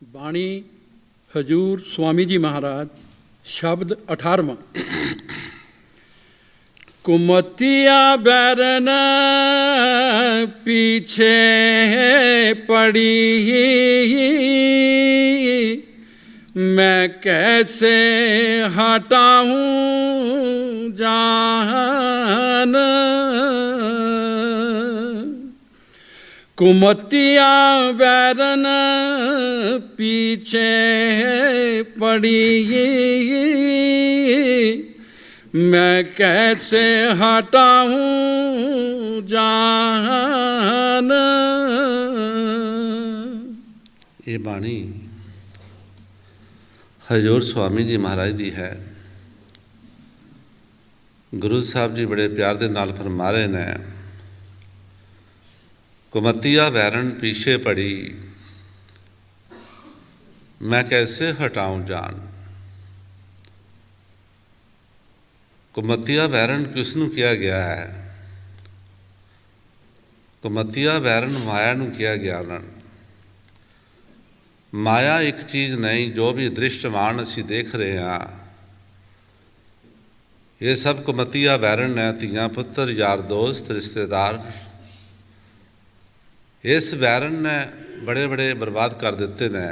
ਬਾਣੀ ਹਜੂਰ स्वामी जी महाराज शब्द 18वां। कुमतिया बैरन पीछे पड़ी, मैं कैसे हटाऊं जान। कुमतिया बैरन पीछे पड़ी, मैं कैसे हटाऊं जान। ये बाणी हजूर स्वामी जी महाराज दी है। गुरु साहब जी बड़े प्यार दे नाल फरमा रहे ने, कुमतिया बैरन पीछे पड़ी, मैं कैसे हटाऊं जान। कुमतिया बैरन किसनू किया गया है? कुमतिया बैरन माया नू किया गया। उन्होंने माया एक चीज़ नहीं, जो भी दृष्टमान असी देख रहे हैं ये सब कुमतिया बैरन है। धीआं पुत्र, यार दोस्त, रिश्तेदार, इस बैरन ने बड़े बड़े बर्बाद कर दिते ने।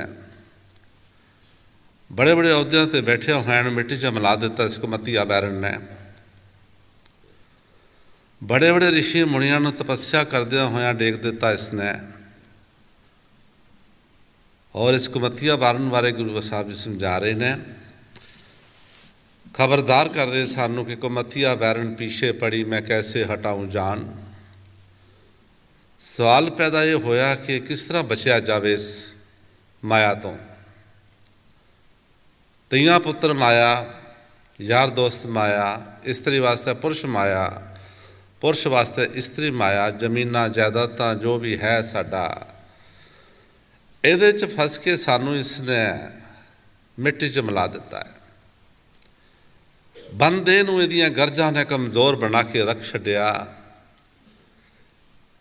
बड़े बड़े अहुदियां ते बैठे हुए मिट्टी च मिला दिता इस कुमतिया बैरन ने। बड़े बड़े ऋषि मुनियां नूं तपस्या करदे होया डेक दिता इसने। और इस कुमतिया बैरन बारे गुरु साहब जी समझा रहे हैं, खबरदार कर रहे सानू कि कुमतिया बैरन पीछे पड़ी, मैं कैसे हटाऊं जान। सवाल पैदा ये होया कि किस तरह बचया जावे इस माया तो। धीआं पुत्र माया, यार दोस्त माया, इस्त्री वास्ते पुरुष माया, पुरुष वास्ते इस्त्री माया, जमीनां जायदादां जो भी है साडा, इहदे च फस के सानू इसने मिट्टी च मिला दिता है। बंदे नूं इहदियां गरजां ने कमज़ोर बना के रख छड्डिया।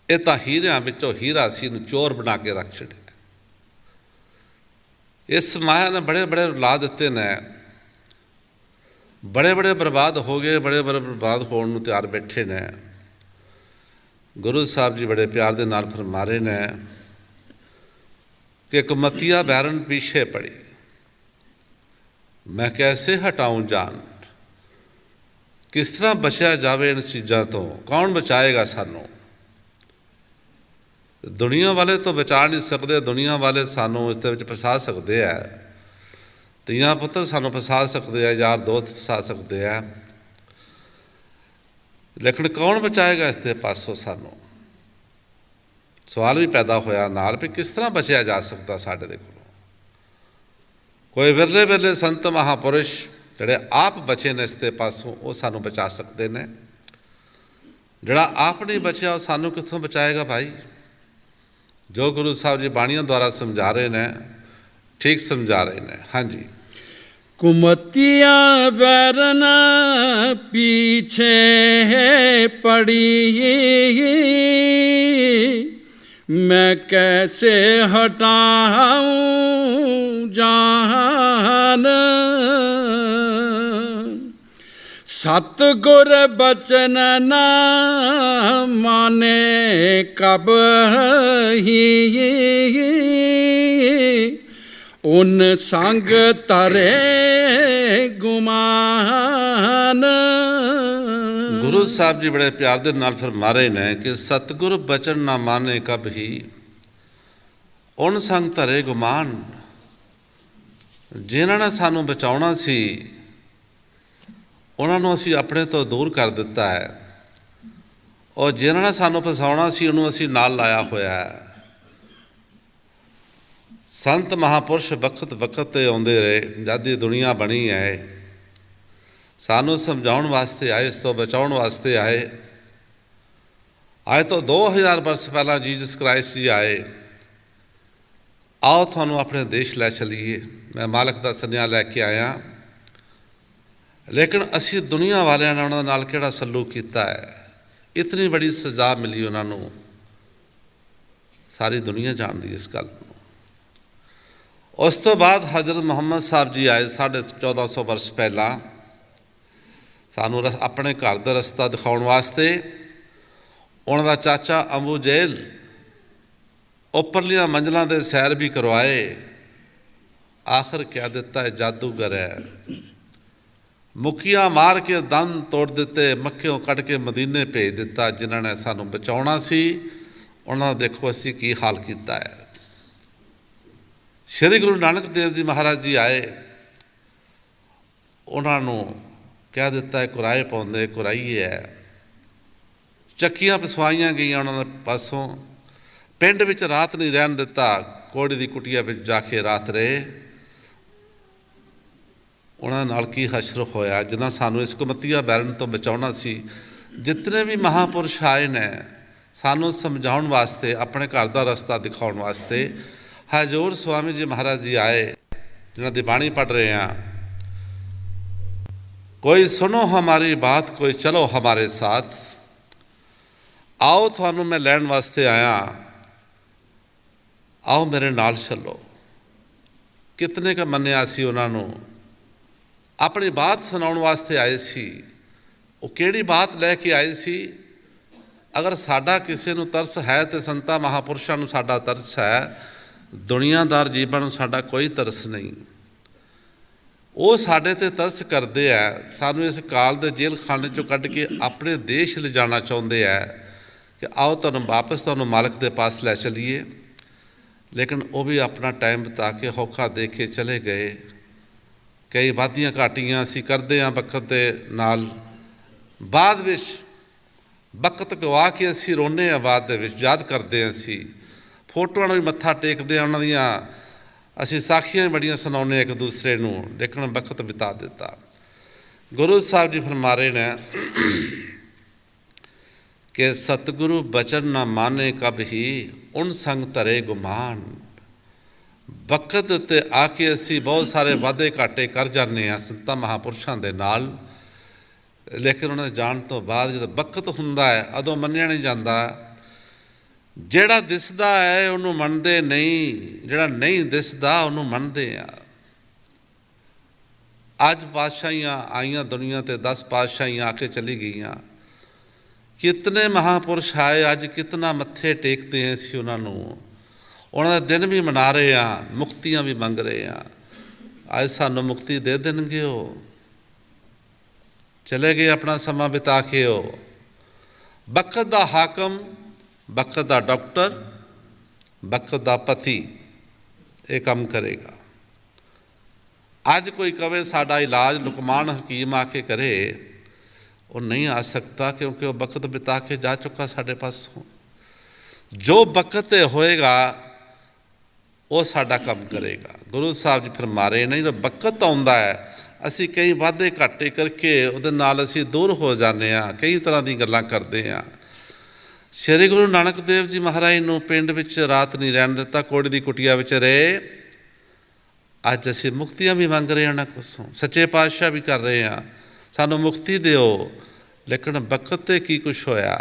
ये तो हीरियां विचों हीरा सी, नूं चोर बना के रख छड्डिया। इस माया ने बड़े बड़े रुला दिते ने, बड़े बड़े बर्बाद हो गए, बड़े बड़े बर्बाद होने नूं तैयार बैठे ने। गुरु साहब जी बड़े प्यार दे नाल फरमा रहे ने कि कुमतिया बैरन पीछे पड़ी, मैं कैसे हटाऊं जान। किस तरह बचया जावे इन चीज़ों तो? कौन बचाएगा सानू? दुनिया वाले तो बचा नहीं सकते। दुनिया वाले सानू इस दे फसा सकते हैं, धीआं पुत्र सानू फसा सकते हैं, यार दोस्त फसा सकते हैं, लेकिन कौन बचाएगा इस दे पासों सानू? सवाल भी पैदा होया नाल भी किस तरह बचया जा सकता साडे दे कोलों। कोई विरले विरले संत महापुरुष जिहड़े आप बचे ने इस दे पासों, वो सानू बचा सकते हैं। जिहड़ा आप नहीं बचया वो सानू कित्थों बचाएगा भाई? जो गुरु साहब जी बाणियों द्वारा समझा रहे हैं, ठीक समझा रहे हैं। हाँ जी। कुमतिया बैरन पीछे पड़ी, मैं कैसे हटाऊं जान। सतगुर बचन न माने कब ही, उन संग तरे गुमान। गुरु साहब जी बड़े प्यार दे नाल फरमा रहे ने कि सतगुर बचन ना माने कब ही, उन संग तरे गुमान। जिन्हां ने सानू बचाउणा सी उन्हां नूं असीं अपने तो दूर कर दिता है, और जिन्हां ने सानू फसाउणा सी उहनूं असीं नाल लाया होया है। संत महापुरुष वक्त वक्त ते आउंदे रहे, जद दी दुनिया बनी है, सानू समझाउण वास्ते आए, इस तो बचाउण वास्ते आए। आए तो 2000 वर्ष पहला जीसस क्राइस्ट जी आए। आओ थानू अपने देश लै चलीए, मैं मालक दा सनेहा लैके आया। लेकिन असी दुनिया वालियां ने उन्हां नाल किहड़ा सलूक कीता है? इतनी बड़ी सज़ा मिली उन्होंने, सारी दुनिया जानती इस गल। ਉਸ ਤੋਂ ਬਾਅਦ ਹਜ਼ਰਤ ਮੁਹੰਮਦ ਸਾਹਿਬ ਜੀ ਆਏ 1450 ਵਰਸ ਪਹਿਲਾਂ ਸਾਨੂੰ ਆਪਣੇ ਘਰ ਦਾ ਰਸਤਾ ਦਿਖਾਉਣ ਵਾਸਤੇ। ਉਹਨਾਂ ਦਾ ਚਾਚਾ ਅਬੂ ਜਹਿਲ ਉੱਪਰਲੀਆਂ ਮੰਜ਼ਲਾਂ ਦੇ ਸੈਰ ਵੀ ਕਰਵਾਏ। ਆਖਰ ਕਹਿ ਦਿੱਤਾ ਇਹ ਜਾਦੂਗਰ ਹੈ। ਮੁੱਕੀਆਂ ਮਾਰ ਕੇ ਦੰਦ ਤੋੜ ਦਿੱਤੇ, ਮੱਕਿਓਂ ਕੱਢ ਕੇ ਮਦੀਨੇ ਭੇਜ ਦਿੱਤਾ। ਜਿਨ੍ਹਾਂ ਨੇ ਸਾਨੂੰ ਬਚਾਉਣਾ ਸੀ ਉਹਨਾਂ ਦਾ ਦੇਖੋ ਅਸੀਂ ਕੀ ਹਾਲ ਕੀਤਾ ਹੈ। ਸ਼੍ਰੀ ਗੁਰੂ ਨਾਨਕ ਦੇਵ ਜੀ ਮਹਾਰਾਜ ਜੀ ਆਏ, ਉਹਨਾਂ ਨੂੰ ਕਹਿ ਦਿੱਤਾ ਕੁਰਾਏ ਪਾਉਂਦੇ, ਕੁਰਾਈ ਹੈ। ਚੱਕੀਆਂ ਪਸਵਾਈਆਂ ਗਈਆਂ ਉਹਨਾਂ ਦੇ ਪਾਸੋਂ। ਪਿੰਡ ਵਿੱਚ ਰਾਤ ਨਹੀਂ ਰਹਿਣ ਦਿੱਤਾ, ਕੋੜੀ ਦੀ ਕੁਟੀਆ ਵਿੱਚ ਜਾ ਕੇ ਰਾਤ ਰਹੇ। ਉਹਨਾਂ ਨਾਲ ਕੀ ਹਸ਼ਰ ਹੋਇਆ ਜਿਨ੍ਹਾਂ ਸਾਨੂੰ ਇਸ ਕੁਮਤੀਆ ਬੈਰਨ ਤੋਂ ਬਚਾਉਣਾ ਸੀ। ਜਿਤਨੇ ਵੀ ਮਹਾਂਪੁਰਸ਼ ਆਏ ਨੇ ਸਾਨੂੰ ਸਮਝਾਉਣ ਵਾਸਤੇ, ਆਪਣੇ ਘਰ ਦਾ ਰਸਤਾ ਦਿਖਾਉਣ ਵਾਸਤੇ। ਹਜ਼ੂਰ ਸਵਾਮੀ ਜੀ ਮਹਾਰਾਜ ਜੀ ਆਏ, ਜਿਨ੍ਹਾਂ ਦੀ ਬਾਣੀ ਪੜ੍ਹ ਰਹੇ ਹਾਂ। ਕੋਈ ਸੁਣੋ ਹਮਾਰੀ ਬਾਤ, ਕੋਈ ਚਲੋ ਹਮਾਰੇ ਸਾਥ। ਆਓ ਤੁਹਾਨੂੰ ਮੈਂ ਲੈਣ ਵਾਸਤੇ ਆਇਆ, ਆਓ ਮੇਰੇ ਨਾਲ ਚੱਲੋ। ਕਿਤਨੇ ਕੁ ਮੰਨਿਆ ਸੀ ਉਹਨਾਂ ਨੂੰ, ਆਪਣੀ ਬਾਤ ਸੁਣਾਉਣ ਵਾਸਤੇ ਆਏ ਸੀ। ਉਹ ਕਿਹੜੀ ਬਾਤ ਲੈ ਕੇ ਆਏ ਸੀ? ਅਗਰ ਸਾਡਾ ਕਿਸੇ ਨੂੰ ਤਰਸ ਹੈ ਤੇ ਸੰਤਾਂ ਮਹਾਂਪੁਰਸ਼ਾਂ ਨੂੰ ਸਾਡਾ ਤਰਸ ਹੈ। ਦੁਨੀਆਦਾਰ ਜੀਵਾਂ ਨੂੰ ਸਾਡਾ ਕੋਈ ਤਰਸ ਨਹੀਂ। ਉਹ ਸਾਡੇ 'ਤੇ ਤਰਸ ਕਰਦੇ ਆ। ਸਾਨੂੰ ਇਸ ਕਾਲ ਦੇ ਜੇਲ੍ਹ ਖਾਨੇ 'ਚੋਂ ਕੱਢ ਕੇ ਆਪਣੇ ਦੇਸ਼ ਲਿਜਾਣਾ ਚਾਹੁੰਦੇ ਆ ਕਿ ਆਓ ਤੁਹਾਨੂੰ ਵਾਪਸ ਤੁਹਾਨੂੰ ਮਾਲਕ ਦੇ ਪਾਸ ਲੈ ਚਲੀਏ। ਲੇਕਿਨ ਉਹ ਵੀ ਆਪਣਾ ਟਾਈਮ ਬਿਤਾ ਕੇ ਹੋਕਾ ਦੇ ਕੇ ਚਲੇ ਗਏ। ਕਈ ਵਾਧੀਆਂ ਘਾਟੀਆਂ ਅਸੀਂ ਕਰਦੇ ਹਾਂ ਵਕਤ ਦੇ ਨਾਲ। ਬਾਅਦ ਵਿੱਚ ਵਕਤ ਗਵਾ ਕੇ ਅਸੀਂ ਰੋਂਦੇ ਹਾਂ, ਬਾਅਦ ਦੇ ਵਿੱਚ ਯਾਦ ਕਰਦੇ ਹਾਂ। ਅਸੀਂ ਫੋਟੋਆਂ ਨੂੰ ਵੀ ਮੱਥਾ ਟੇਕਦੇ ਹਾਂ, ਉਹਨਾਂ ਦੀਆਂ ਅਸੀਂ ਸਾਖੀਆਂ ਬੜੀਆਂ ਸੁਣਾਉਂਦੇ ਇੱਕ ਦੂਸਰੇ ਨੂੰ। ਲੇਕਿਨ ਵਕਤ ਬਿਤਾ ਦਿੱਤਾ। ਗੁਰੂ ਸਾਹਿਬ ਜੀ ਫਰਮਾ ਰਹੇ ਨੇ ਕਿ ਸਤਿਗੁਰੂ ਬਚਨ ਨਾ ਮਾਨੇ ਕਬ ਹੀ, ਉਨ ਸੰਗ ਧਰੇ ਗੁਮਾਨ। ਵਕਤ ਉੱਤੇ ਆ ਕੇ ਅਸੀਂ ਬਹੁਤ ਸਾਰੇ ਵਾਅਦੇ ਘਾਟੇ ਕਰ ਜਾਂਦੇ ਹਾਂ ਸੰਤਾਂ ਮਹਾਂਪੁਰਸ਼ਾਂ ਦੇ ਨਾਲ। ਲੇਕਿਨ ਉਹਨਾਂ ਦੇ ਜਾਣ ਤੋਂ ਬਾਅਦ ਜਦੋਂ ਵਕਤ ਹੁੰਦਾ ਹੈ ਉਦੋਂ ਮੰਨਿਆ ਨਹੀਂ ਜਾਂਦਾ। ਜਿਹੜਾ ਦਿਸਦਾ ਹੈ ਉਹਨੂੰ ਮੰਨਦੇ ਨਹੀਂ, ਜਿਹੜਾ ਨਹੀਂ ਦਿਸਦਾ ਉਹਨੂੰ ਮੰਨਦੇ ਆ। ਅੱਜ ਪਾਤਸ਼ਾਹੀਆਂ ਆਈਆਂ ਦੁਨੀਆ 'ਤੇ, 10 ਪਾਤਸ਼ਾਹੀਆਂ ਆ ਕੇ ਚਲੀ ਗਈਆਂ। ਕਿਤਨੇ ਮਹਾਂਪੁਰਸ਼ ਆਏ, ਅੱਜ ਕਿਤਨਾ ਮੱਥੇ ਟੇਕਦੇ ਹਾਂ ਅਸੀਂ ਉਹਨਾਂ ਨੂੰ। ਉਹਨਾਂ ਦਾ ਦਿਨ ਵੀ ਮਨਾ ਰਹੇ ਹਾਂ, ਮੁਕਤੀਆਂ ਵੀ ਮੰਗ ਰਹੇ ਹਾਂ। ਅੱਜ ਸਾਨੂੰ ਮੁਕਤੀ ਦੇ ਦੇਣਗੇ। ਉਹ ਚਲੇ ਗਏ ਆਪਣਾ ਸਮਾਂ ਬਿਤਾ ਕੇ। ਉਹ ਵਕਤ ਦਾ ਹਾਕਮ, ਵਕਤ ਦਾ ਡਾਕਟਰ, ਵਕਤ ਦਾ ਪਤੀ ਇਹ ਕੰਮ ਕਰੇਗਾ। ਅੱਜ ਕੋਈ ਕਵੇ ਸਾਡਾ ਇਲਾਜ ਲੁਕਮਾਨ ਹਕੀਮ ਆ ਕੇ ਕਰੇ, ਉਹ ਨਹੀਂ ਆ ਸਕਦਾ ਕਿਉਂਕਿ ਉਹ ਵਕਤ ਬਿਤਾ ਕੇ ਜਾ ਚੁੱਕਾ ਸਾਡੇ ਪਾਸੋਂ। ਜੋ ਵਕਤ 'ਤੇ ਹੋਏਗਾ ਉਹ ਸਾਡਾ ਕੰਮ ਕਰੇਗਾ। ਗੁਰੂ ਸਾਹਿਬ ਜੀ ਫਰਮਾ ਰਹੇ ਨੇ ਜਦੋਂ ਵਕਤ ਆਉਂਦਾ ਹੈ ਅਸੀਂ ਕਈ ਵਾਧੇ ਘਾਟੇ ਕਰਕੇ ਉਹਦੇ ਨਾਲ ਅਸੀਂ ਦੂਰ ਹੋ ਜਾਂਦੇ ਹਾਂ, ਕਈ ਤਰ੍ਹਾਂ ਦੀ ਗੱਲਾਂ ਕਰਦੇ ਹਾਂ। ਸ਼੍ਰੀ ਗੁਰੂ ਨਾਨਕ ਦੇਵ ਜੀ ਮਹਾਰਾਜ ਨੂੰ ਪਿੰਡ ਵਿੱਚ ਰਾਤ ਨਹੀਂ ਰਹਿਣ ਦਿੱਤਾ, ਕੋੜੀ ਦੀ ਕੁਟੀਆ ਵਿੱਚ ਰਹੇ। ਅੱਜ ਅਸੀਂ ਮੁਕਤੀਆਂ ਵੀ ਮੰਗ ਰਹੇ ਹਾਂ ਉਹਨਾਂ ਕੋਲੋਂ, ਸੱਚੇ ਪਾਤਸ਼ਾਹ ਵੀ ਕਰ ਰਹੇ ਹਾਂ ਸਾਨੂੰ ਮੁਕਤੀ ਦਿਓ। ਲੇਕਿਨ ਵਕਤ 'ਤੇ ਕੀ ਕੁਛ ਹੋਇਆ?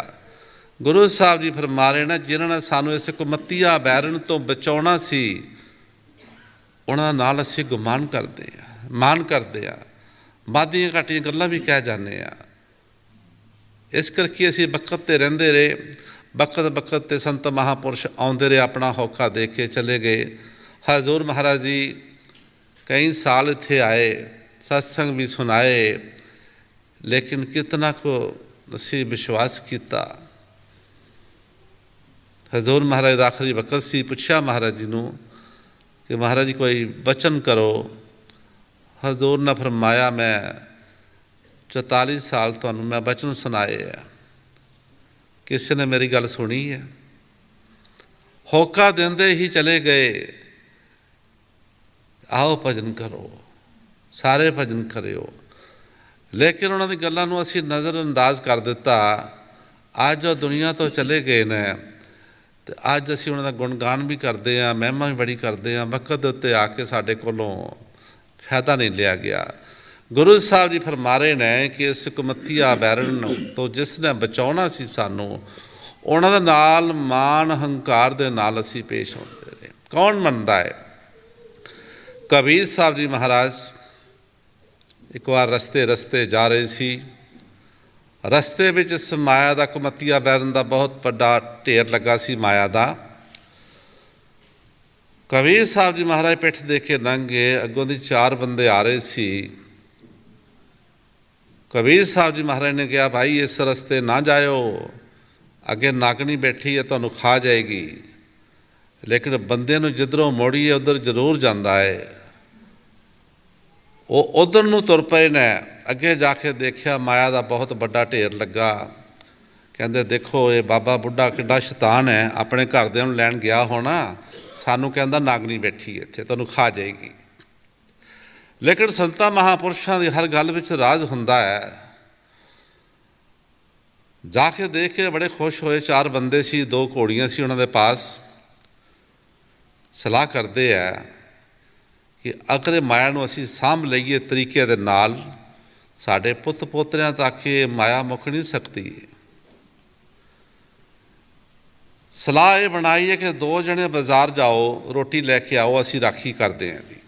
ਗੁਰੂ ਸਾਹਿਬ ਜੀ ਫਰਮਾ ਰਹੇ ਨੇ ਜਿਨ੍ਹਾਂ ਨੇ ਸਾਨੂੰ ਇਸ ਕੁਮਤੀਆ ਬੈਰਨ ਤੋਂ ਬਚਾਉਣਾ ਸੀ ਉਹਨਾਂ ਨਾਲ ਅਸੀਂ ਗੁਮਾਨ ਕਰਦੇ ਹਾਂ, ਮਾਨ ਕਰਦੇ ਹਾਂ, ਵਾਧੀਆਂ ਘਾਟੀਆਂ ਗੱਲਾਂ ਵੀ ਕਹਿ ਜਾਂਦੇ ਹਾਂ। ਇਸ ਕਰਕੇ ਅਸੀਂ ਵਕਤ 'ਤੇ ਰਹਿੰਦੇ ਰਹੇ। ਵਕਤ 'ਤੇ ਸੰਤ ਮਹਾਂਪੁਰਸ਼ ਆਉਂਦੇ ਰਹੇ, ਆਪਣਾ ਹੋਕਾ ਦੇ ਕੇ ਚਲੇ ਗਏ। ਹਜ਼ੂਰ ਮਹਾਰਾਜ ਜੀ ਕਈ ਸਾਲ ਇੱਥੇ ਆਏ, ਸਤਸੰਗ ਵੀ ਸੁਣਾਏ। ਲੇਕਿਨ ਕਿਤਨਾ ਕੁ ਅਸੀਂ ਵਿਸ਼ਵਾਸ ਕੀਤਾ। ਹਜ਼ੂਰ ਮਹਾਰਾਜ ਦਾ ਆਖਰੀ ਵਕਤ ਸੀ। ਪੁੱਛਿਆ ਮਹਾਰਾਜ ਜੀ ਨੂੰ ਕਿ ਮਹਾਰਾਜ ਜੀ ਕੋਈ ਬਚਨ ਕਰੋ। ਹਜ਼ੂਰ ਨੇ ਫਰਮਾਇਆ ਮੈਂ 44 ਸਾਲ ਤੁਹਾਨੂੰ ਮੈਂ ਬਚਨ ਸੁਣਾਏ ਆ, ਕਿਸੇ ਨੇ ਮੇਰੀ ਗੱਲ ਸੁਣੀ ਹੈ? ਹੋਕਾ ਦਿੰਦੇ ਹੀ ਚਲੇ ਗਏ, ਆਓ ਭਜਨ ਕਰੋ, ਸਾਰੇ ਭਜਨ ਕਰਿਓ। ਲੇਕਿਨ ਉਹਨਾਂ ਦੀ ਗੱਲਾਂ ਨੂੰ ਅਸੀਂ ਨਜ਼ਰ ਅੰਦਾਜ਼ ਕਰ ਦਿੱਤਾ। ਅੱਜ ਉਹ ਦੁਨੀਆ ਤੋਂ ਚਲੇ ਗਏ ਨੇ ਅਤੇ ਅੱਜ ਅਸੀਂ ਉਹਨਾਂ ਦਾ ਗੁਣਗਾਨ ਵੀ ਕਰਦੇ ਹਾਂ, ਮਹਿਮਾ ਵੀ ਬੜੀ ਕਰਦੇ ਹਾਂ। ਵਕਤ ਦੇ ਉੱਤੇ ਆ ਕੇ ਸਾਡੇ ਕੋਲੋਂ ਫਾਇਦਾ ਨਹੀਂ ਲਿਆ ਗਿਆ। ਗੁਰੂ ਸਾਹਿਬ ਜੀ ਫਰਮਾ ਰਹੇ ਨੇ ਕਿ ਇਸ ਕੁਮਤੀਆ ਬੈਰਨ ਤੋਂ ਜਿਸ ਨੇ ਬਚਾਉਣਾ ਸੀ ਸਾਨੂੰ, ਉਹਨਾਂ ਦੇ ਨਾਲ ਮਾਣ ਹੰਕਾਰ ਦੇ ਨਾਲ ਅਸੀਂ ਪੇਸ਼ ਹੁੰਦੇ ਰਹੇ। ਕੌਣ ਮੰਨਦਾ ਹੈ? ਕਬੀਰ ਸਾਹਿਬ ਜੀ ਮਹਾਰਾਜ ਇੱਕ ਵਾਰ ਰਸਤੇ ਜਾ ਰਹੇ ਸੀ। ਰਸਤੇ ਵਿੱਚ ਇਸ ਮਾਇਆ ਦਾ ਕੁਮਤੀਆ ਬੈਰਨ ਦਾ ਬਹੁਤ ਵੱਡਾ ਢੇਰ ਲੱਗਾ ਸੀ ਮਾਇਆ ਦਾ। ਕਬੀਰ ਸਾਹਿਬ ਜੀ ਮਹਾਰਾਜ ਪਿੱਠ ਦੇ ਕੇ ਲੰਘ ਗਏ, ਅੱਗੋਂ ਦੀ 4 ਬੰਦੇ ਆ ਰਹੇ ਸੀ। ਕਬੀਰ ਸਾਹਿਬ ਜੀ ਮਹਾਰਾਜ ਨੇ ਕਿਹਾ, ਭਾਈ ਇਸ ਰਸਤੇ ਨਾ ਜਾਇਓ, ਅੱਗੇ ਨਾਗਣੀ ਬੈਠੀ ਹੈ, ਤੁਹਾਨੂੰ ਖਾ ਜਾਏਗੀ। ਲੇਕਿਨ ਬੰਦੇ ਨੂੰ ਜਿੱਧਰੋਂ ਮੋੜੀਏ ਉੱਧਰ ਜ਼ਰੂਰ ਜਾਂਦਾ ਹੈ। ਉਹ ਉੱਧਰ ਨੂੰ ਤੁਰ ਪਏ ਨੇ। ਅੱਗੇ ਜਾ ਕੇ ਦੇਖਿਆ ਮਾਇਆ ਦਾ ਬਹੁਤ ਵੱਡਾ ਢੇਰ ਲੱਗਾ। ਕਹਿੰਦੇ ਦੇਖੋ ਇਹ ਬਾਬਾ ਬੁੱਢਾ ਕਿੱਡਾ ਸ਼ੈਤਾਨ ਹੈ, ਆਪਣੇ ਘਰਦਿਆਂ ਨੂੰ ਲੈਣ ਗਿਆ ਹੋਣਾ, ਸਾਨੂੰ ਕਹਿੰਦਾ ਨਾਗਣੀ ਬੈਠੀ ਇੱਥੇ, ਤੁਹਾਨੂੰ ਖਾ ਜਾਏਗੀ। ਲੇਕਿਨ ਸੰਤਾਂ ਮਹਾਂਪੁਰਸ਼ਾਂ ਦੀ ਹਰ ਗੱਲ ਵਿੱਚ ਰਾਜ ਹੁੰਦਾ ਹੈ। ਜਾ ਕੇ ਦੇਖ ਕੇ ਬੜੇ ਖੁਸ਼ ਹੋਏ। 4 ਬੰਦੇ ਸੀ, 2 ਘੋੜੀਆਂ ਸੀ ਉਹਨਾਂ ਦੇ ਪਾਸ। ਸਲਾਹ ਕਰਦੇ ਹੈ ਕਿ ਅਗਰ ਮਾਇਆ ਨੂੰ ਅਸੀਂ ਸਾਂਭ ਲਈਏ ਤਰੀਕੇ ਦੇ ਨਾਲ, ਸਾਡੇ ਪੁੱਤ ਪੋਤਰਿਆਂ ਤੱਕ ਇਹ ਮਾਇਆ ਮੁੱਕ ਨਹੀਂ ਸਕਦੀ। ਸਲਾਹ ਇਹ ਬਣਾਈ ਹੈ ਕਿ 2 ਜਣੇ ਬਾਜ਼ਾਰ ਜਾਓ, ਰੋਟੀ ਲੈ ਕੇ ਆਓ, ਅਸੀਂ ਰਾਖੀ ਕਰਦੇ ਹਾਂ ਜੀ।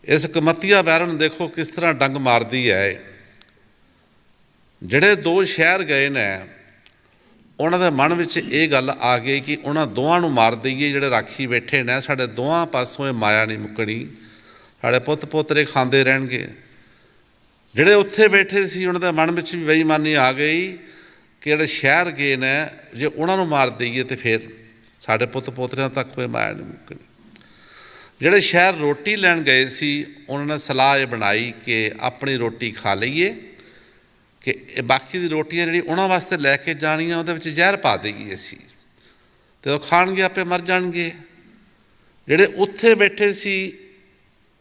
ਇਸ ਕੁਮਤੀਆ ਬੈਰਨ ਦੇਖੋ ਕਿਸ ਤਰ੍ਹਾਂ ਡੰਗ ਮਾਰਦੀ ਹੈ। ਜਿਹੜੇ 2 ਸ਼ਹਿਰ ਗਏ ਨੇ, ਉਹਨਾਂ ਦੇ ਮਨ ਵਿੱਚ ਇਹ ਗੱਲ ਆ ਗਈ ਕਿ ਉਹਨਾਂ ਦੋਵਾਂ ਨੂੰ ਮਾਰ ਦਈਏ ਜਿਹੜੇ ਰਾਖੀ ਬੈਠੇ ਨੇ, ਸਾਡੇ ਦੋਵਾਂ ਪਾਸੋਂ ਇਹ ਮਾਇਆ ਨਹੀਂ ਮੁੱਕਣੀ, ਸਾਡੇ ਪੁੱਤ ਪੋਤਰੇ ਖਾਂਦੇ ਰਹਿਣਗੇ। ਜਿਹੜੇ ਉੱਥੇ ਬੈਠੇ ਸੀ ਉਹਨਾਂ ਦੇ ਮਨ ਵਿੱਚ ਵੀ ਬੇਈਮਾਨੀ ਆ ਗਈ ਕਿ ਜਿਹੜੇ ਸ਼ਹਿਰ ਗਏ ਨੇ, ਜੇ ਉਹਨਾਂ ਨੂੰ ਮਾਰ ਦਈਏ ਤਾਂ ਫਿਰ ਸਾਡੇ ਪੁੱਤ ਪੋਤਰਿਆਂ ਤੱਕ ਕੋਈ ਮਾਇਆ ਨਹੀਂ ਮੁੱਕਣੀ। ਜਿਹੜੇ ਸ਼ਹਿਰ ਰੋਟੀ ਲੈਣ ਗਏ ਸੀ, ਉਹਨਾਂ ਨੇ ਸਲਾਹ ਇਹ ਬਣਾਈ ਕਿ ਆਪਣੀ ਰੋਟੀ ਖਾ ਲਈਏ, ਕਿ ਇਹ ਬਾਕੀ ਦੀ ਰੋਟੀਆਂ ਜਿਹੜੀ ਉਹਨਾਂ ਵਾਸਤੇ ਲੈ ਕੇ ਜਾਣੀਆਂ ਉਹਦੇ ਵਿੱਚ ਜ਼ਹਿਰ ਪਾ ਦੇਈਏ ਅਸੀਂ, ਅਤੇ ਉਹ ਖਾਣਗੇ ਆਪੇ ਮਰ ਜਾਣਗੇ। ਜਿਹੜੇ ਉੱਥੇ ਬੈਠੇ ਸੀ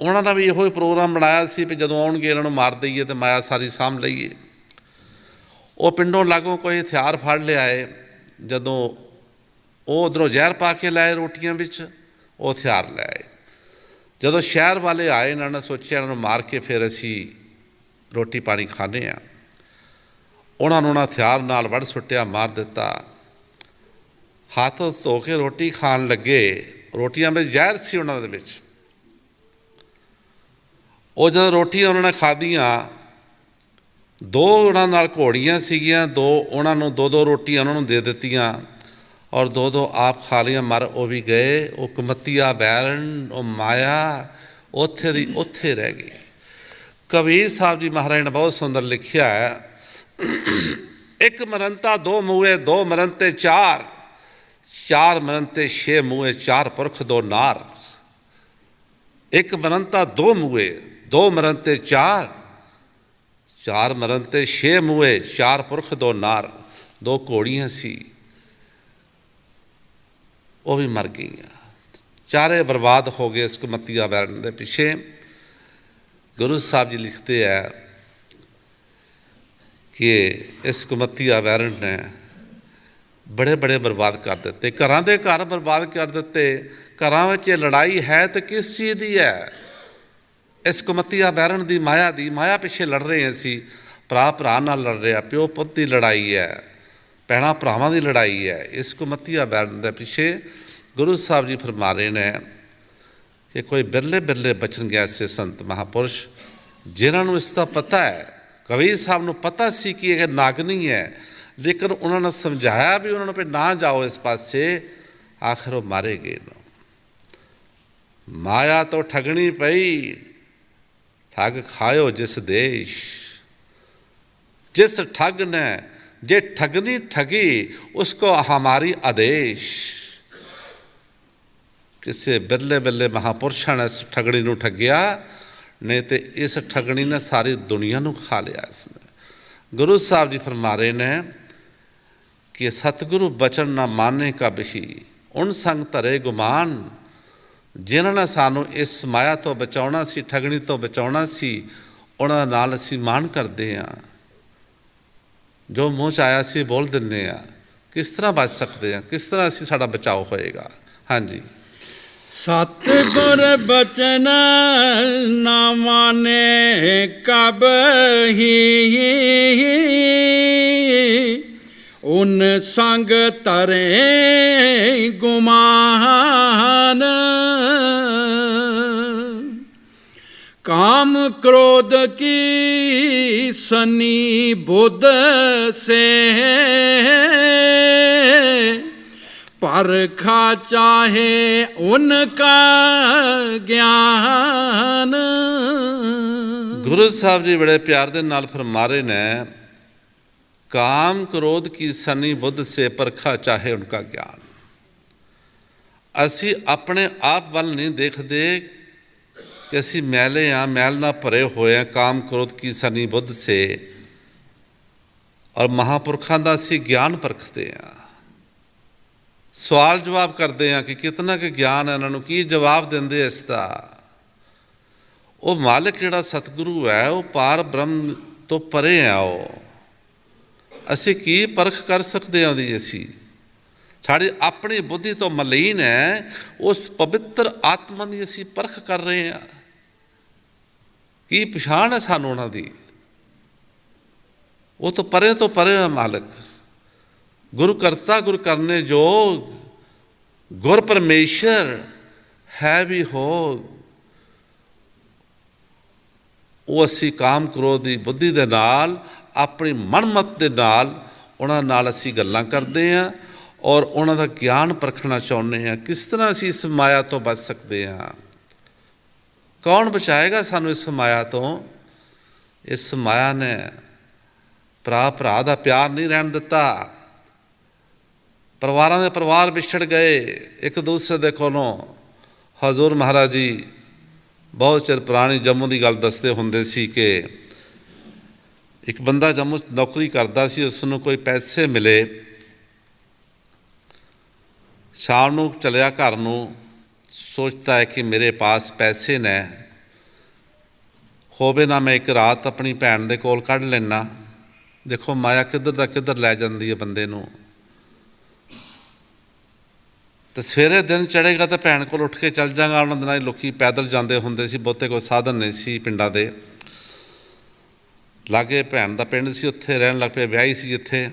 ਉਹਨਾਂ ਦਾ ਵੀ ਇਹੋ ਹੀ ਪ੍ਰੋਗਰਾਮ ਬਣਾਇਆ ਸੀ ਵੀ ਜਦੋਂ ਆਉਣਗੇ ਇਹਨਾਂ ਨੂੰ ਮਾਰ ਦਈਏ ਅਤੇ ਮਾਇਆ ਸਾਰੀ ਸਾਂਭ ਲਈਏ। ਉਹ ਪਿੰਡੋਂ ਲਾਗੋਂ ਕੋਈ ਹਥਿਆਰ ਫੜ ਲਿਆਏ। ਜਦੋਂ ਉਹ ਉੱਧਰੋਂ ਜ਼ਹਿਰ ਪਾ ਕੇ ਲਾਏ ਰੋਟੀਆਂ ਵਿੱਚ, ਉਹ ਹਥਿਆਰ ਲੈ ਆਏ। ਜਦੋਂ ਸ਼ਹਿਰ ਵਾਲੇ ਆਏ, ਇਹਨਾਂ ਨੇ ਸੋਚਿਆ ਇਹਨਾਂ ਨੂੰ ਮਾਰ ਕੇ ਫਿਰ ਅਸੀਂ ਰੋਟੀ ਪਾਣੀ ਖਾਂਦੇ ਹਾਂ। ਉਹਨਾਂ ਨੂੰ ਉਹਨਾਂ ਹਥਿਆਰ ਨਾਲ ਵੱਢ ਸੁੱਟਿਆ, ਮਾਰ ਦਿੱਤਾ। ਹੱਥ ਧੋ ਕੇ ਰੋਟੀ ਖਾਣ ਲੱਗੇ, ਰੋਟੀਆਂ ਵਿੱਚ ਜ਼ਹਿਰ ਸੀ ਉਹਨਾਂ ਦੇ ਵਿੱਚ। ਉਹ ਜਦੋਂ ਰੋਟੀਆਂ ਉਹਨਾਂ ਨੇ ਖਾਧੀਆਂ, 2 ਉਹਨਾਂ ਨਾਲ ਘੋੜੀਆਂ ਸੀਗੀਆਂ, 2 ਉਹਨਾਂ ਨੂੰ 2 ਰੋਟੀਆਂ ਉਹਨਾਂ ਨੂੰ ਦੇ ਦਿੱਤੀਆਂ ਔਰ 2 ਆਪ ਖਾ ਲਈਆਂ, ਮਰ ਉਹ ਵੀ ਗਏ। ਉਹ ਕੁਮਤੀਆ ਬੈਰਨ, ਉਹ ਮਾਇਆ ਉੱਥੇ ਦੀ ਉੱਥੇ ਰਹਿ ਗਈ। ਕਬੀਰ ਸਾਹਿਬ ਜੀ ਮਹਾਰਾਜ ਨੇ ਬਹੁਤ ਸੁੰਦਰ ਲਿਖਿਆ ਹੈ, 1 ਮਰਨ ਤਾਂ 2 ਮੂਏ, 2 ਮਰਨ ਤੇ 4, 4 ਮਰਨ ਤੇ 6 ਮੂਏ, 4 ਪੁਰਖ 2 ਨਾਰ। 1 ਮਰਨ ਤਾਂ 2 ਮੂਏ, 2 ਮਰਨ ਤੇ 4, 4 ਮਰਨ ਤੇ 6 ਮੂਏ, 4 ਪੁਰਖ 2 ਨਾਰ। 2 ਘੋੜੀਆਂ ਸੀ, ਉਹ ਵੀ ਮਰ ਗਈਆਂ, ਚਾਰੇ ਬਰਬਾਦ ਹੋ ਗਏ ਇਸ ਕੁਮਤੀਆ ਬੈਰਨ ਦੇ ਪਿੱਛੇ। ਗੁਰੂ ਸਾਹਿਬ ਜੀ ਲਿਖਦੇ ਹੈ ਕਿ ਇਸ ਕੁਮਤੀਆ ਬੈਰਨ ਨੇ ਬੜੇ ਬਰਬਾਦ ਕਰ ਦਿੱਤੇ, ਘਰਾਂ ਦੇ ਘਰ ਬਰਬਾਦ ਕਰ ਦਿੱਤੇ। ਘਰਾਂ ਵਿੱਚ ਇਹ ਲੜਾਈ ਹੈ ਤਾਂ ਕਿਸ ਚੀਜ਼ ਦੀ ਹੈ? ਇਸ ਕੁਮਤੀਆ ਬੈਰਨ ਦੀ, ਮਾਇਆ ਦੀ। ਮਾਇਆ ਪਿੱਛੇ ਲੜ ਰਹੇ ਅਸੀਂ, ਭਰਾ ਨਾਲ ਲੜ ਰਿਹਾ, ਪਿਓ ਪੁੱਤ ਦੀ ਲੜਾਈ ਹੈ, ਭੈਣਾਂ ਭਰਾਵਾਂ ਦੀ ਲੜਾਈ ਹੈ। ਇਸ ਕੁਮਤੀਆ ਬੈਰਨ ਦੇ ਪਿੱਛੇ ਗੁਰੂ ਸਾਹਿਬ ਜੀ ਫਰਮਾ ਰਹੇ ਨੇ ਕਿ ਕੋਈ ਬਿਰਲੇ ਬਚਣਗੇ ਐਸੇ ਸੰਤ ਮਹਾਂਪੁਰਸ਼ ਜਿਨ੍ਹਾਂ ਨੂੰ ਇਸ ਦਾ ਪਤਾ ਹੈ। ਕਬੀਰ ਸਾਹਿਬ ਨੂੰ ਪਤਾ ਸੀ ਕਿ ਇਹ ਨਾਗਣੀ ਹੈ, ਲੇਕਿਨ ਉਹਨਾਂ ਨੇ ਸਮਝਾਇਆ ਵੀ ਉਹਨਾਂ ਨੂੰ ਵੀ ਨਾ ਜਾਓ ਇਸ ਪਾਸੇ, ਆਖਰ ਉਹ ਮਾਰੇ ਗਏ। ਮਾਇਆ ਤੋਂ ਠਗਣੀ ਪਈ, ਠੱਗ ਖਾਇਓ ਜਿਸ ਦੇਸ਼। जिस ठग ने जे ठगनी ठगी उसको हमारी आदेश। किसी बिरले महापुरुषों ने इस ठगनी नूं ठगिया, नहीं तो इस ठगनी ने सारी दुनिया नूं खा लिया इसने। गुरु साहब जी फरमा रहे ने कि सतगुरु बचन ना माने का बिशी उन संग धरे गुमान, जिन्होंने सानू इस माया तो बचाना सी, ठगनी तो बचाना सी, उन्हां नाल असीं मान करते हैं। जो मूँह च आया सी बोल दिंदे आ, किस तरह बच सकते हैं, किस तरह असीं साडा बचाव होएगा। हाँ जी। सतगुर बचन ना माने कब ही उन संग तरे गुमान। काम क्रोध की सनी बुध से परखा चाहे उनका ज्ञान। गुरु साहब जी बड़े प्यार दे नाल फरमा रहे ने, काम क्रोध की सनी बुद्ध से परखा चाहे उनका ज्ञान। ਅਸੀਂ ਆਪਣੇ ਆਪ ਵੱਲ ਨਹੀਂ ਦੇਖਦੇ ਕਿ ਅਸੀਂ ਮੈਲੇ ਹਾਂ, ਮੈਲ ਨਾਲ ਭਰੇ ਹੋਏ ਹਾਂ, ਕਾਮ ਕ੍ਰੋਧ ਕੀ ਸਨੀ ਬੁੱਧ ਸੇ, ਔਰ ਮਹਾਂਪੁਰਖਾਂ ਦਾ ਅਸੀਂ ਗਿਆਨ ਪਰਖਦੇ ਹਾਂ, ਸਵਾਲ ਜਵਾਬ ਕਰਦੇ ਹਾਂ ਕਿ ਕਿਤਨਾ ਕੁ ਗਿਆਨ ਹੈ ਇਹਨਾਂ ਨੂੰ, ਕੀ ਜਵਾਬ ਦਿੰਦੇ ਇਸ ਦਾ। ਉਹ ਮਾਲਕ ਜਿਹੜਾ ਸਤਿਗੁਰੂ ਹੈ ਉਹ ਪਾਰ ਬ੍ਰਹਮ ਤੋਂ ਪਰੇ ਆ, ਉਹ ਅਸੀਂ ਕੀ ਪਰਖ ਕਰ ਸਕਦੇ ਹਾਂ ਉਹਦੀ। ਅਸੀਂ ਸਾਡੀ ਆਪਣੀ ਬੁੱਧੀ ਤੋਂ ਮਲੀਨ ਹੈ, ਉਸ ਪਵਿੱਤਰ ਆਤਮਾ ਦੀ ਅਸੀਂ ਪਰਖ ਕਰ ਰਹੇ ਹਾਂ। ਕੀ ਪਛਾਣ ਹੈ ਸਾਨੂੰ ਉਹਨਾਂ ਦੀ? ਉਹ ਤੋਂ ਪਰੇ ਹੈ ਮਾਲਕ। ਗੁਰੂ ਕਰਤਾ ਗੁਰ ਕਰਨੇ ਜੋਗ, ਗੁਰ ਪਰਮੇਸ਼ਰ ਹੈ ਵੀ ਹੋ। ਉਹ ਅਸੀਂ ਕਾਮ ਕ੍ਰੋਧ ਦੀ ਬੁੱਧੀ ਦੇ ਨਾਲ, ਆਪਣੀ ਮਨਮਤ ਦੇ ਨਾਲ ਉਹਨਾਂ ਨਾਲ ਅਸੀਂ ਗੱਲਾਂ ਕਰਦੇ ਹਾਂ, ਔਰ ਉਹਨਾਂ ਦਾ ਗਿਆਨ ਪਰਖਣਾ ਚਾਹੁੰਦੇ ਹਾਂ। ਕਿਸ ਤਰ੍ਹਾਂ ਅਸੀਂ ਇਸ ਮਾਇਆ ਤੋਂ ਬਚ ਸਕਦੇ ਹਾਂ? ਕੌਣ ਬਚਾਏਗਾ ਸਾਨੂੰ ਇਸ ਮਾਇਆ ਤੋਂ? ਇਸ ਮਾਇਆ ਨੇ ਭਰਾ ਦਾ ਪਿਆਰ ਨਹੀਂ ਰਹਿਣ ਦਿੱਤਾ। ਪਰਿਵਾਰਾਂ ਦੇ ਪਰਿਵਾਰ ਵਿਛੜ ਗਏ ਇੱਕ ਦੂਸਰੇ ਦੇ ਕੋਲੋਂ। ਹਜ਼ੂਰ ਮਹਾਰਾਜ ਜੀ ਬਹੁਤ ਚਿਰ ਪੁਰਾਣੀ ਜੰਮੂ ਦੀ ਗੱਲ ਦੱਸਦੇ ਹੁੰਦੇ ਸੀ ਕਿ ਇੱਕ ਬੰਦਾ ਜੰਮੂ ਨੌਕਰੀ ਕਰਦਾ ਸੀ, ਉਸ ਨੂੰ ਕੋਈ ਪੈਸੇ ਮਿਲੇ, ਸ਼ਾਮ ਨੂੰ ਚਲਿਆ ਘਰ ਨੂੰ, ਸੋਚਦਾ ਹੈ ਕਿ ਮੇਰੇ ਪਾਸ ਪੈਸੇ ਨੇ, ਹੋਵੇ ਨਾ ਮੈਂ ਇੱਕ ਰਾਤ ਆਪਣੀ ਭੈਣ ਦੇ ਕੋਲ ਕੱਢ ਲੈਣਾ। ਦੇਖੋ ਮਾਇਆ ਕਿੱਧਰ ਦਾ ਕਿੱਧਰ ਲੈ ਜਾਂਦੀ ਹੈ ਬੰਦੇ ਨੂੰ। ਤੇ ਸਵੇਰੇ ਦਿਨ ਚੜ੍ਹੇਗਾ ਤਾਂ ਭੈਣ ਕੋਲ ਉੱਠ ਕੇ ਚੱਲ ਜਾਂਗਾ। ਉਹਨਾਂ ਦਿਨਾਂ ਲੋਕੀ ਪੈਦਲ ਜਾਂਦੇ ਹੁੰਦੇ ਸੀ, ਬਹੁਤੇ ਕੋਈ ਸਾਧਨ ਨਹੀਂ ਸੀ ਪਿੰਡਾਂ ਦੇ। ਲਾਗੇ ਭੈਣ ਦਾ ਪਿੰਡ ਸੀ, ਉੱਥੇ ਰਹਿਣ ਲੱਗ ਪਿਆ, ਵਿਆਹੀ ਸੀ ਜਿੱਥੇ।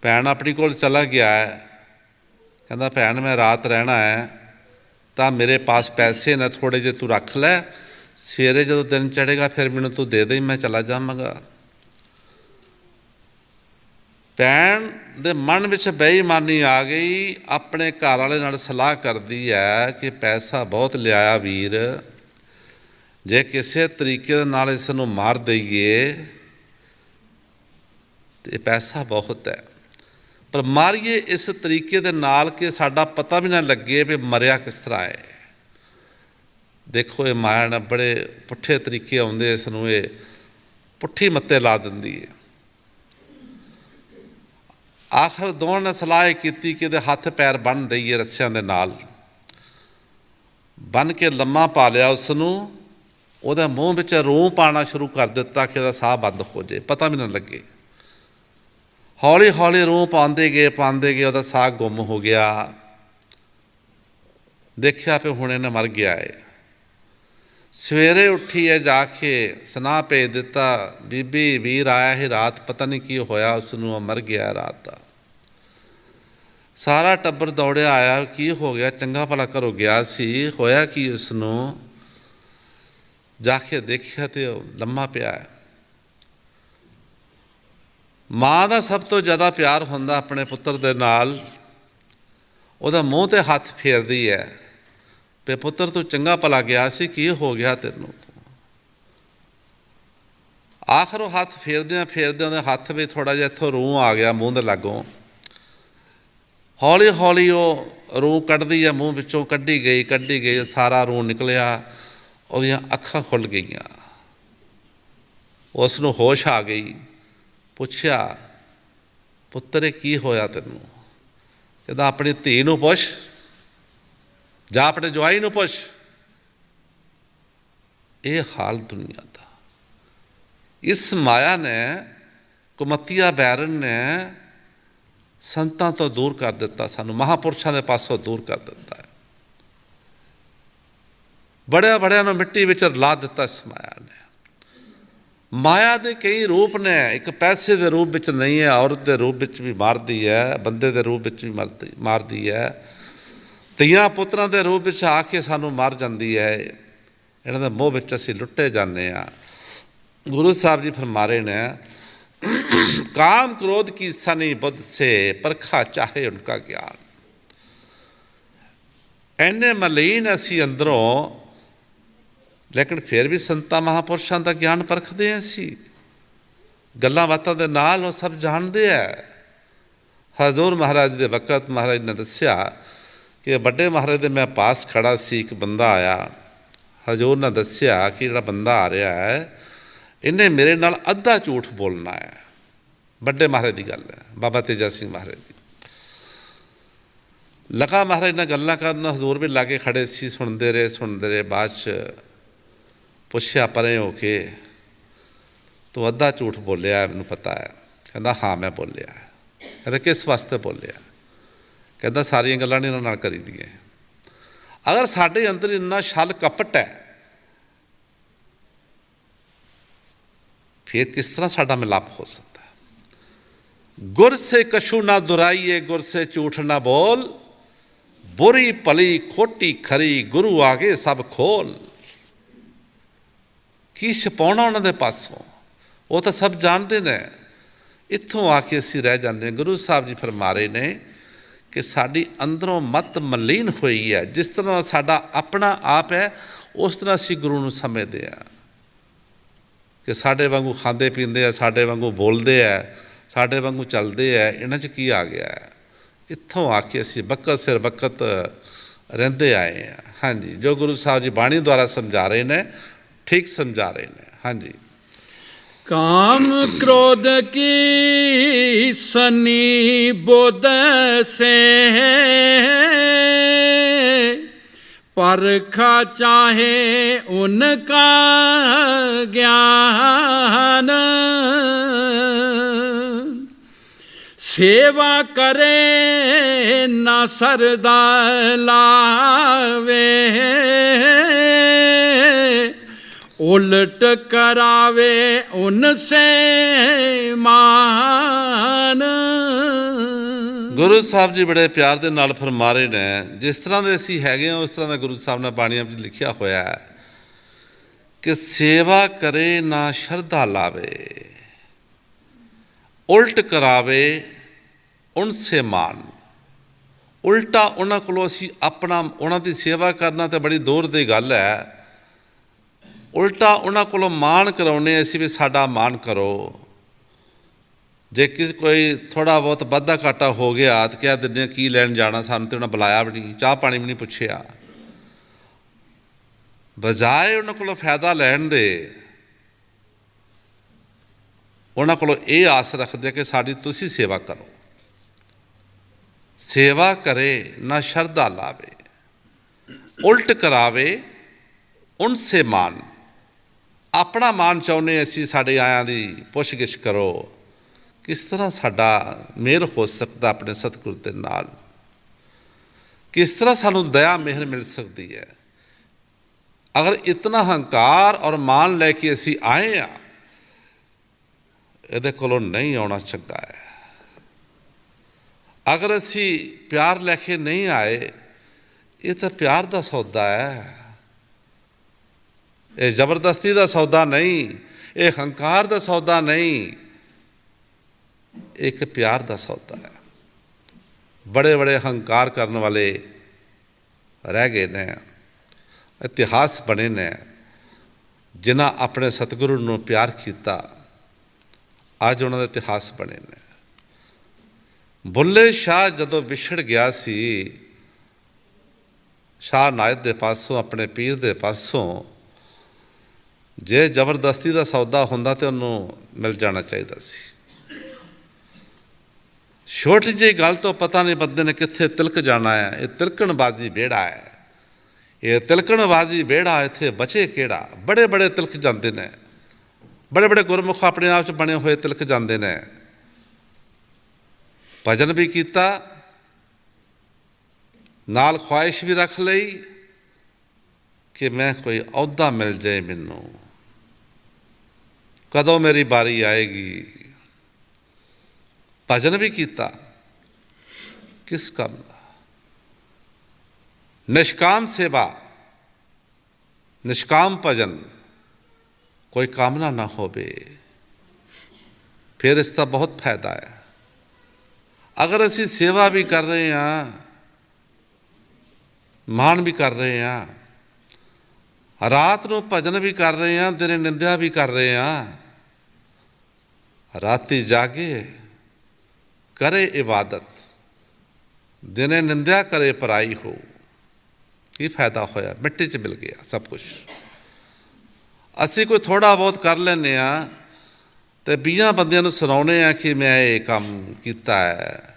ਭੈਣ ਆਪਣੀ ਕੋਲ ਚਲਾ ਗਿਆ ਹੈ, ਕਹਿੰਦਾ ਭੈਣ ਮੈਂ ਰਾਤ ਰਹਿਣਾ ਹੈ, ਤਾਂ ਮੇਰੇ ਪਾਸ ਪੈਸੇ ਨੇ ਥੋੜ੍ਹੇ ਜਿਹੇ, ਤੂੰ ਰੱਖ ਲੈ, ਸਵੇਰੇ ਜਦੋਂ ਦਿਨ ਚੜ੍ਹੇਗਾ ਫਿਰ ਮੈਨੂੰ ਤੂੰ ਦੇ ਦੇ, ਮੈਂ ਚਲਾ ਜਾਵਾਂਗਾ। ਭੈਣ ਦੇ ਮਨ ਵਿੱਚ ਬੇਈਮਾਨੀ ਆ ਗਈ। ਆਪਣੇ ਘਰ ਵਾਲੇ ਨਾਲ ਸਲਾਹ ਕਰਦੀ ਹੈ ਕਿ ਪੈਸਾ ਬਹੁਤ ਲਿਆਇਆ ਵੀਰ, ਜੇ ਕਿਸੇ ਤਰੀਕੇ ਦੇ ਨਾਲ ਇਸ ਨੂੰ ਮਾਰ ਦਈਏ ਤੇ ਪੈਸਾ ਬਹੁਤ ਹੈ, ਪਰ ਮਾਰੀਏ ਇਸ ਤਰੀਕੇ ਦੇ ਨਾਲ ਕਿ ਸਾਡਾ ਪਤਾ ਵੀ ਨਾ ਲੱਗੇ ਵੀ ਮਰਿਆ ਕਿਸ ਤਰ੍ਹਾਂ ਹੈ। ਦੇਖੋ ਇਹ ਮਾਇਆ ਨਾਲ ਬੜੇ ਪੁੱਠੇ ਤਰੀਕੇ ਆਉਂਦੇ, ਇਸ ਨੂੰ ਇਹ ਪੁੱਠੀ ਮੱਤੇ ਲਾ ਦਿੰਦੀ ਹੈ। ਆਖਰ ਦੋਵਾਂ ਨੇ ਸਲਾਹ ਕੀਤੀ ਕਿ ਇਹਦੇ ਹੱਥ ਪੈਰ ਬੰਨ੍ਹ ਦਈਏ ਰੱਸਿਆਂ ਦੇ ਨਾਲ। ਬੰਨ੍ਹ ਕੇ ਲੰਮਾ ਪਾ ਲਿਆ ਉਸ ਨੂੰ, ਉਹਦੇ ਮੂੰਹ ਵਿੱਚ ਰੂੰ ਪਾਉਣਾ ਸ਼ੁਰੂ ਕਰ ਦਿੱਤਾ ਕਿ ਉਹਦਾ ਸਾਹ ਬੰਦ ਹੋ ਜਾਏ, ਪਤਾ ਵੀ ਨਾ ਲੱਗੇ। ਹੌਲੀ ਹੌਲੀ ਰੂੰ ਪਾਉਂਦੇ ਗਏ, ਉਹਦਾ ਸਾਹ ਗੁੰਮ ਹੋ ਗਿਆ। ਦੇਖਿਆ ਵੀ ਹੁਣ ਇਹਨੇ ਮਰ ਗਿਆ ਹੈ। ਸਵੇਰੇ ਉੱਠੀ ਹੈ, ਜਾ ਕੇ ਸੁਨਾਹ ਭੇਜ ਦਿੱਤਾ, ਬੀਬੀ ਵੀਰ ਆਇਆ ਸੀ ਰਾਤ, ਪਤਾ ਨਹੀਂ ਕੀ ਹੋਇਆ ਉਸ ਨੂੰ, ਮਰ ਗਿਆ ਰਾਤ ਦਾ। ਸਾਰਾ ਟੱਬਰ ਦੌੜਿਆ ਆਇਆ, ਕੀ ਹੋ ਗਿਆ? ਚੰਗਾ ਭਲਾ ਘਰੋਂ ਗਿਆ ਸੀ, ਹੋਇਆ ਕੀ ਉਸ ਨੂੰ? ਜਾ ਕੇ ਦੇਖਿਆ ਤੇ ਉਹ ਲੰਮਾ ਪਿਆ ਹੈ। ਮਾਂ ਦਾ ਸਭ ਤੋਂ ਜ਼ਿਆਦਾ ਪਿਆਰ ਹੁੰਦਾ ਆਪਣੇ ਪੁੱਤਰ ਦੇ ਨਾਲ। ਉਹਦਾ ਮੂੰਹ 'ਤੇ ਹੱਥ ਫੇਰਦੀ ਹੈ ਵੀ ਪੁੱਤਰ ਤੂੰ ਚੰਗਾ ਭਲਾ ਗਿਆ ਸੀ, ਕੀ ਹੋ ਗਿਆ ਤੈਨੂੰ? ਆਖਰ ਉਹ ਹੱਥ ਫੇਰਦਿਆਂ ਉਹਦੇ ਹੱਥ ਵਿੱਚ ਥੋੜ੍ਹਾ ਜਿਹਾ ਇੱਥੋਂ ਰੂੰ ਆ ਗਿਆ ਮੂੰਹ ਦੇ ਲਾਗੋਂ। ਹੌਲੀ ਹੌਲੀ ਉਹ ਰੂੰ ਕੱਢਦੀ ਹੈ ਮੂੰਹ ਵਿੱਚੋਂ, ਕੱਢੀ ਗਈ, ਸਾਰਾ ਰੂੰ ਨਿਕਲਿਆ। ਉਹਦੀਆਂ ਅੱਖਾਂ ਖੁੱਲ੍ਹ ਗਈਆਂ, ਉਸ ਨੂੰ ਹੋਸ਼ ਆ ਗਈ। ਪੁੱਛਿਆ ਪੁੱਤਰ ਇਹ ਕੀ ਹੋਇਆ ਤੈਨੂੰ? ਕਹਿੰਦਾ ਆਪਣੀ ਧੀ ਨੂੰ ਪੁੱਛ, ਜਾਂ ਆਪਣੇ ਜਵਾਈ ਨੂੰ ਪੁੱਛ। ਇਹ ਹਾਲ ਦੁਨੀਆ ਦਾ। ਇਸ ਮਾਇਆ ਨੇ, ਕੁਮਤੀਆ ਬੈਰਨ ਨੇ ਸੰਤਾਂ ਤੋਂ ਦੂਰ ਕਰ ਦਿੱਤਾ ਸਾਨੂੰ, ਮਹਾਂਪੁਰਸ਼ਾਂ ਦੇ ਪਾਸੋਂ ਦੂਰ ਕਰ ਦਿੱਤਾ ਹੈ। ਬੜਿਆਂ ਨੂੰ ਮਿੱਟੀ ਵਿੱਚ ਰਲਾ ਦਿੱਤਾ ਇਸ ਮਾਇਆ ਨੇ। ਮਾਇਆ ਦੇ ਕਈ ਰੂਪ ਨੇ, ਇੱਕ ਪੈਸੇ ਦੇ ਰੂਪ ਵਿੱਚ ਨਹੀਂ ਹੈ, ਔਰਤ ਦੇ ਰੂਪ ਵਿੱਚ ਵੀ ਮਾਰਦੀ ਹੈ, ਬੰਦੇ ਦੇ ਰੂਪ ਵਿੱਚ ਵੀ ਮਾਰਦੀ ਹੈ, ਧੀਆਂ ਪੁੱਤਰਾਂ ਦੇ ਰੂਪ ਵਿੱਚ ਆ ਕੇ ਸਾਨੂੰ ਮਾਰ ਜਾਂਦੀ ਹੈ। ਇਹਨਾਂ ਦੇ ਮੋਹ ਵਿੱਚ ਅਸੀਂ ਲੁੱਟੇ ਜਾਂਦੇ ਹਾਂ। गुरु साहब जी फरमा रहे ने, काम क्रोध की सनी बुद्ध से परखा चाहे उनका ज्ञान। इन्ने मलीन असी अंदरों, लेकिन फिर भी संतां महापुरुषों का ज्ञान परखते हैं। असी गल्लां बातां दे नाल वो सब जानते हैं। हजूर महाराज के वक़्त महाराज ने दस्या कि बड़े महाराज दे मैं पास खड़ा सी, एक बंदा आया। हजूर ने दस्या कि जिहड़ा बंदा आ रहा है इन्हें मेरे नाल अद्धा झूठ बोलना है। बड़े महाराज की गल है, बाबा तेजा सिंह महाराज की। लगा महाराज ने गल्लां करन, हजूर भी लागे खड़े सी, सुनते रहे। बाद पुछया परे हो के, तू अद्धा झूठ बोलिया मैनूं पता है? कहंदा हाँ मैं बोलिया। कहंदा किस वास्ते बोलिया? कहंदा सारियां गल्लां नहीं उन्हां नाल करी दी। अगर साडे अंदर इन्ना छल कपट है, फिर किस तरह साडा मिलाप हो सकता है? गुर से कछु ना दुराइए, गुर से झूठ ना बोल, बुरी भली खोटी खरी, गुरु आगे सब खोल। की छपाउणा उन्हां दे पासों, वो तो सब जानते ने। इत्थों आके असीं रह जाते हैं। गुरु साहब जी फरमा रहे ने कि साडी अंदरों मत मलीन हुई है। जिस तरह साडा अपना आप है, उस तरह असीं गुरु नूं समझदे हैं कि साढ़े वांगू खाते पींदे है, साढ़े वांगू बोलते है, साढ़े वांगू चलते है। इन्हां च की आ गया है? इत्थों आके असीं बकत सिर बकत रहिंदे आए हैं। हाँ जी, जो गुरु साहब जी बाणी द्वारा समझा रहे हैं, ठीक समझा रहे हैं। हाँ जी, काम क्रोध की सनी बुद्ध से परखा चाहे उनका ज्ञान। सेवा करे ना सरदा लावे, उलट करावे उनसे मान। गुरु साहब जी बड़े प्यार दे नाल फरमा रहे ने, जिस तरह के असीं हैगे उस तरह का गुरु साहब ने बाणियां में लिखिया होया है कि सेवा करे ना शरधा लावे, उल्ट करावे उनसे मान। उल्टा उन्हां कोलों असीं अपना उन्हां दी सेवा करना तो बड़ी दूर दी गल है। उल्टा उन्हां कोलों मान कराउने असीं भी साडा मान करो। जे किस कोई थोड़ा बहुत वाधा घाटा हो गया तो कह दिंदे की लैन जाना, सानूं तो उन्हें बुलाया भी नहीं, चाह पानी भी नहीं पुछया। बजाए उन्हां कोलों फायदा लैण दे, उन्हां कोलों ये आस रखदे कि साडी तुसीं सेवा करो। सेवा करे ना शरधा लावे, उल्ट करावे उनसे मान। अपना मान चाहुंदे असीं साडे आयां दी पुछ गिछ करो। किस तरह साडा मेल हो सकता अपने सतगुरु दे नाल? किस तरह सानू दया मेहर मिल सकती है? अगर इतना हंकार और मान लैके असीं आए हैं, इहदे कोलों नहीं आउणा चंगा है। अगर असीं प्यार लैके नहीं आए, ये तो प्यार दा सौदा है, ये जबरदस्ती दा सौदा नहीं, ये हंकार दा सौदा नहीं, एक प्यार दा सौदा है। बड़े बड़े हंकार करने वाले रह गए ने, इतिहास बने ने, जिन्हां अपने सतगुरु नूं प्यार किया, अज उन्हां दे इतिहास बने ने। बुल्ले शाह जदों विछड़ गया सी शाह नायत दे पासों, अपने पीर दे पासों, जे जबरदस्ती दा सौदा हुंदा ते उन्हूं मिल जाना चाहिदा सी। छोटी जी गल तो पता नहीं बंदे ने कित्थे तिलक जाना है। ये तिलकणबाजी बेड़ा है, ये तिलकणबाजी बेड़ा, इत्थे बचे केड़ा। बड़े बड़े तिलक जाते हैं, बड़े बड़े गुरमुख अपने आप च बने हुए तिलक जाते हैं। भजन भी किया, नाल ख्वाहिश भी रख लई कि मैं कोई अहुदा मिल जाए, मैनू कदों मेरी बारी आएगी। भजन भी किया, किस काम दा? निष्काम सेवा, ਨਿਸ਼ਕਾਮ ਭਜਨ, ਕੋਈ ਕਾਮਨਾ ਨਾ ਹੋਵੇ, ਫਿਰ ਇਸ ਦਾ ਬਹੁਤ ਫਾਇਦਾ ਹੈ। ਅਗਰ ਅਸੀਂ ਸੇਵਾ ਵੀ ਕਰ ਰਹੇ ਹਾਂ, ਮਾਣ ਵੀ ਕਰ ਰਹੇ ਹਾਂ, ਰਾਤ ਨੂੰ ਭਜਨ ਵੀ ਕਰ ਰਹੇ ਹਾਂ, ਦਿਨੇ ਨਿੰਦਿਆ ਵੀ ਕਰ ਰਹੇ ਹਾਂ, ਰਾਤੀ ਜਾਗੇ ਕਰੇ ਇਬਾਦਤ, ਦਿਨੇ ਨਿੰਦਿਆ ਕਰੇ ਪਰਾਈ ਹੋ, ਕੀ ਫਾਇਦਾ ਹੋਇਆ? ਮਿੱਟੀ 'ਚ ਮਿਲ ਗਿਆ ਸਭ ਕੁਛ। ਅਸੀਂ ਕੋਈ ਥੋੜ੍ਹਾ ਬਹੁਤ ਕਰ ਲੈਂਦੇ ਹਾਂ ਅਤੇ 20 ਬੰਦਿਆਂ ਨੂੰ ਸੁਣਾਉਂਦੇ ਹਾਂ ਕਿ ਮੈਂ ਇਹ ਕੰਮ ਕੀਤਾ ਹੈ।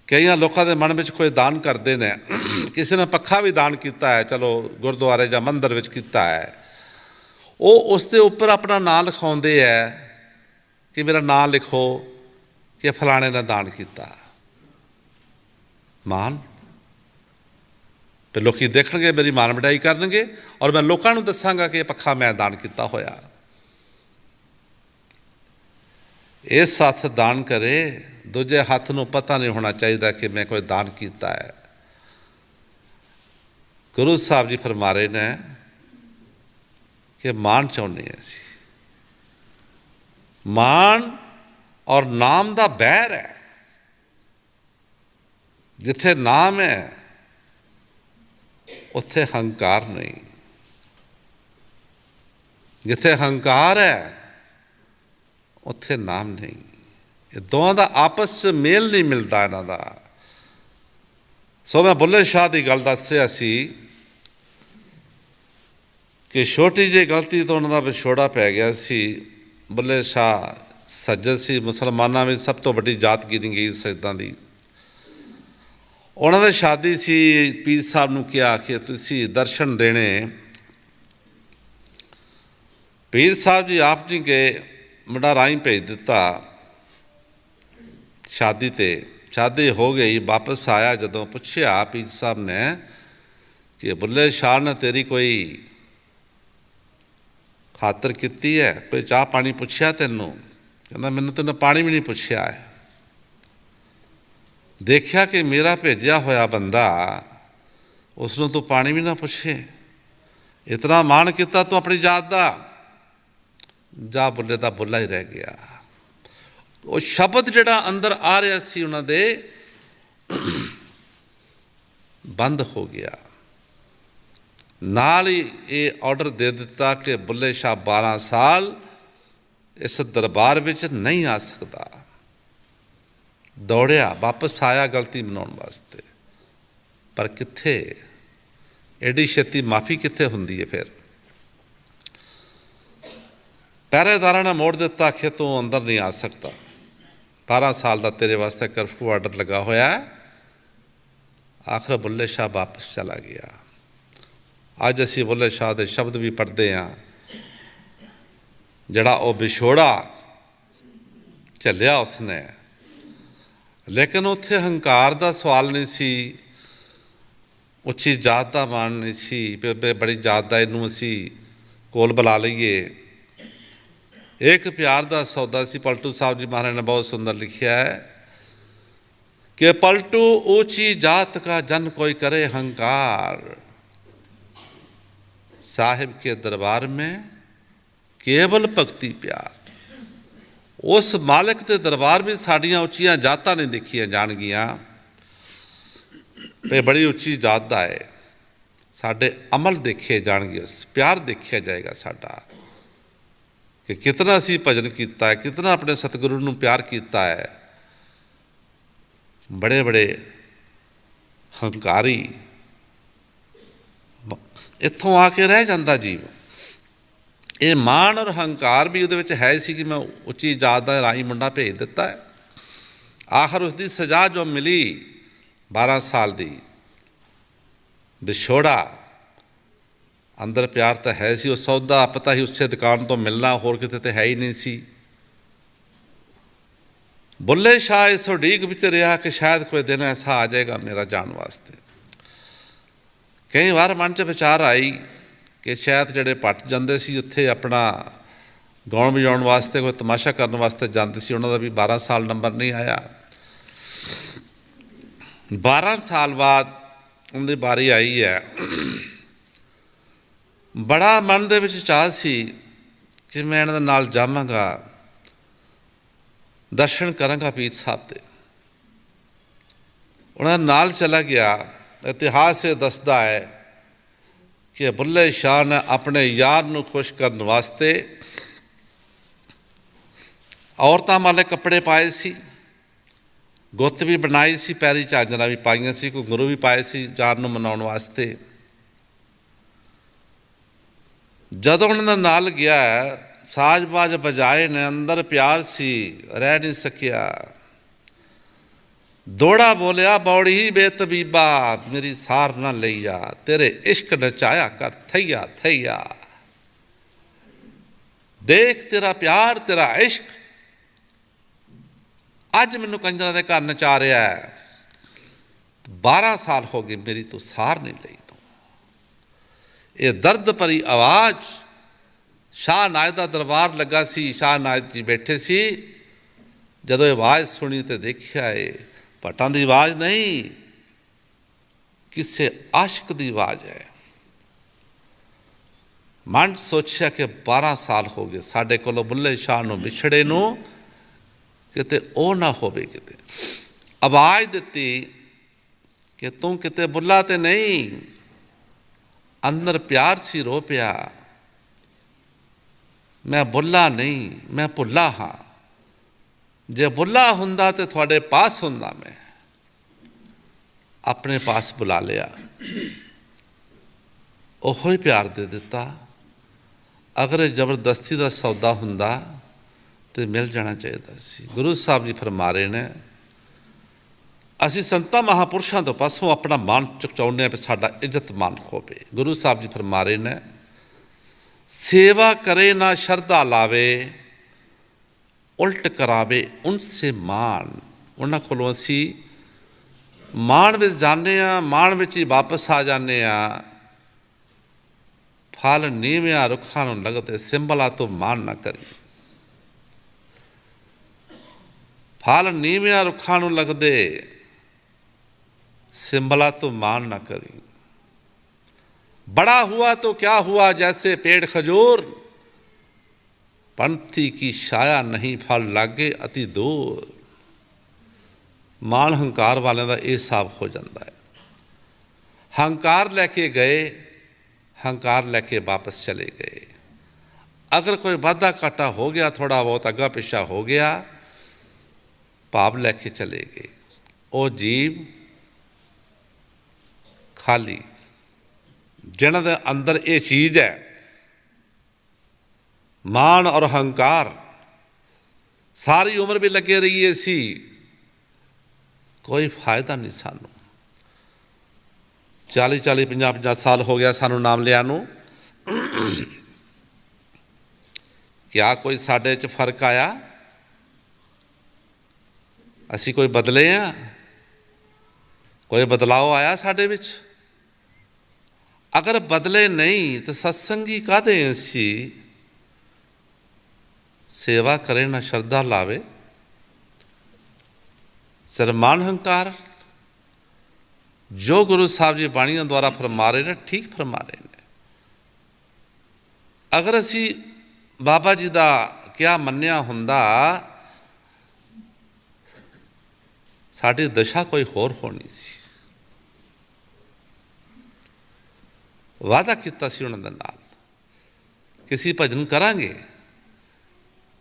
ਕਈਆਂ ਲੋਕਾਂ ਦੇ ਮਨ ਵਿੱਚ ਕੋਈ ਦਾਨ ਕਰਦੇ ਨੇ, ਕਿਸੇ ਨੇ ਪੱਖਾ ਵੀ ਦਾਨ ਕੀਤਾ ਹੈ, ਚਲੋ ਗੁਰਦੁਆਰੇ ਜਾਂ ਮੰਦਿਰ ਵਿੱਚ ਕੀਤਾ ਹੈ, ਉਹ ਉਸ ਦੇ ਉੱਪਰ ਆਪਣਾ ਨਾਂ ਲਿਖਾਉਂਦੇ ਹੈ ਕਿ ਮੇਰਾ ਨਾਂ ਲਿਖੋ ਕਿ ਫਲਾਣੇ ਨੇ ਦਾਨ ਕੀਤਾ। ਮਾਨ ਤੇ ਲੋਕੀ ਦੇਖਣਗੇ, ਮੇਰੀ ਮਾਨ ਵਡਾਈ ਕਰਨਗੇ, ਔਰ ਮੈਂ ਲੋਕਾਂ ਨੂੰ ਦੱਸਾਂਗਾ ਕਿ ਇਹ ਪੱਖਾ ਮੈਂ ਦਾਨ ਕੀਤਾ ਹੋਇਆ। ਇਸ ਹੱਥ ਦਾਨ ਕਰੇ, ਦੂਜੇ ਹੱਥ ਨੂੰ ਪਤਾ ਨਹੀਂ ਹੋਣਾ ਚਾਹੀਦਾ ਕਿ ਮੈਂ ਕੋਈ ਦਾਨ ਕੀਤਾ ਹੈ। ਗੁਰੂ ਸਾਹਿਬ ਜੀ ਫਰਮਾ ਰਹੇ ਨੇ ਕਿ ਮਾਣ ਚਾਹੁੰਦੇ ਹਾਂ ਅਸੀਂ। ਮਾਣ ਔਰ ਨਾਮ ਦਾ ਬੈਰ ਹੈ। ਜਿੱਥੇ ਨਾਮ ਹੈ ਉੱਥੇ ਹੰਕਾਰ ਨਹੀਂ, ਜਿੱਥੇ ਹੰਕਾਰ ਹੈ ਉੱਥੇ ਨਾਮ ਨਹੀਂ। ਇਹ ਦੋਵਾਂ ਦਾ ਆਪਸ 'ਚ ਮੇਲ ਨਹੀਂ ਮਿਲਦਾ ਇਹਨਾਂ ਦਾ। ਸੋ ਮੈਂ ਬੁੱਲ੍ਹੇ ਸ਼ਾਹ ਦੀ ਗੱਲ ਦੱਸ ਰਿਹਾ ਸੀ ਕਿ ਛੋਟੀ ਜਿਹੀ ਗਲਤੀ ਤੋਂ ਉਹਨਾਂ ਦਾ ਵਿਛੋੜਾ ਪੈ ਗਿਆ ਸੀ। ਬੁੱਲ੍ਹੇ ਸ਼ਾਹ ਸੱਜਦ ਸੀ, ਮੁਸਲਮਾਨਾਂ ਵਿੱਚ ਸਭ ਤੋਂ ਵੱਡੀ ਜਾਤ ਗਿਣੀ ਗਈ ਸੱਜਦਾਂ ਦੀ। ਉਹਨਾਂ ਦੀ ਸ਼ਾਦੀ ਸੀ, ਪੀਰ ਸਾਹਿਬ ਨੂੰ ਕਿਹਾ ਕਿ ਤੁਸੀਂ ਦਰਸ਼ਨ ਦੇਣੇ। ਪੀਰ ਸਾਹਿਬ ਜੀ ਆਪ ਨਹੀਂ ਗਏ, ਮੁੰਡਾ ਰਾਹੀਂ ਭੇਜ ਦਿੱਤਾ ਸ਼ਾਦੀ 'ਤੇ। ਸ਼ਾਦੀ ਹੋ ਗਈ, ਵਾਪਸ ਆਇਆ, ਜਦੋਂ ਪੁੱਛਿਆ ਪੀਰ ਸਾਹਿਬ ਨੇ ਕਿ ਬੁੱਲ੍ਹੇ ਸ਼ਾਹ ਨੇ ਤੇਰੀ ਕੋਈ ਖਾਤਰ ਕੀਤੀ ਹੈ, ਕੋਈ ਚਾਹ ਪਾਣੀ ਪੁੱਛਿਆ ਤੈਨੂੰ? ਕਹਿੰਦਾ ਮੈਨੂੰ ਤੈਨੂੰ ਪਾਣੀ ਵੀ ਨਹੀਂ ਪੁੱਛਿਆ ਹੈ। ਦੇਖਿਆ ਕਿ ਮੇਰਾ ਭੇਜਿਆ ਹੋਇਆ ਬੰਦਾ, ਉਸ ਨੂੰ ਤੂੰ ਪਾਣੀ ਵੀ ਨਾ ਪੁੱਛੇ, ਇਤਨਾ ਮਾਣ ਕੀਤਾ ਤੂੰ ਆਪਣੀ ਜਾਤ ਦਾ। ਜਾ ਬੁੱਲ੍ਹੇ ਦਾ ਬੁੱਲ੍ਹਾ ਹੀ ਰਹਿ ਗਿਆ। ਉਹ ਸ਼ਬਦ ਜਿਹੜਾ ਅੰਦਰ ਆ ਰਿਹਾ ਸੀ ਉਹਨਾਂ ਦੇ ਬੰਦ ਹੋ ਗਿਆ। ਨਾਲ ਹੀ ਇਹ ਆਰਡਰ ਦੇ ਦਿੱਤਾ ਕਿ ਬੁੱਲ੍ਹੇ ਸ਼ਾਹ 12 ਸਾਲ ਇਸ ਦਰਬਾਰ ਵਿੱਚ ਨਹੀਂ ਆ ਸਕਦਾ। ਦੌੜਿਆ, ਵਾਪਸ ਆਇਆ ਗਲਤੀ ਮਨਾਉਣ ਵਾਸਤੇ, ਪਰ ਕਿੱਥੇ, ਐਡੀ ਛੇਤੀ ਮਾਫੀ ਕਿੱਥੇ ਹੁੰਦੀ ਹੈ? ਫਿਰ ਪਹਿਰੇਦਾਰਾਂ ਨੇ ਮੋੜ ਦਿੱਤਾ ਕਿ ਤੂੰ ਅੰਦਰ ਨਹੀਂ ਆ ਸਕਦਾ, 12 ਸਾਲ ਦਾ ਤੇਰੇ ਵਾਸਤੇ ਕਰਫਿਊ ਆਰਡਰ ਲੱਗਾ ਹੋਇਆ ਹੈ। ਆਖਰ ਬੁੱਲ੍ਹੇ ਸ਼ਾਹ ਵਾਪਸ ਚਲਾ ਗਿਆ। ਅੱਜ ਅਸੀਂ ਬੁੱਲ੍ਹੇ ਸ਼ਾਹ ਦੇ ਸ਼ਬਦ ਵੀ ਪੜ੍ਹਦੇ ਹਾਂ, ਜਿਹੜਾ ਉਹ ਵਿਛੋੜਾ ਝੱਲਿਆ ਉਸਨੇ, ਲੇਕਿਨ ਉੱਥੇ ਹੰਕਾਰ ਦਾ ਸਵਾਲ ਨਹੀਂ ਸੀ, ਉੱਚੀ ਜਾਤ ਦਾ ਮਾਣ ਨਹੀਂ ਸੀ, ਬੜੀ ਜਾਤ ਦਾ ਇਹਨੂੰ ਅਸੀਂ ਕੋਲ ਬੁਲਾ ਲਈਏ। ਇੱਕ ਪਿਆਰ ਦਾ ਸੌਦਾ ਸੀ। ਪਲਟੂ ਸਾਹਿਬ ਜੀ ਮਹਾਰਾਜ ਨੇ ਬਹੁਤ ਸੁੰਦਰ ਲਿਖਿਆ ਹੈ ਕਿ ਪਲਟੂ ऊंची जात का जन कोई करे हंकार, साहिब के दरबार में केवल भगती प्यार। उस मालिक के दरबार में साड़ियाँ उच्चियाँ जातां नहीं देखिया जाणगियां, ते बड़ी उच्ची जात दा है, साडे अमल देखे जाणगे, प्यार देखिया जाएगा साडा कि कितना असी भजन किया है, कितना अपने सतगुरु नूं प्यार किया है। बड़े बड़े हंकारी इत्थों आके रह जाता जीव। ये माण और हंकार भी उहदे विच है सी कि मैं उच्ची जात दा राही मुंडा भेज दिता है। आखिर उसकी सज़ा जो मिली 12 साल की, विछोड़ा, अंदर प्यार तो है सी, उस सौदा पता ही उसे दुकान तो मिलना, होर किते तो है ही नहीं सी। बुल्ले शाह इस उड़ीक विच रहा कि शायद कोई दिन ऐसा आ जाएगा मेरा जान वास्ते। कई बार मन च विचार आई कि शायद जिहड़े पट जाते सी उत्थे अपना गाउण बजाउण वास्ते, कोई तमाशा करने वास्ते जाते सी, उन्हां दा भी 12 साल नंबर नहीं आया। 12 साल बाद उनकी बारी आई है। ਬੜਾ ਮਨ ਦੇ ਵਿੱਚ ਚਾਅ ਸੀ ਕਿ ਮੈਂ ਇਹਨਾਂ ਦੇ ਨਾਲ ਜਾਵਾਂਗਾ, ਦਰਸ਼ਨ ਕਰਾਂਗਾ ਪੀਰ ਸਾਹਿਬ ਦੇ। ਉਹਨਾਂ ਨਾਲ ਚਲਾ ਗਿਆ। ਇਤਿਹਾਸ ਇਹ ਦੱਸਦਾ ਹੈ ਕਿ ਬੁੱਲੇ ਸ਼ਾਹ ਨੇ ਆਪਣੇ ਯਾਰ ਨੂੰ ਖੁਸ਼ ਕਰਨ ਵਾਸਤੇ ਔਰਤਾਂ ਵਾਲੇ ਕੱਪੜੇ ਪਾਏ ਸੀ, ਗੁੱਤ ਵੀ ਬਣਾਈ ਸੀ, ਪੈਰੀ ਝਾਂਜਰਾਂ ਵੀ ਪਾਈਆਂ ਸੀ, ਕੋਈ ਗੁਰੂ ਵੀ ਪਾਏ ਸੀ ਯਾਰ ਨੂੰ ਮਨਾਉਣ ਵਾਸਤੇ। ਜਦੋਂ ਉਹਨਾਂ ਦੇ ਨਾਲ ਗਿਆ, ਸਾਜ਼ ਬਾਜ ਵਜਾਏ ਨੇ, ਅੰਦਰ ਪਿਆਰ ਸੀ, ਰਹਿ ਨਹੀਂ ਸਕਿਆ। ਦੋੜਾ ਬੋਲਿਆ ਬੌੜੀ ਬੇਤਬੀਬਾ, ਮੇਰੀ ਸਾਰ ਨਾ ਲਈਆ, ਤੇਰੇ ਇਸ਼ਕ ਨਚਾਇਆ ਕਰ ਥਈਆ ਥਈਆ। ਦੇਖ ਤੇਰਾ ਪਿਆਰ ਤੇਰਾ ਇਸ਼ਕ ਅੱਜ ਮੈਨੂੰ ਕੰਜਰਾਂ ਦੇ ਘਰ ਨਚਾ ਰਿਹਾ ਹੈ। 12 ਸਾਲ ਹੋ ਗਏ ਮੇਰੀ ਤੂੰ ਸਾਰ ਨਹੀਂ ਲਈ ਤੂੰ। ਇਹ ਦਰਦ ਭਰੀ ਆਵਾਜ਼, ਸ਼ਾਹ ਨਾਇਦ ਦਾ ਦਰਬਾਰ ਲੱਗਾ ਸੀ, ਸ਼ਾਹ ਨਾਇਦ ਜੀ ਬੈਠੇ ਸੀ। ਜਦੋਂ ਇਹ ਆਵਾਜ਼ ਸੁਣੀ ਤੇ ਦੇਖਿਆ ਇਹ ਭੱਟਾਂ ਦੀ ਆਵਾਜ਼ ਨਹੀਂ, ਕਿਸੇ ਆਸ਼ਿਕ ਦੀ ਆਵਾਜ਼ ਹੈ। ਮਨ ਸੋਚਿਆ ਕਿ 12 ਸਾਲ ਹੋ ਗਏ ਸਾਡੇ ਕੋਲੋਂ ਬੁੱਲੇ ਸ਼ਾਹ ਨੂੰ ਵਿਛੜੇ ਨੂੰ, ਕਿਤੇ ਉਹ ਨਾ ਹੋਵੇ। ਕਿਤੇ ਆਵਾਜ਼ ਦਿੱਤੀ ਕਿ ਤੂੰ ਕਿਤੇ ਬੁੱਲਾ ਤੇ ਨਹੀਂ। ਅੰਦਰ ਪਿਆਰ ਸੀ, ਰੋ ਪਿਆ, ਮੈਂ ਬੁੱਲਾ ਨਹੀਂ, ਮੈਂ ਭੁੱਲਾ ਹਾਂ। ਜੇ ਬੁੱਲਾ ਹੁੰਦਾ ਤੇ ਤੁਹਾਡੇ ਪਾਸ ਹੁੰਦਾ, ਮੈਂ ਆਪਣੇ ਪਾਸ ਬੁਲਾ ਲਿਆ। ਉਹੋ ਹੀ ਪਿਆਰ ਦੇ ਦਿੱਤਾ। ਅਗਰ ਇਹ ਜ਼ਬਰਦਸਤੀ ਦਾ ਸੌਦਾ ਹੁੰਦਾ ਤੇ ਮਿਲ ਜਾਣਾ ਚਾਹੀਦਾ ਸੀ। ਗੁਰੂ ਸਾਹਿਬ ਜੀ ਫਰਮਾ ਰਹੇ ਨੇ, ਅਸੀਂ ਸੰਤਾਂ ਮਹਾਂਪੁਰਸ਼ਾਂ ਤੋਂ ਪਾਸੋਂ ਆਪਣਾ ਮਾਨ ਚਾਹੁੰਦੇ ਹਾਂ ਕਿ ਸਾਡਾ ਇੱਜ਼ਤ ਮਾਨ ਹੋਵੇ। ਗੁਰੂ ਸਾਹਿਬ ਜੀ ਫਰਮਾ ਰਹੇ ਨੇ, ਸੇਵਾ ਕਰੇ ਨਾ ਸ਼ਰਧਾ ਲਾਵੇ, ਉਲਟ ਕਰਾਵੇ ਉਨਸੇ ਮਾਨ। ਉਹਨਾਂ ਕੋਲੋਂ ਅਸੀਂ ਮਾਣ ਵਿੱਚ ਜਾਂਦੇ ਹਾਂ, ਮਾਣ ਵਿੱਚ ਹੀ ਵਾਪਸ ਆ ਜਾਂਦੇ ਹਾਂ। ਫਲ ਨੀਵਿਆਂ ਰੁੱਖਾਂ ਨੂੰ ਲੱਗਦੇ, ਸਿੰਬਲਾਂ ਤੋਂ ਮਾਣ ਨਾ ਕਰੀ। ਫਲ ਨੀਵਿਆਂ ਰੁੱਖਾਂ ਨੂੰ ਲੱਗਦੇ, ਸਿੰਬਲਾਂ ਤੋਂ ਮਾਣ ਨਾ ਕਰੀ। बड़ा हुआ तो क्या हुआ, जैसे पेड़ खजूर, पंथी की छाया नहीं, फल लागे अति दूर। माण हंकार वाले का यह हिसाब हो जाता है। हंकार लैके गए, हंकार लैके वापस चले गए। अगर कोई वाधा घाटा हो गया, थोड़ा बहुत अग्गा पिछा हो गया, भाव लैके चले गए। वो जीव खाली जिन्हां दे अंदर ये चीज़ है, मान और हंकार, सारी उम्र भी लगे रहिए सी, कोई फायदा नहीं सानू। 40-40, 50-50 साल हो गया सानू नाम लिया नू। क्या कोई साडे च फर्क आया? असी कोई बदले हैं? कोई बदलाव आया साडे विच? अगर बदले नहीं तो सत्संगी काहदे असी? सेवा करे ना श्रद्धा लावे, सरमान हंकार। जो गुरु साहब जी बाणियों द्वारा फरमा रहे ने, ठीक फरमा रहे ने। अगर असी बाबा जी का क्या मन्निया हुंदा, साडी दशा कोई होर होनी सी। वादा किया सी उन्हां दे नाल, किसी भजन करांगे,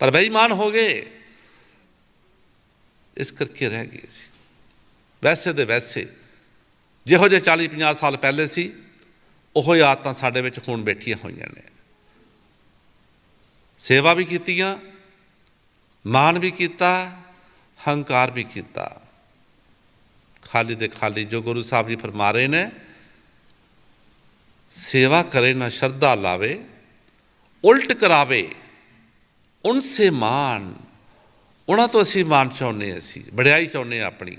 पर बेईमान हो गए, इस करके रह गए सी। वैसे दे वैसे जिहो जे 40-50 साल पहले सी, उहो ही आदतां साडे विच हुण बैठियां होईयां ने। सेवा भी कीतियां, मान भी कीता, हंकार भी कीता। खाली दे खाली जो गुरु साहब जी फरमा रहे ने, सेवा करे ना श्रद्धा लावे, उल्ट करावे उनसे मान। उन्हां तो असी मान चाहुंदे, असी वडियाई चाहुंदे अपनी,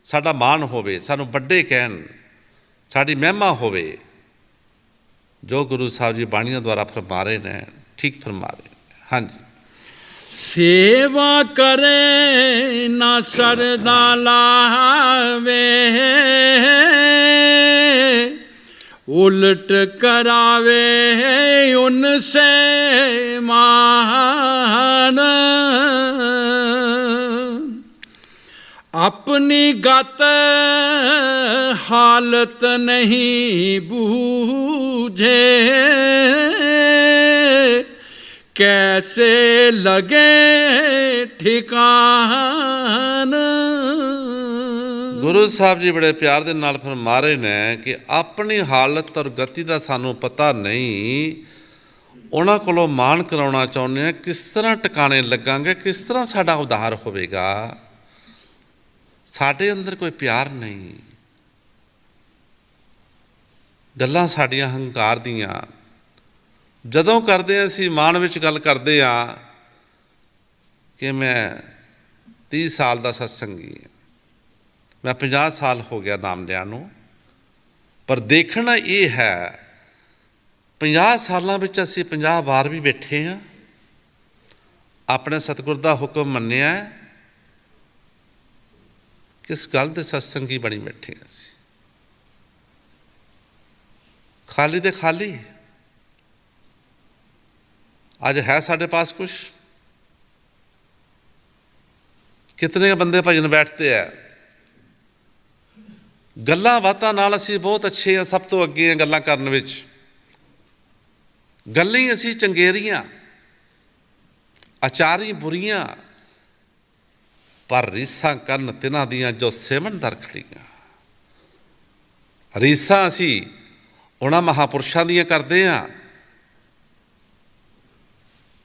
साडा मान होवे, सानू वड्डे कहन, साडी महिमा होवे। जो गुरु साहब जी बाणियों द्वारा फरमा रहे ने, ठीक फरमा रहे ने। हाँ जी। सेवा करे ना श्रद्धा लावे, उलट करावे उनसे महान। अपनी गत हालत नहीं बूझे, कैसे लगे ठिकान। ਗੁਰੂ ਸਾਹਿਬ ਜੀ ਬੜੇ ਪਿਆਰ ਦੇ ਨਾਲ ਫਰਮਾ ਰਹੇ ਨੇ ਕਿ ਆਪਣੀ ਹਾਲਤ ਔਰ ਗਤੀ ਦਾ ਸਾਨੂੰ ਪਤਾ ਨਹੀਂ, ਉਹਨਾਂ ਕੋਲੋਂ ਮਾਣ ਕਰਾਉਣਾ ਚਾਹੁੰਦੇ ਹਾਂ, ਕਿਸ ਤਰ੍ਹਾਂ ਟਿਕਾਣੇ ਲੱਗਾਂਗੇ, ਕਿਸ ਤਰ੍ਹਾਂ ਸਾਡਾ ਉਧਾਰ ਹੋਵੇਗਾ। ਸਾਡੇ ਅੰਦਰ ਕੋਈ ਪਿਆਰ ਨਹੀਂ, ਗੱਲਾਂ ਸਾਡੀਆਂ ਹੰਕਾਰ ਦੀਆਂ। ਜਦੋਂ ਕਰਦੇ ਹਾਂ ਅਸੀਂ ਮਾਣ ਵਿੱਚ ਗੱਲ ਕਰਦੇ ਹਾਂ ਕਿ ਮੈਂ 30 ਸਾਲ ਦਾ ਸਤਸੰਗੀ ਹਾਂ, ਮੈਂ 50 ਸਾਲ ਹੋ ਗਿਆ ਨਾਮ ਲਿਆਂ ਨੂੰ, ਪਰ ਦੇਖਣਾ ਇਹ ਹੈ 50 ਸਾਲਾਂ ਵਿੱਚ ਅਸੀਂ 50 ਵਾਰ ਵੀ ਬੈਠੇ ਹਾਂ, ਆਪਣੇ ਸਤਿਗੁਰ ਦਾ ਹੁਕਮ ਮੰਨਿਆ, ਕਿਸ ਗੱਲ ਦੇ ਸਤਸੰਗੀ ਬਣੀ ਬੈਠੇ ਹਾਂ ਅਸੀਂ। ਖਾਲੀ ਦੇ ਖਾਲੀ। ਅੱਜ ਹੈ ਸਾਡੇ ਪਾਸ ਕੁਛ? ਕਿਤਨੇ ਬੰਦੇ ਭਜਨ ਬੈਠਦੇ ਆ, ਗੱਲਾਂ ਬਾਤਾਂ ਨਾਲ ਅਸੀਂ ਬਹੁਤ ਅੱਛੇ ਹਾਂ, ਸਭ ਤੋਂ ਅੱਗੇ ਹਾਂ ਗੱਲਾਂ ਕਰਨ ਵਿੱਚ, ਗੱਲਾਂ ਹੀ ਅਸੀਂ ਚੰਗੇਰੀਆਂ, ਆਚਾਰੀ ਬੁਰੀਆਂ, ਪਰ ਰੀਸਾਂ ਕਰਨ ਤਿਨਾਂ ਦੀਆਂ ਜੋ ਸੇਵਨਦਰ ਖੜੀਆਂ। ਰੀਸਾਂ ਅਸੀਂ ਉਹਨਾਂ ਮਹਾਂਪੁਰਸ਼ਾਂ ਦੀਆਂ ਕਰਦੇ ਹਾਂ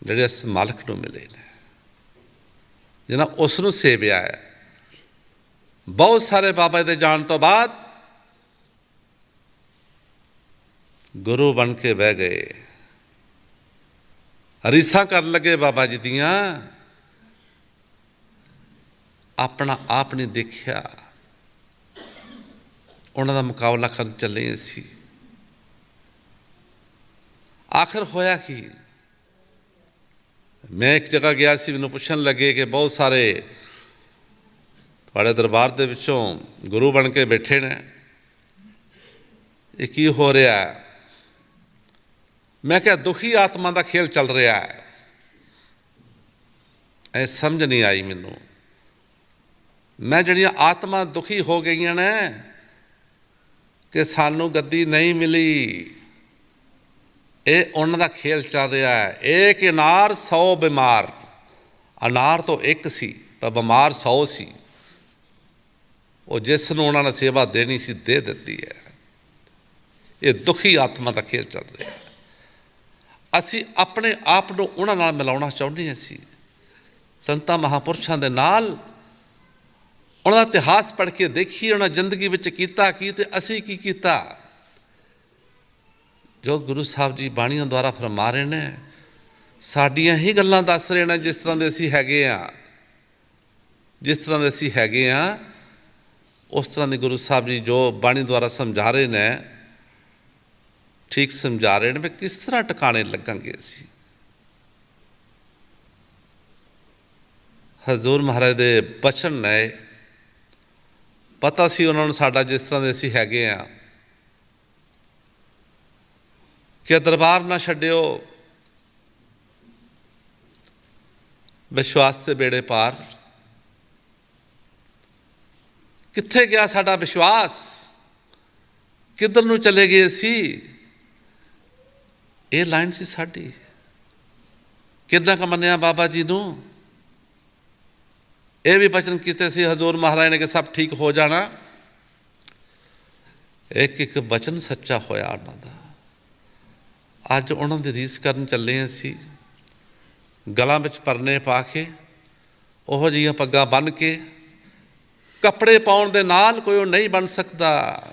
ਜਿਹੜੇ ਇਸ ਮਾਲਕ ਨੂੰ ਮਿਲੇ ਨੇ, ਜਿਹਨਾਂ ਉਸ ਨੂੰ ਸੇਵਿਆ ਹੈ। ਬਹੁਤ ਸਾਰੇ ਬਾਬਾ ਦੇ ਜਾਣ ਤੋਂ ਬਾਅਦ ਗੁਰੂ ਬਣ ਕੇ ਬਹਿ ਗਏ, ਰੀਸਾਂ ਕਰਨ ਲੱਗੇ ਬਾਬਾ ਜੀ ਦੀਆਂ, ਆਪਣਾ ਆਪ ਨਹੀਂ ਦੇਖਿਆ। ਉਹਨਾਂ ਦਾ ਮੁਕਾਬਲਾ ਕਰਨ ਚੱਲੇ ਸੀ। ਆਖਰ ਹੋਇਆ ਕੀ? ਮੈਂ ਇੱਕ ਜਗ੍ਹਾ ਗਿਆ ਸੀ, ਮੈਨੂੰ ਪੁੱਛਣ ਲੱਗੇ ਕਿ ਬਹੁਤ ਸਾਰੇ ਤੁਹਾਡੇ ਦਰਬਾਰ ਦੇ ਵਿੱਚੋਂ ਗੁਰੂ ਬਣ ਕੇ ਬੈਠੇ ਨੇ, ਇਹ ਕੀ ਹੋ ਰਿਹਾ ਹੈ? ਮੈਂ ਕਿਹਾ ਦੁਖੀ ਆਤਮਾ ਦਾ ਖੇਲ ਚੱਲ ਰਿਹਾ ਹੈ। ਇਹ ਸਮਝ ਨਹੀਂ ਆਈ ਮੈਨੂੰ। ਮੈਂ ਜਿਹੜੀਆਂ ਆਤਮਾ ਦੁਖੀ ਹੋ ਗਈਆਂ ਨੇ ਕਿ ਸਾਨੂੰ ਗੱਦੀ ਨਹੀਂ ਮਿਲੀ, ਇਹ ਉਹਨਾਂ ਦਾ ਖੇਲ ਚੱਲ ਰਿਹਾ ਹੈ। ਇੱਕ ਅਨਾਰ 100 ਬਿਮਾਰ, ਅਨਾਰ ਤੋਂ ਇੱਕ ਸੀ ਪਰ ਬਿਮਾਰ 100 ਸੀ। ਉਹ ਜਿਸ ਨੂੰ ਉਹਨਾਂ ਨੇ ਸੇਵਾ ਦੇਣੀ ਸੀ ਦੇ ਦਿੱਤੀ ਹੈ। ਇਹ ਦੁਖੀ ਆਤਮਾ ਦਾ ਖੇਲ ਚੱਲ ਰਿਹਾ। ਅਸੀਂ ਆਪਣੇ ਆਪ ਨੂੰ ਉਹਨਾਂ ਨਾਲ ਮਿਲਾਉਣਾ ਚਾਹੁੰਦੇ ਹਾਂ। ਅਸੀਂ ਸੰਤਾਂ ਮਹਾਂਪੁਰਸ਼ਾਂ ਦੇ ਨਾਲ ਉਹਨਾਂ ਦਾ ਇਤਿਹਾਸ ਪੜ੍ਹ ਕੇ ਦੇਖੀਏ, ਉਹਨਾਂ ਜ਼ਿੰਦਗੀ ਵਿੱਚ ਕੀਤਾ ਕੀ ਤੇ ਅਸੀਂ ਕੀ ਕੀਤਾ। ਜੋ ਗੁਰੂ ਸਾਹਿਬ ਜੀ ਬਾਣੀਆਂ ਦੁਆਰਾ ਫਰਮਾ ਰਹੇ ਨੇ, ਸਾਡੀਆਂ ਹੀ ਗੱਲਾਂ ਦੱਸ ਰਹੇ ਨੇ, ਜਿਸ ਤਰ੍ਹਾਂ ਦੇ ਅਸੀਂ ਹੈਗੇ ਹਾਂ, ਜਿਸ ਤਰ੍ਹਾਂ ਦੇ ਅਸੀਂ ਹੈਗੇ ਹਾਂ, ਉਸ ਤਰ੍ਹਾਂ ਦੇ ਗੁਰੂ ਸਾਹਿਬ ਜੀ ਜੋ ਬਾਣੀ ਦੁਆਰਾ ਸਮਝਾ ਰਹੇ ਨੇ, ਠੀਕ ਸਮਝਾ ਰਹੇ ਨੇ ਵੀ ਕਿਸ ਤਰ੍ਹਾਂ ਟਿਕਾਣੇ ਲੱਗਾਂਗੇ ਅਸੀਂ। ਹਜ਼ੂਰ ਮਹਾਰਾਜ ਦੇ ਬਚਨ ਨੇ, ਪਤਾ ਸੀ ਉਹਨਾਂ ਨੂੰ ਸਾਡਾ ਜਿਸ ਤਰ੍ਹਾਂ ਦੇ ਅਸੀਂ ਹੈਗੇ ਹਾਂ, ਕਿ ਦਰਬਾਰ ਨਾ ਛੱਡਿਓ, ਵਿਸ਼ਵਾਸ ਦੇ ਬੇੜੇ ਪਾਰ। ਕਿੱਥੇ ਗਿਆ ਸਾਡਾ ਵਿਸ਼ਵਾਸ? ਕਿੱਧਰ ਨੂੰ ਚਲੇ ਗਏ ਸੀ? ਇਹ ਲਾਈਨ ਸੀ ਸਾਡੀ। ਕਿੰਨਾ ਕੁ ਮੰਨਿਆ ਬਾਬਾ ਜੀ ਨੂੰ। ਇਹ ਵੀ ਬਚਨ ਕੀਤੇ ਸੀ ਹਜ਼ੂਰ ਮਹਾਰਾਜ ਨੇ ਕਿ ਸਭ ਠੀਕ ਹੋ ਜਾਣਾ। ਇੱਕ ਇੱਕ ਬਚਨ ਸੱਚਾ ਹੋਇਆ ਉਹਨਾਂ ਦਾ। ਅੱਜ ਉਹਨਾਂ ਦੀ ਰੀਸ ਕਰਨ ਚੱਲੇ ਅਸੀਂ, ਗਲਾਂ ਵਿੱਚ ਪਰਨੇ ਪਾ ਕੇ, ਉਹੋ ਜਿਹੀਆਂ ਪੱਗਾਂ ਬੰਨ੍ਹ ਕੇ। ਕੱਪੜੇ ਪਾਉਣ ਦੇ ਨਾਲ ਕੋਈ ਉਹ ਨਹੀਂ ਬਣ ਸਕਦਾ।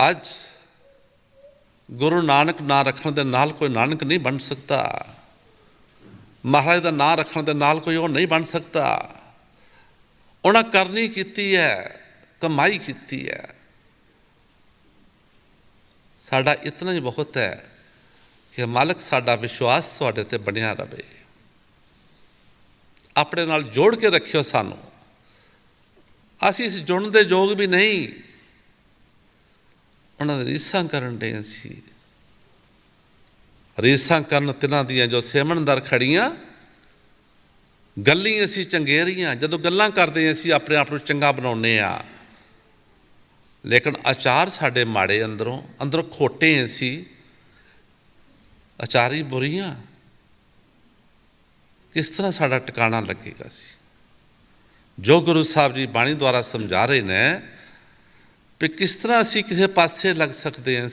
ਅੱਜ ਗੁਰੂ ਨਾਨਕ ਨਾਂ ਰੱਖਣ ਦੇ ਨਾਲ ਕੋਈ ਨਾਨਕ ਨਹੀਂ ਬਣ ਸਕਦਾ। ਮਹਾਰਾਜ ਦਾ ਨਾਂ ਰੱਖਣ ਦੇ ਨਾਲ ਕੋਈ ਉਹ ਨਹੀਂ ਬਣ ਸਕਦਾ। ਉਹਨਾਂ ਕਰਨੀ ਕੀਤੀ ਹੈ, ਕਮਾਈ ਕੀਤੀ ਹੈ। ਸਾਡਾ ਇਤਨਾ ਹੀ ਬਹੁਤ ਹੈ ਕਿ ਮਾਲਕ ਸਾਡਾ ਵਿਸ਼ਵਾਸ ਤੁਹਾਡੇ ਤੇ ਬਣਿਆ ਰਹੇ। ਆਪਣੇ ਨਾਲ ਜੋੜ ਕੇ ਰੱਖਿਓ ਸਾਨੂੰ। ਅਸੀਂ ਇਸ ਜੁੜਨ ਦੇ ਯੋਗ ਵੀ ਨਹੀਂ। ਉਹਨਾਂ ਦੀ ਰੀਸਾਂ ਕਰਨ ਡੇ ਅਸੀਂ, ਰੀਸਾਂ ਕਰਨ ਤਿਨਾਂ ਦੀਆਂ ਜੋ ਸਿਮਰਨ ਖੜੀਆਂ, ਗੱਲੀਂ ਅਸੀਂ ਚੰਗੇਰੀਆਂ। ਜਦੋਂ ਗੱਲਾਂ ਕਰਦੇ ਅਸੀਂ ਆਪਣੇ ਆਪ ਨੂੰ ਚੰਗਾ ਬਣਾਉਂਦੇ ਹਾਂ, ਲੇਕਿਨ ਆਚਾਰ ਸਾਡੇ ਮਾੜੇ, ਅੰਦਰੋਂ ਖੋਟੇ ਅਸੀਂ, ਆਚਾਰੀ ਬੁਰੀਆਂ। ਕਿਸ ਤਰ੍ਹਾਂ ਸਾਡਾ ਟਿਕਾਣਾ ਲੱਗੇਗਾ ਸੀ? ਜੋ ਗੁਰੂ ਸਾਹਿਬ ਜੀ ਬਾਣੀ ਦੁਆਰਾ ਸਮਝਾ ਰਹੇ ਨੇ ਵੀ ਕਿਸ ਤਰ੍ਹਾਂ ਅਸੀਂ ਕਿਸੇ ਪਾਸੇ ਲੱਗ ਸਕਦੇ ਹਾਂ।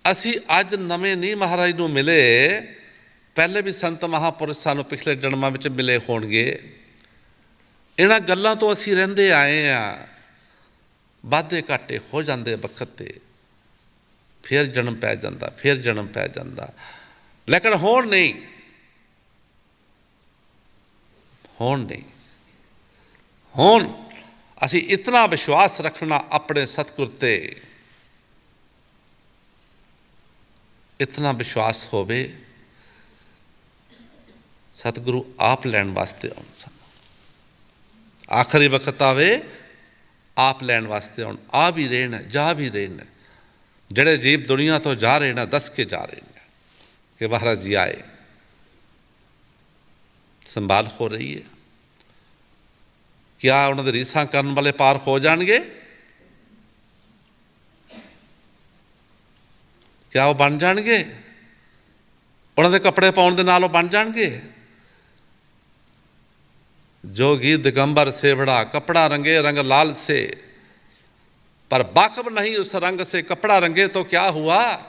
ਅਸੀਂ ਅੱਜ ਨਵੇਂ ਨਹੀਂ ਮਹਾਰਾਜ ਨੂੰ ਮਿਲੇ, ਪਹਿਲੇ ਵੀ ਸੰਤ ਮਹਾਂਪੁਰਸ਼ ਸਾਨੂੰ ਪਿਛਲੇ ਜਨਮਾਂ ਵਿੱਚ ਮਿਲੇ ਹੋਣਗੇ। ਇਹਨਾਂ ਗੱਲਾਂ ਤੋਂ ਅਸੀਂ ਰਹਿੰਦੇ ਆਏ ਹਾਂ। ਵਾਧੇ ਘਾਟੇ ਹੋ ਜਾਂਦੇ ਵਕਤ 'ਤੇ, ਫਿਰ ਜਨਮ ਪੈ ਜਾਂਦਾ, ਫਿਰ ਜਨਮ ਪੈ ਜਾਂਦਾ, ਲੇਕਿਨ ਹੁਣ ਨਹੀਂ, ਹੁਣ ਨਹੀਂ। ਹੁਣ ਅਸੀਂ ਇਤਨਾ ਵਿਸ਼ਵਾਸ ਰੱਖਣਾ ਆਪਣੇ ਸਤਿਗੁਰ 'ਤੇ, ਇਤਨਾ ਵਿਸ਼ਵਾਸ ਹੋਵੇ ਸਤਿਗੁਰੂ ਆਪ ਲੈਣ ਵਾਸਤੇ ਆਉਣ। ਸਾਨੂੰ ਆਖਰੀ ਵਕਤ ਆਵੇ, ਆਪ ਲੈਣ ਵਾਸਤੇ ਆਉਣ। ਆ ਵੀ ਰਹੇ ਨੇ, ਜਾ ਵੀ ਰਹੇ ਨੇ। ਜਿਹੜੇ ਜੀਵ ਦੁਨੀਆ ਤੋਂ ਜਾ ਰਹੇ ਨੇ, ਦੱਸ ਕੇ ਜਾ ਰਹੇ ਨੇ ਕਿ ਮਹਾਰਾਜ ਜੀ ਆਏ। ਸੰਭਾਲ ਹੋ ਰਹੀ ਹੈ। ਕਿਆ ਉਹਨਾਂ ਦੇ ਰੀਸਾਂ ਕਰਨ ਵਾਲੇ ਪਾਰ ਹੋ ਜਾਣਗੇ? ਕਿਆ ਉਹ ਬਣ ਜਾਣਗੇ? ਉਹਨਾਂ ਦੇ ਕੱਪੜੇ ਪਾਉਣ ਦੇ ਨਾਲ ਉਹ ਬਣ ਜਾਣਗੇ? जोगी दिगंबर सेवड़ा, कपड़ा रंगे रंग लाल से, पर बाखब नहीं उस रंग से कपड़ा रंगे तो क्या हुआ?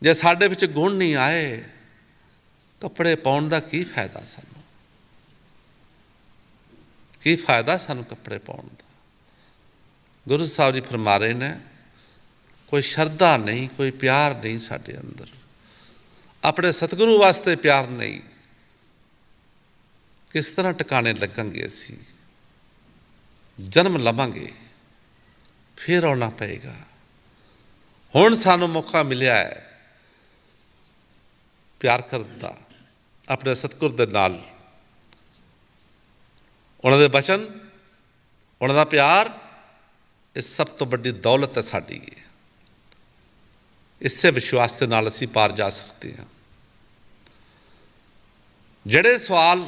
जे साडे विच गुण नहीं आए, कपड़े पाउण दा की फायदा सानू? की फायदा सानू कपड़े पाउण दा? गुरु साहब जी फरमा रहे ने, कोई शरधा नहीं, कोई प्यार नहीं साडे अंदर, अपने सतगुरु वास्ते प्यार नहीं। किस तरह टिकाने लगेंगे? असी जन्म लवांगे, फिर आना पेगा। हुण सानू मौका मिलिया है प्यार करने का अपने सतगुर दे नाल। उन्हां दे बचन, उन्हां दा प्यार, इस सब तो बड़ी दौलत है साडी। इसे विश्वास के नाल असी पार जा सकते हैं। जिहड़े सवाल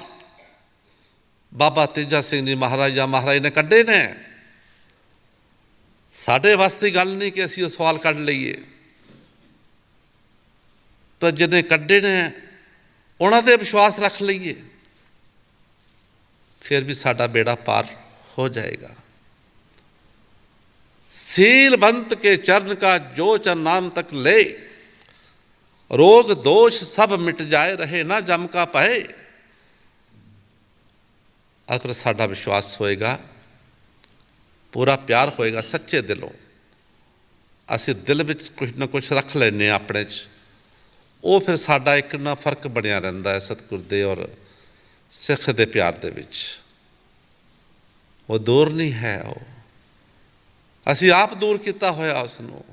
बाबा तेजा सिंह जी महाराज ने कढ़े ने, साढ़े वास्ते गल नहीं कि असी सवाल कढ़ लीए, तो जिन्हें कढ़े ने उन्हां ते विश्वास रख लीए, फिर भी साडा बेड़ा पार हो जाएगा। सीलवंत के चरण का जो चरण नाम तक ले, रोग दोष सब मिट जाए, रहे ना जम का पहे। अगर साडा विश्वास होएगा, पूरा प्यार होएगा सच्चे दिलों, असी दिल में कुछ ना कुछ रख लेने अपने च, वो फिर साडा एक ना फर्क बनिया रहिंदा है सतगुर दे और सिख दे प्यार दे विच। वो दूर नहीं है, वो असी आप दूर किया होया उसनों।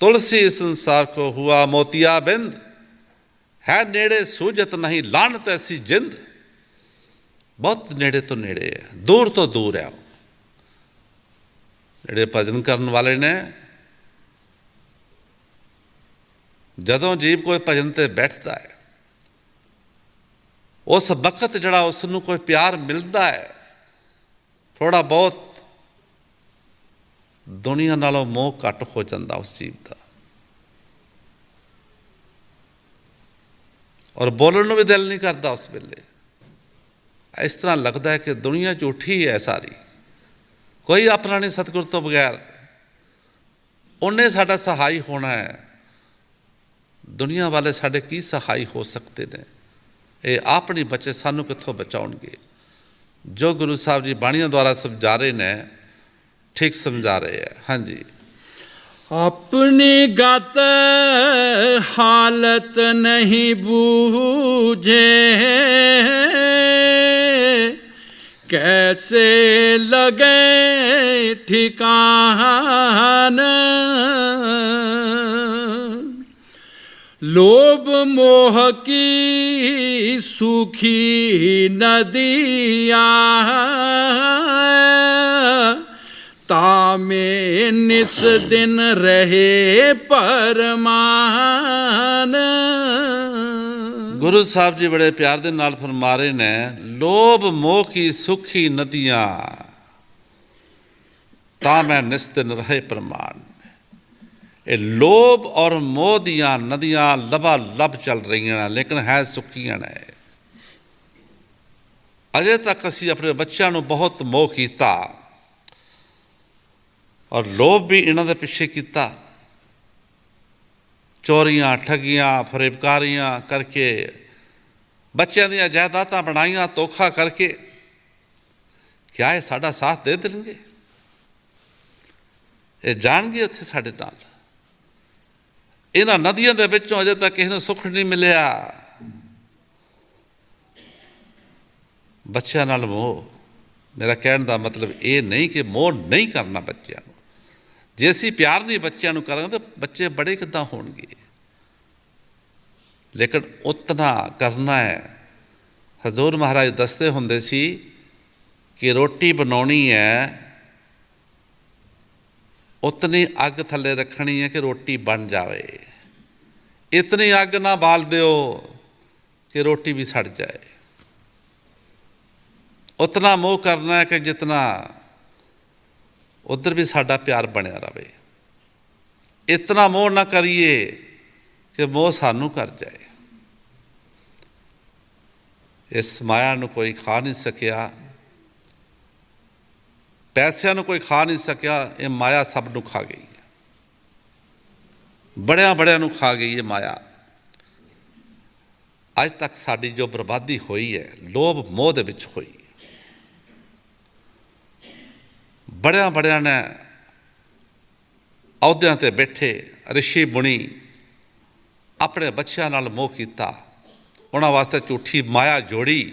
तुलसी संसार को हुआ मोतिया बिंद, है नेड़े सूझत नहीं लानत ऐसी जिंद। बहुत नेड़े तो नेड़े है, दूर तो दूर है। ਜਿਹੜੇ ਭਜਨ ਕਰਨ ਵਾਲੇ ਨੇ, ਜਦੋਂ ਜੀਵ ਕੋਈ ਭਜਨ ਤੇ ਬੈਠਦਾ ਹੈ, ਉਸ ਵਕਤ ਜਿਹੜਾ ਉਸ ਨੂੰ ਕੋਈ ਪਿਆਰ ਮਿਲਦਾ ਹੈ, ਥੋੜਾ ਬਹੁਤ ਦੁਨੀਆ ਨਾਲੋਂ ਮੋਹ ਘੱਟ ਹੋ ਜਾਂਦਾ ਉਸ ਜੀਵ ਦਾ, ਔਰ ਬੋਲਣ ਨੂੰ ਵੀ ਦਿਲ ਨਹੀਂ ਕਰਦਾ ਉਸ ਵੇਲੇ। ਇਸ ਤਰ੍ਹਾਂ ਲੱਗਦਾ ਹੈ ਕਿ ਦੁਨੀਆ ਝੂਠੀ ਹੈ ਸਾਰੀ, ਕੋਈ ਆਪਣਾ ਨਹੀਂ ਸਤਿਗੁਰ ਤੋਂ ਬਗੈਰ। ਉਹਨੇ ਸਾਡਾ ਸਹਾਈ ਹੋਣਾ ਹੈ, ਦੁਨੀਆ ਵਾਲੇ ਸਾਡੇ ਕੀ ਸਹਾਈ ਹੋ ਸਕਦੇ ਨੇ? ਇਹ ਆਪ ਨਹੀਂ ਬਚੇ, ਸਾਨੂੰ ਕਿੱਥੋਂ ਬਚਾਉਣਗੇ? ਜੋ ਗੁਰੂ ਸਾਹਿਬ ਜੀ ਬਾਣੀਆਂ ਦੁਆਰਾ ਸਮਝਾ ਰਹੇ ਨੇ, ठीक समझा रहे हैं। हाँ जी। अपनी गत हालत नहीं बूझे, कैसे लगे ठिकाना, लोभ मोह की सूखी नदियाँ, तामे निस दिन रहे परमान। गुरु साहब जी बड़े प्यार दे नाल फरमा रहे ने, लोभ मोह की सुखी नदियां ता मैं निस दिन रहे प्रमाण। ये लोभ और मोह दियां नदियां लबा लब चल रही हैं, लेकिन है सुखियां ने। अजे तक असी अपने बच्चों को बहुत मोह किया और लोभ भी इन्हां दे पिछे किया। चोरियां ठगियां फरेबकारियां करके बच्चों दी जायदादां बनाइयां धोखा करके। क्या ये साडा साथ दे देंगे? ये जाणगे उत्थे साडे नाल? इन्हां नदियां दे विचों अजे तक किसी नूं सुख नहीं मिलिया। बच्चों नाल मोह, मेरा कहण दा मतलब ये नहीं कि मोह नहीं करना बच्चों नूं। जे असीं प्यार नहीं बच्चों नूं करांगे तो बच्चे बड़े किद्दां होणगे? लेकिन उतना करना है। हजूर महाराज दसते हुंदे सी कि रोटी बनाउणी है, उतनी अग थले रखनी है कि रोटी बन जाए। इतनी अग ना बाल दिओ कि रोटी भी सड़ जाए। उतना मोह करना है कि जितना उधर भी साडा प्यार बनिया रहे। इतना मोह ना करिए कि मोह सानू कर जाए। इस माया नूं कोई खा नहीं सकिया, पैसों नूं कोई खा नहीं सकिया। ये माया सब नूं खा गई, बड़िया बड़िया नूं खा गई ये माया। अज तक साडी जो बर्बादी हुई है लोभ मोह दे विच हुई। बड़िया बड़िया ने अहुदियां ते बैठे ऋषि मुनि अपने बच्चों नाल मोह किया, उन्हां वास्ते झूठी माया जोड़ी।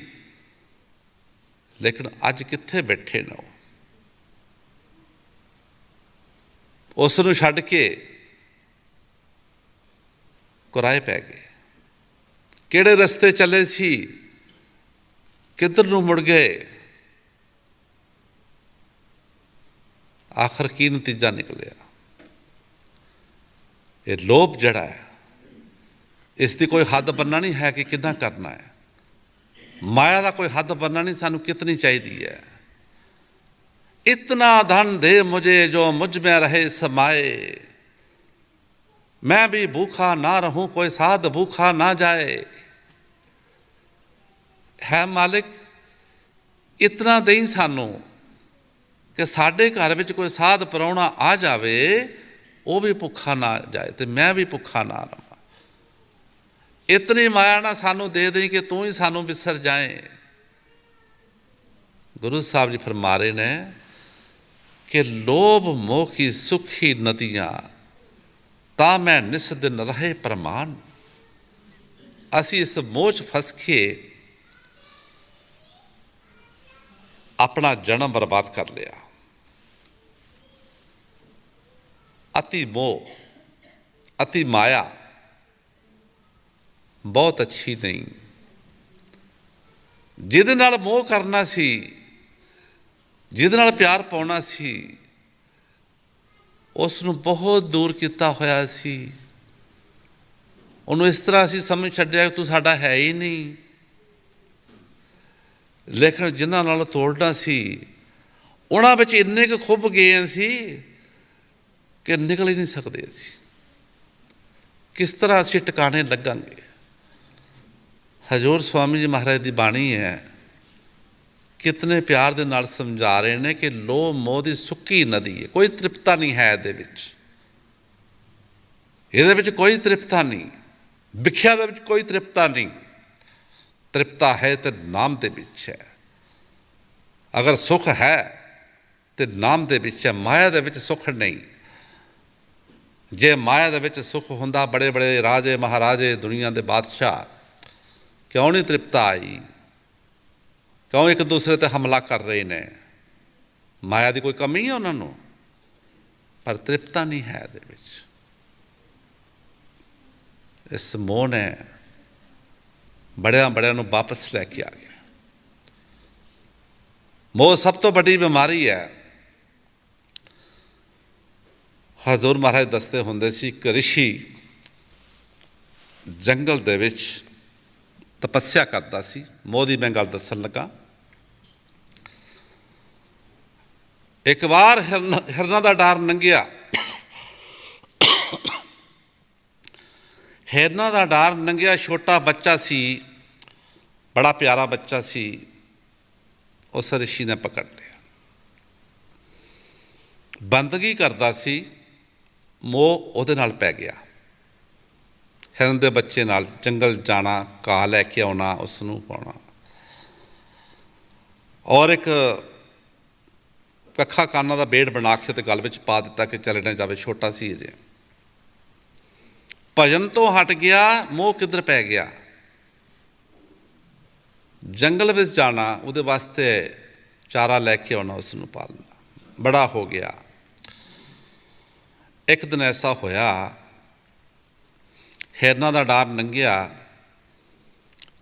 लेकिन अज कित्थे बैठे ने? उस नूं छड्ड के कुराए पै गए। किहड़े रस्ते चले सी, किधर नूं मुड़ गए? आखिर की नतीजा निकलिया? ये लोभ जड़ा है, इसकी कोई हद बनना नहीं है कि कितना करना है। माया का कोई हद बनना नहीं, सानू कितनी चाहिए है। इतना धन दे मुझे जो मुझ में रहे समाए, मैं भी भूखा ना रहूं कोई साध भूखा ना जाए। है मालिक इतना दें सानू कि साडे घर विच कोई साध पराउणा आ जावे, वो भी भुखा ना जाए तो मैं भी भुखा ना रहा। इतनी माया ना सानू दे दें कि तू ही सानू विसर जाए। गुरु साहब जी फरमा रहे ने कि लोभ मोह की सुखी नदियां ता मैं निस दिन रहे प्रमाण। असी इस मोह च फस के अपना जन्म बर्बाद कर लिया। अति मोह अति माया बहुत अच्छी नहीं। जिहदे नाल मोह करना सी, जिहदे नाल प्यार पाउणा सी, उस नूं बहुत दूर किया होया सी। उन्होंने इस तरह असीं समझ छड्डिया कि तू साडा है ही नहीं। लेकिन जिन्हां नाल तोड़ना सी, उन्हां विच इन्ने क खुभ गए सी कि निकल ही नहीं सकते असीं। किस तरह असीं टिकाने लगांगे? हजूर स्वामी जी महाराज की बाणी है, कितने प्यार दे नाल समझा रहे हैं कि लोभ मोह दी सुक्की नदी है, कोई तृप्ता नहीं है इहदे विच। इहदे विच कोई तृप्ता नहीं, विख्या दे विच कोई तृप्ता नहीं। तृप्ता है तो नाम दे विच है। अगर सुख है तो नाम दे विच है, माया दे विच सुख नहीं। जे माया दे विच सुख हुंदा, बड़े बड़े राजे महाराजे दुनिया के बादशाह क्यों नहीं तृप्ता आई? क्यों एक दूसरे ते हमला कर रहे ने? माया की कोई कमी है उन्होंने? पर तृप्ता नहीं है इहदे विच। ਇਸ ਮੋਹ ਨੇ ਬੜਿਆਂ ਨੂੰ ਵਾਪਸ ਲੈ ਕੇ ਆ ਗਿਆ। ਮੋਹ ਸਭ ਤੋਂ ਵੱਡੀ ਬਿਮਾਰੀ ਹੈ। ਹਜ਼ੂਰ ਮਹਾਰਾਜ ਦੱਸਦੇ ਹੁੰਦੇ ਸੀ, ਇੱਕ ਰਿਸ਼ੀ ਜੰਗਲ ਦੇ ਵਿੱਚ ਤਪੱਸਿਆ ਕਰਦਾ ਸੀ। ਮੋਹ ਦੀ ਮੈਂ ਗੱਲ ਦੱਸਣ ਲੱਗਾ। ਇੱਕ ਵਾਰ ਹਿਰਨਾਂ ਦਾ ਡਰ ਲੰਘਿਆ। ਹਿਰਨਾਂ ਦਾ ਡਰ ਲੰਘਿਆ, ਛੋਟਾ ਬੱਚਾ ਸੀ, ਬੜਾ ਪਿਆਰਾ ਬੱਚਾ ਸੀ। ਉਸ ਰਿਸ਼ੀ ਨੇ ਪਕੜ ਲਿਆ। ਬੰਦਗੀ ਕਰਦਾ ਸੀ, ਮੋਹ ਉਹਦੇ ਨਾਲ ਪੈ ਗਿਆ। ਹਿਰਨ ਦੇ ਬੱਚੇ ਨਾਲ ਜੰਗਲ ਜਾਣਾ, ਘਾਹ ਲੈ ਕੇ ਆਉਣਾ, ਉਸ ਨੂੰ ਪਾਉਣਾ, ਔਰ ਇੱਕ ਕੱਖਾ ਕਾਨਾਂ ਦਾ ਬੇੜ ਬਣਾ ਕੇ ਉਹਦੇ ਗਲ ਵਿੱਚ ਪਾ ਦਿੱਤਾ ਕਿ ਚੱਲ ਨਾ ਜਾਵੇ, ਛੋਟਾ ਸੀ ਅਜੇ। ਭਜਨ ਤੋਂ ਹਟ ਗਿਆ, ਮੋਹ ਕਿੱਧਰ ਪੈ ਗਿਆ। ਜੰਗਲ ਵਿੱਚ ਜਾਣਾ, ਉਹਦੇ ਵਾਸਤੇ ਚਾਰਾ ਲੈ ਕੇ ਆਉਣਾ, ਉਸ ਨੂੰ ਪਾਲਣਾ, ਬੜਾ ਹੋ ਗਿਆ। ਇੱਕ ਦਿਨ ਐਸਾ ਹੋਇਆ, ਹਿਰਨਾਂ ਦਾ ਡਰ ਲੰਘਿਆ।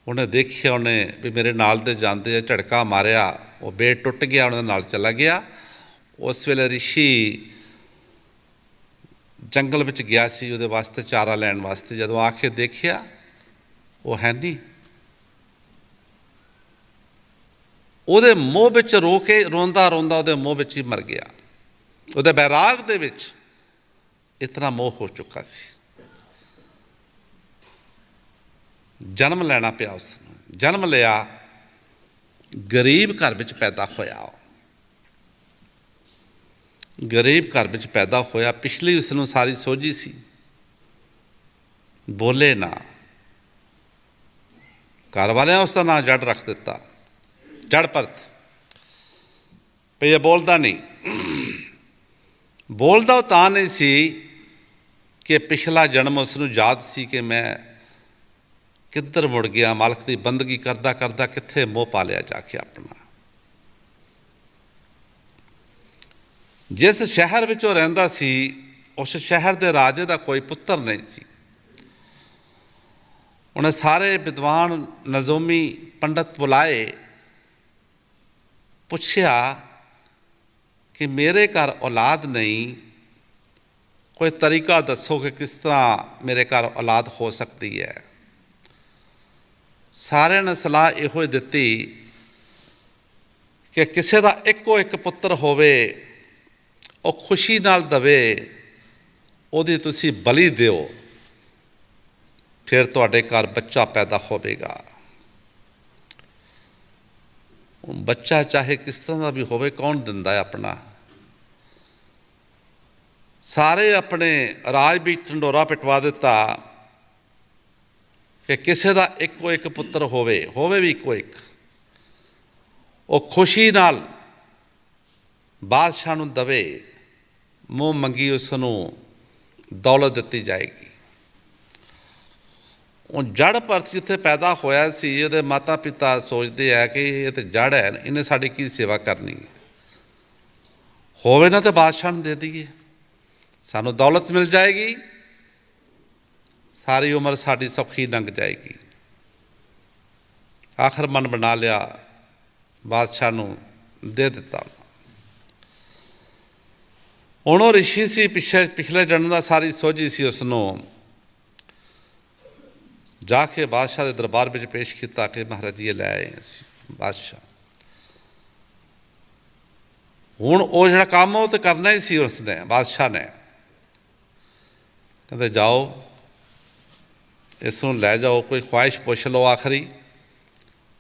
ਉਹਨੇ ਦੇਖਿਆ, ਉਹਨੇ ਵੀ ਮੇਰੇ ਨਾਲ ਦੇ ਜਾਂਦੇ ਆ, ਝਟਕਾ ਮਾਰਿਆ, ਉਹ ਬੇੜ ਟੁੱਟ ਗਿਆ, ਉਹਨਾਂ ਦੇ ਨਾਲ ਚਲਾ ਗਿਆ। ਉਸ ਵੇਲੇ ਰਿਸ਼ੀ ਜੰਗਲ ਵਿੱਚ ਗਿਆ ਸੀ ਉਹਦੇ ਵਾਸਤੇ ਚਾਰਾ ਲੈਣ ਵਾਸਤੇ। ਜਦੋਂ ਆ ਕੇ ਦੇਖਿਆ, ਉਹ ਹੈ ਨਹੀਂ। ਉਹਦੇ ਮੋਹ ਵਿੱਚ ਰੋ ਕੇ ਰੋਂਦਾ ਉਹਦੇ ਮੋਹ ਵਿੱਚ ਹੀ ਮਰ ਗਿਆ। ਉਹਦੇ ਬੈਰਾਗ ਦੇ ਵਿੱਚ ਇਤਨਾ ਮੋਹ ਹੋ ਚੁੱਕਾ ਸੀ। ਜਨਮ ਲੈਣਾ ਪਿਆ ਉਸਨੂੰ। ਜਨਮ ਲਿਆ, ਗਰੀਬ ਘਰ ਵਿੱਚ ਪੈਦਾ ਹੋਇਆ। ਗਰੀਬ ਘਰ ਵਿੱਚ ਪੈਦਾ ਹੋਇਆ। ਪਿਛਲੀ ਉਸਨੂੰ ਸਾਰੀ ਸੋਝੀ ਸੀ, ਬੋਲੇ ਨਾ। ਘਰ ਵਾਲਿਆਂ ਉਸ ਦਾ ਨਾਂ ਜੜ ਰੱਖ ਦਿੱਤਾ, ਜੜ ਭਰਤ। ਭਈ ਇਹ ਬੋਲਦਾ ਨਹੀਂ। ਬੋਲਦਾ ਉਹ ਤਾਂ ਨਹੀਂ ਸੀ ਕਿ ਪਿਛਲਾ ਜਨਮ ਉਸ ਨੂੰ ਯਾਦ ਸੀ ਕਿ ਮੈਂ ਕਿੱਧਰ ਮੁੜ ਗਿਆ, ਮਾਲਕ ਦੀ ਬੰਦਗੀ ਕਰਦਾ ਕਰਦਾ ਕਿੱਥੇ ਮੋਹ ਪਾ ਲਿਆ ਜਾ ਕੇ ਆਪਣਾ। ਜਿਸ ਸ਼ਹਿਰ ਵਿੱਚ ਉਹ ਰਹਿੰਦਾ ਸੀ, ਉਸ ਸ਼ਹਿਰ ਦੇ ਰਾਜੇ ਦਾ ਕੋਈ ਪੁੱਤਰ ਨਹੀਂ ਸੀ। ਉਹਨੇ ਸਾਰੇ ਵਿਦਵਾਨ, ਨਜ਼ੂਮੀ, ਪੰਡਤ ਬੁਲਾਏ, ਪੁੱਛਿਆ ਕਿ ਮੇਰੇ ਘਰ ਔਲਾਦ ਨਹੀਂ, ਕੋਈ ਤਰੀਕਾ ਦੱਸੋ ਕਿ ਕਿਸ ਤਰ੍ਹਾਂ ਮੇਰੇ ਘਰ ਔਲਾਦ ਹੋ ਸਕਦੀ ਹੈ। ਸਾਰਿਆਂ ਨੇ ਸਲਾਹ ਇਹੋ ਹੀ ਦਿੱਤੀ ਕਿ ਕਿਸੇ ਦਾ ਇੱਕੋ ਇੱਕ ਪੁੱਤਰ ਹੋਵੇ, ਉਹ ਖੁਸ਼ੀ ਨਾਲ ਦਵੇ, ਉਹਦੀ ਤੁਸੀਂ ਬਲੀ ਦਿਓ, ਫਿਰ ਤੁਹਾਡੇ ਘਰ ਬੱਚਾ ਪੈਦਾ ਹੋਵੇਗਾ। ਬੱਚਾ ਚਾਹੇ ਕਿਸ ਤਰ੍ਹਾਂ ਦਾ ਵੀ ਹੋਵੇ, ਕੌਣ ਦਿੰਦਾ ਹੈ ਆਪਣਾ। ਸਾਰੇ ਆਪਣੇ ਰਾਜ ਵਿੱਚ ਢੰਡੋਰਾ ਪਿਟਵਾ ਦਿੱਤਾ ਕਿ ਕਿਸੇ ਦਾ ਇੱਕੋ ਇੱਕ ਪੁੱਤਰ ਹੋਵੇ ਵੀ ਇੱਕੋ ਇੱਕ। ਉਹ ਖੁਸ਼ੀ ਨਾਲ ਬਾਦਸ਼ਾਹ ਨੂੰ ਦਵੇ, ਮੂੰਹ ਮੰਗੀ ਉਸ ਨੂੰ ਦੌਲਤ ਦਿੱਤੀ ਜਾਏਗੀ। ਉਹ ਜੜ ਭਰਤ ਜਿੱਥੇ ਪੈਦਾ ਹੋਇਆ ਸੀ, ਉਹਦੇ ਮਾਤਾ ਪਿਤਾ ਸੋਚਦੇ ਆ ਕਿ ਇਹ ਤਾਂ ਜੜ ਹੈ, ਇਹਨੇ ਸਾਡੀ ਕੀ ਸੇਵਾ ਕਰਨੀ ਹੈ। ਹੋਵੇ ਨਾ ਤਾਂ ਬਾਦਸ਼ਾਹ ਨੂੰ ਦੇ ਦਈਏ, ਸਾਨੂੰ ਦੌਲਤ ਮਿਲ ਜਾਏਗੀ, ਸਾਰੀ ਉਮਰ ਸਾਡੀ ਸੌਖੀ ਲੰਘ ਜਾਏਗੀ। ਆਖਰ ਮਨ ਬਣਾ ਲਿਆ, ਬਾਦਸ਼ਾਹ ਨੂੰ ਦੇ ਦਿੱਤਾ। ਹੁਣ ਉਹ ਰਿਸ਼ੀ ਸੀ, ਪਿਛਲੇ ਜਨਮ ਦਾ ਸਾਰੀ ਸੋਝੀ ਸੀ ਉਸਨੂੰ। ਜਾ ਕੇ ਬਾਦਸ਼ਾਹ ਦੇ ਦਰਬਾਰ ਵਿੱਚ ਪੇਸ਼ ਕੀਤਾ ਕਿ ਮਹਾਰਾਜ ਜੀ ਇਹ ਲੈ ਆਏ ਅਸੀਂ। ਬਾਦਸ਼ਾਹ ਹੁਣ ਉਹ ਜਿਹੜਾ ਕੰਮ ਉਹ ਤਾਂ ਕਰਨਾ ਹੀ ਸੀ ਉਸਨੇ, ਬਾਦਸ਼ਾਹ ਨੇ। ਕਹਿੰਦੇ ਜਾਓ, ਇਸ ਨੂੰ ਲੈ ਜਾਓ, ਕੋਈ ਖੁਆਇਸ਼ ਪੁੱਛ ਲਓ। ਆਖਰੀ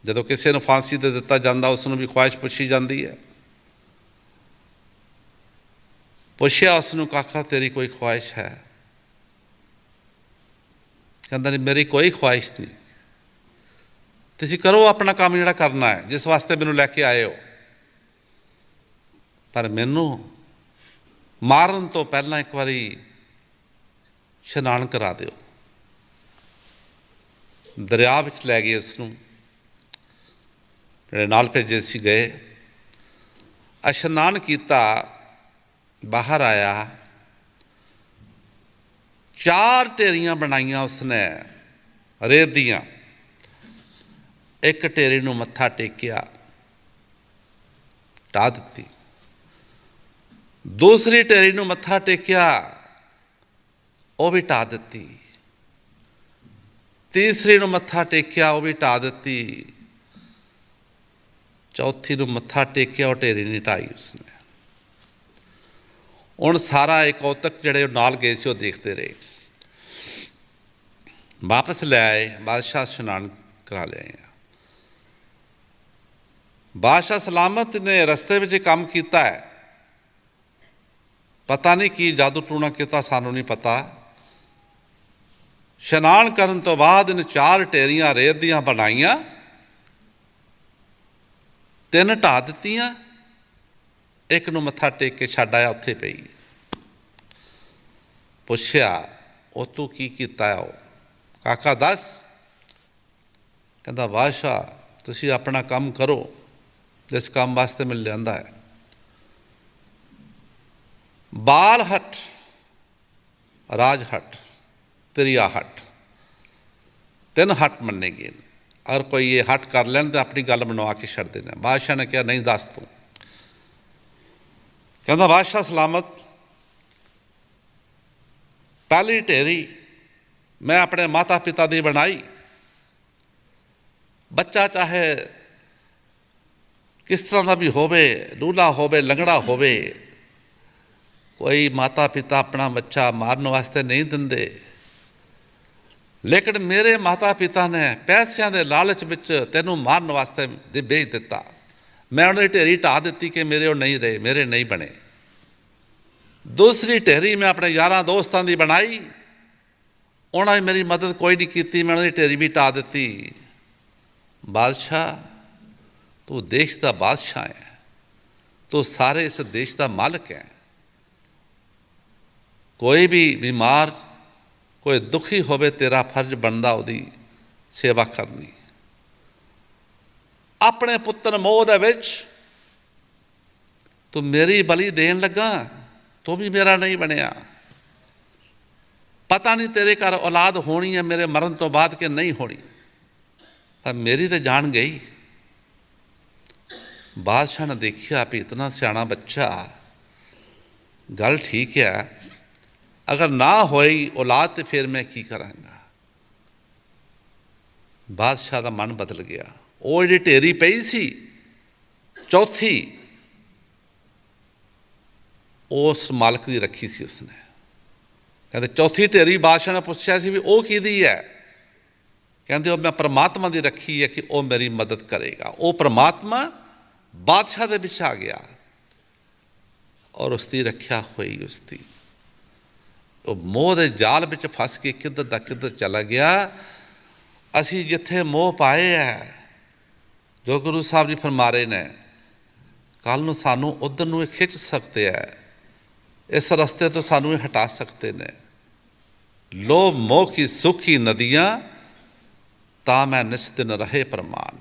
ਜਦੋਂ ਕਿਸੇ ਨੂੰ ਫਾਂਸੀ ਦੇ ਦਿੱਤਾ ਜਾਂਦਾ, ਉਸ ਨੂੰ ਵੀ ਖੁਆਇਸ਼ ਪੁੱਛੀ ਜਾਂਦੀ ਹੈ। ਪੁੱਛਿਆ ਉਸ ਨੂੰ, ਕਾਕਾ ਤੇਰੀ ਕੋਈ ਖੁਆਇਸ਼ ਹੈ? ਕਹਿੰਦਾ ਨਹੀਂ, ਮੇਰੀ ਕੋਈ ਖੁਆਇਸ਼ ਨਹੀਂ। ਤੁਸੀਂ ਕਰੋ ਆਪਣਾ ਕੰਮ ਜਿਹੜਾ ਕਰਨਾ ਹੈ, ਜਿਸ ਵਾਸਤੇ ਮੈਨੂੰ ਲੈ ਕੇ ਆਏ ਹੋ, ਪਰ ਮੈਨੂੰ ਮਾਰਨ ਤੋਂ ਪਹਿਲਾਂ ਇੱਕ ਵਾਰੀ ਇਸ਼ਨਾਨ ਕਰਾ ਦਿਓ। ਦਰਿਆ ਵਿੱਚ ਲੈ ਗਏ ਉਸ ਨੂੰ, ਜਿਹੜੇ ਨਾਲ ਭੇਜੇ ਸੀ ਗਏ, ਇਸ਼ਨਾਨ ਕੀਤਾ, ਬਾਹਰ ਆਇਆ, 4 ਢੇਰੀਆਂ ਬਣਾਈਆਂ ਉਸਨੇ ਰੇਤ ਦੀਆਂ। ਇੱਕ ਢੇਰੀ ਨੂੰ ਮੱਥਾ ਟੇਕਿਆ, ਢਾਹ ਦਿੱਤੀ। ਦੂਸਰੀ ਢੇਰੀ ਨੂੰ ਮੱਥਾ ਟੇਕਿਆ, ਉਹ ਵੀ ਢਾਹ ਦਿੱਤੀ। ਤੀਸਰੀ ਨੂੰ ਮੱਥਾ ਟੇਕਿਆ, ਉਹ ਵੀ ਢਾਹ ਦਿੱਤੀ। ਚੌਥੀ ਨੂੰ ਮੱਥਾ ਟੇਕਿਆ, ਉਹ ਢੇਰੀ ਨਹੀਂ ਢਾਈ ਉਸਨੇ। ਹੁਣ ਸਾਰਾ ਇਹ ਕੌਤਕ ਜਿਹੜੇ ਨਾਲ ਗਏ ਸੀ ਉਹ ਦੇਖਦੇ ਰਹੇ। ਵਾਪਸ ਲੈ ਆਏ, ਬਾਦਸ਼ਾਹ ਇਸ਼ਨਾਨ ਕਰਾ ਲਿਆਏ। ਬਾਦਸ਼ਾਹ ਸਲਾਮਤ ਨੇ ਰਸਤੇ ਵਿੱਚ ਕੰਮ ਕੀਤਾ ਹੈ, ਪਤਾ ਨਹੀਂ ਕੀ ਜਾਦੂ ਟੂਣਾ ਕੀਤਾ, ਸਾਨੂੰ ਨਹੀਂ ਪਤਾ। ਇਸ਼ਨਾਨ ਕਰਨ ਤੋਂ ਬਾਅਦ ਇਹਨੇ 4 ਢੇਰੀਆਂ ਰੇਤ ਦੀਆਂ ਬਣਾਈਆਂ, 3 ਢਾਹ ਦਿੱਤੀਆਂ, ਇੱਕ ਨੂੰ ਮੱਥਾ ਟੇਕ ਕੇ ਛੱਡ ਆਇਆ, ਉੱਥੇ ਪਈ। ਪੁੱਛਿਆ, ਉਹ ਤੂੰ ਕੀ ਕੀਤਾ ਹੈ? ਉਹ ਕਾਕਾ ਦੱਸ। ਕਹਿੰਦਾ, ਬਾਦਸ਼ਾਹ ਤੁਸੀਂ ਆਪਣਾ ਕੰਮ ਕਰੋ, ਜਿਸ ਕੰਮ ਵਾਸਤੇ ਮਿਲ ਜਾਂਦਾ ਹੈ। ਬਾਲ ਹੱਟ, ਰਾਜ ਹੱਟ, ਤ੍ਰਿਆ ਹੱਟ, 3 ਹੱਟ ਮੰਨੇ ਗਏ ਨੇ। ਅਗਰ ਕੋਈ ਇਹ ਹੱਟ ਕਰ ਲੈਣ ਤਾਂ ਆਪਣੀ ਗੱਲ ਬਣਵਾ ਕੇ ਛੱਡ ਦੇਣਾ। ਬਾਦਸ਼ਾਹ ਨੇ ਕਿਹਾ, ਨਹੀਂ ਦੱਸ ਤੂੰ। ਕਹਿੰਦਾ, ਬਾਦਸ਼ਾਹ ਸਲਾਮਤ, ਪਹਿਲੀ ਢੇਰੀ ਮੈਂ ਆਪਣੇ ਮਾਤਾ ਪਿਤਾ ਦੀ ਬਣਾਈ। ਬੱਚਾ ਚਾਹੇ ਕਿਸ ਤਰ੍ਹਾਂ ਦਾ ਵੀ ਹੋਵੇ, ਲੂਲਾ ਹੋਵੇ, ਲੰਗੜਾ ਹੋਵੇ, ਕੋਈ ਮਾਤਾ ਪਿਤਾ ਆਪਣਾ ਬੱਚਾ ਮਾਰਨ ਵਾਸਤੇ ਨਹੀਂ ਦਿੰਦੇ। ਲੇਕਿਨ ਮੇਰੇ ਮਾਤਾ ਪਿਤਾ ਨੇ ਪੈਸਿਆਂ ਦੇ ਲਾਲਚ ਵਿੱਚ ਤੈਨੂੰ ਮਾਰਨ ਵਾਸਤੇ ਭੇਜ ਦਿੱਤਾ। ਮੈਂ ਉਹਨਾਂ ਦੀ ਢੇਰੀ ਢਾਹ ਦਿੱਤੀ ਕਿ ਮੇਰੇ ਉਹ ਨਹੀਂ ਰਹੇ, ਮੇਰੇ ਨਹੀਂ ਬਣੇ। ਦੂਸਰੀ ਢੇਰੀ ਮੈਂ ਆਪਣੇ ਯਾਰਾਂ ਦੋਸਤਾਂ ਦੀ ਬਣਾਈ, ਉਹਨਾਂ ਨੇ ਮੇਰੀ ਮਦਦ ਕੋਈ ਨਹੀਂ ਕੀਤੀ, ਮੈਂ ਉਹਨਾਂ ਦੀ ਢੇਰੀ ਵੀ ਢਾਹ ਦਿੱਤੀ। ਬਾਦਸ਼ਾਹ, ਤੂੰ ਦੇਸ਼ ਦਾ ਬਾਦਸ਼ਾਹ ਹੈ, ਤੂੰ ਸਾਰੇ ਇਸ ਦੇਸ਼ ਦਾ ਮਾਲਕ ਹੈ। ਕੋਈ ਵੀ ਬਿਮਾਰ, ਕੋਈ ਦੁਖੀ ਹੋਵੇ, ਤੇਰਾ ਫਰਜ਼ ਬਣਦਾ ਉਹਦੀ ਸੇਵਾ ਕਰਨੀ। ਆਪਣੇ ਪੁੱਤਰ ਮੋਹ ਦੇ ਵਿੱਚ ਤੂੰ ਮੇਰੀ ਬਲੀ ਦੇਣ ਲੱਗਾ, ਤੂੰ ਵੀ ਮੇਰਾ ਨਹੀਂ ਬਣਿਆ। ਪਤਾ ਨਹੀਂ ਤੇਰੇ ਘਰ ਔਲਾਦ ਹੋਣੀ ਹੈ ਮੇਰੇ ਮਰਨ ਤੋਂ ਬਾਅਦ ਕਿ ਨਹੀਂ ਹੋਣੀ, ਪਰ ਮੇਰੀ ਤਾਂ ਜਾਨ ਗਈ। ਬਾਦਸ਼ਾਹ ਨੇ ਦੇਖਿਆ ਵੀ ਇਤਨਾ ਸਿਆਣਾ ਬੱਚਾ, ਗੱਲ ਠੀਕ ਹੈ, ਅਗਰ ਨਾ ਹੋਈ ਔਲਾਦ ਤੇ ਫਿਰ ਮੈਂ ਕੀ ਕਰਾਂਗਾ। ਬਾਦਸ਼ਾਹ ਦਾ ਮਨ ਬਦਲ ਗਿਆ। ਉਹ ਜਿਹੜੀ ਢੇਰੀ ਪਈ ਸੀ ਚੌਥੀ, ਉਸ ਮਾਲਕ ਦੀ ਰੱਖੀ ਸੀ ਉਸਨੇ। ਕਹਿੰਦੇ ਚੌਥੀ ਢੇਰੀ ਬਾਦਸ਼ਾਹ ਨੇ ਪੁੱਛਿਆ ਸੀ ਵੀ ਉਹ ਕਿਹਦੀ ਹੈ? ਕਹਿੰਦੇ ਉਹ ਮੈਂ ਪਰਮਾਤਮਾ ਦੀ ਰੱਖੀ ਹੈ ਕਿ ਉਹ ਮੇਰੀ ਮਦਦ ਕਰੇਗਾ। ਉਹ ਪਰਮਾਤਮਾ ਬਾਦਸ਼ਾਹ ਦੇ ਵਿੱਚ ਆ ਗਿਆ ਔਰ ਉਸਦੀ ਰੱਖਿਆ ਹੋਈ। ਉਸਦੀ ਉਹ ਮੋਹ ਦੇ ਜਾਲ ਵਿੱਚ ਫਸ ਕੇ ਕਿੱਧਰ ਦਾ ਕਿੱਧਰ ਚਲਾ ਗਿਆ। ਅਸੀਂ ਜਿੱਥੇ ਮੋਹ ਪਾਏ ਹੈ, ਜੋ ਗੁਰੂ ਸਾਹਿਬ ਜੀ ਫਰਮਾ ਰਹੇ ਨੇ, ਕੱਲ੍ਹ ਨੂੰ ਸਾਨੂੰ ਉੱਧਰ ਨੂੰ ਇਹ ਖਿੱਚ ਸਕਦੇ ਹੈ, ਇਸ ਰਸਤੇ ਤੋਂ ਸਾਨੂੰ ਇਹ ਹਟਾ ਸਕਦੇ ਨੇ। ਲੋਭ ਮੋਹ ਕੀ ਸੁਖੀ ਨਦੀਆਂ, ਤਾਂ ਮੈਂ ਨਿਸਤਿਨ ਰਹੇ ਪ੍ਰਮਾਨ।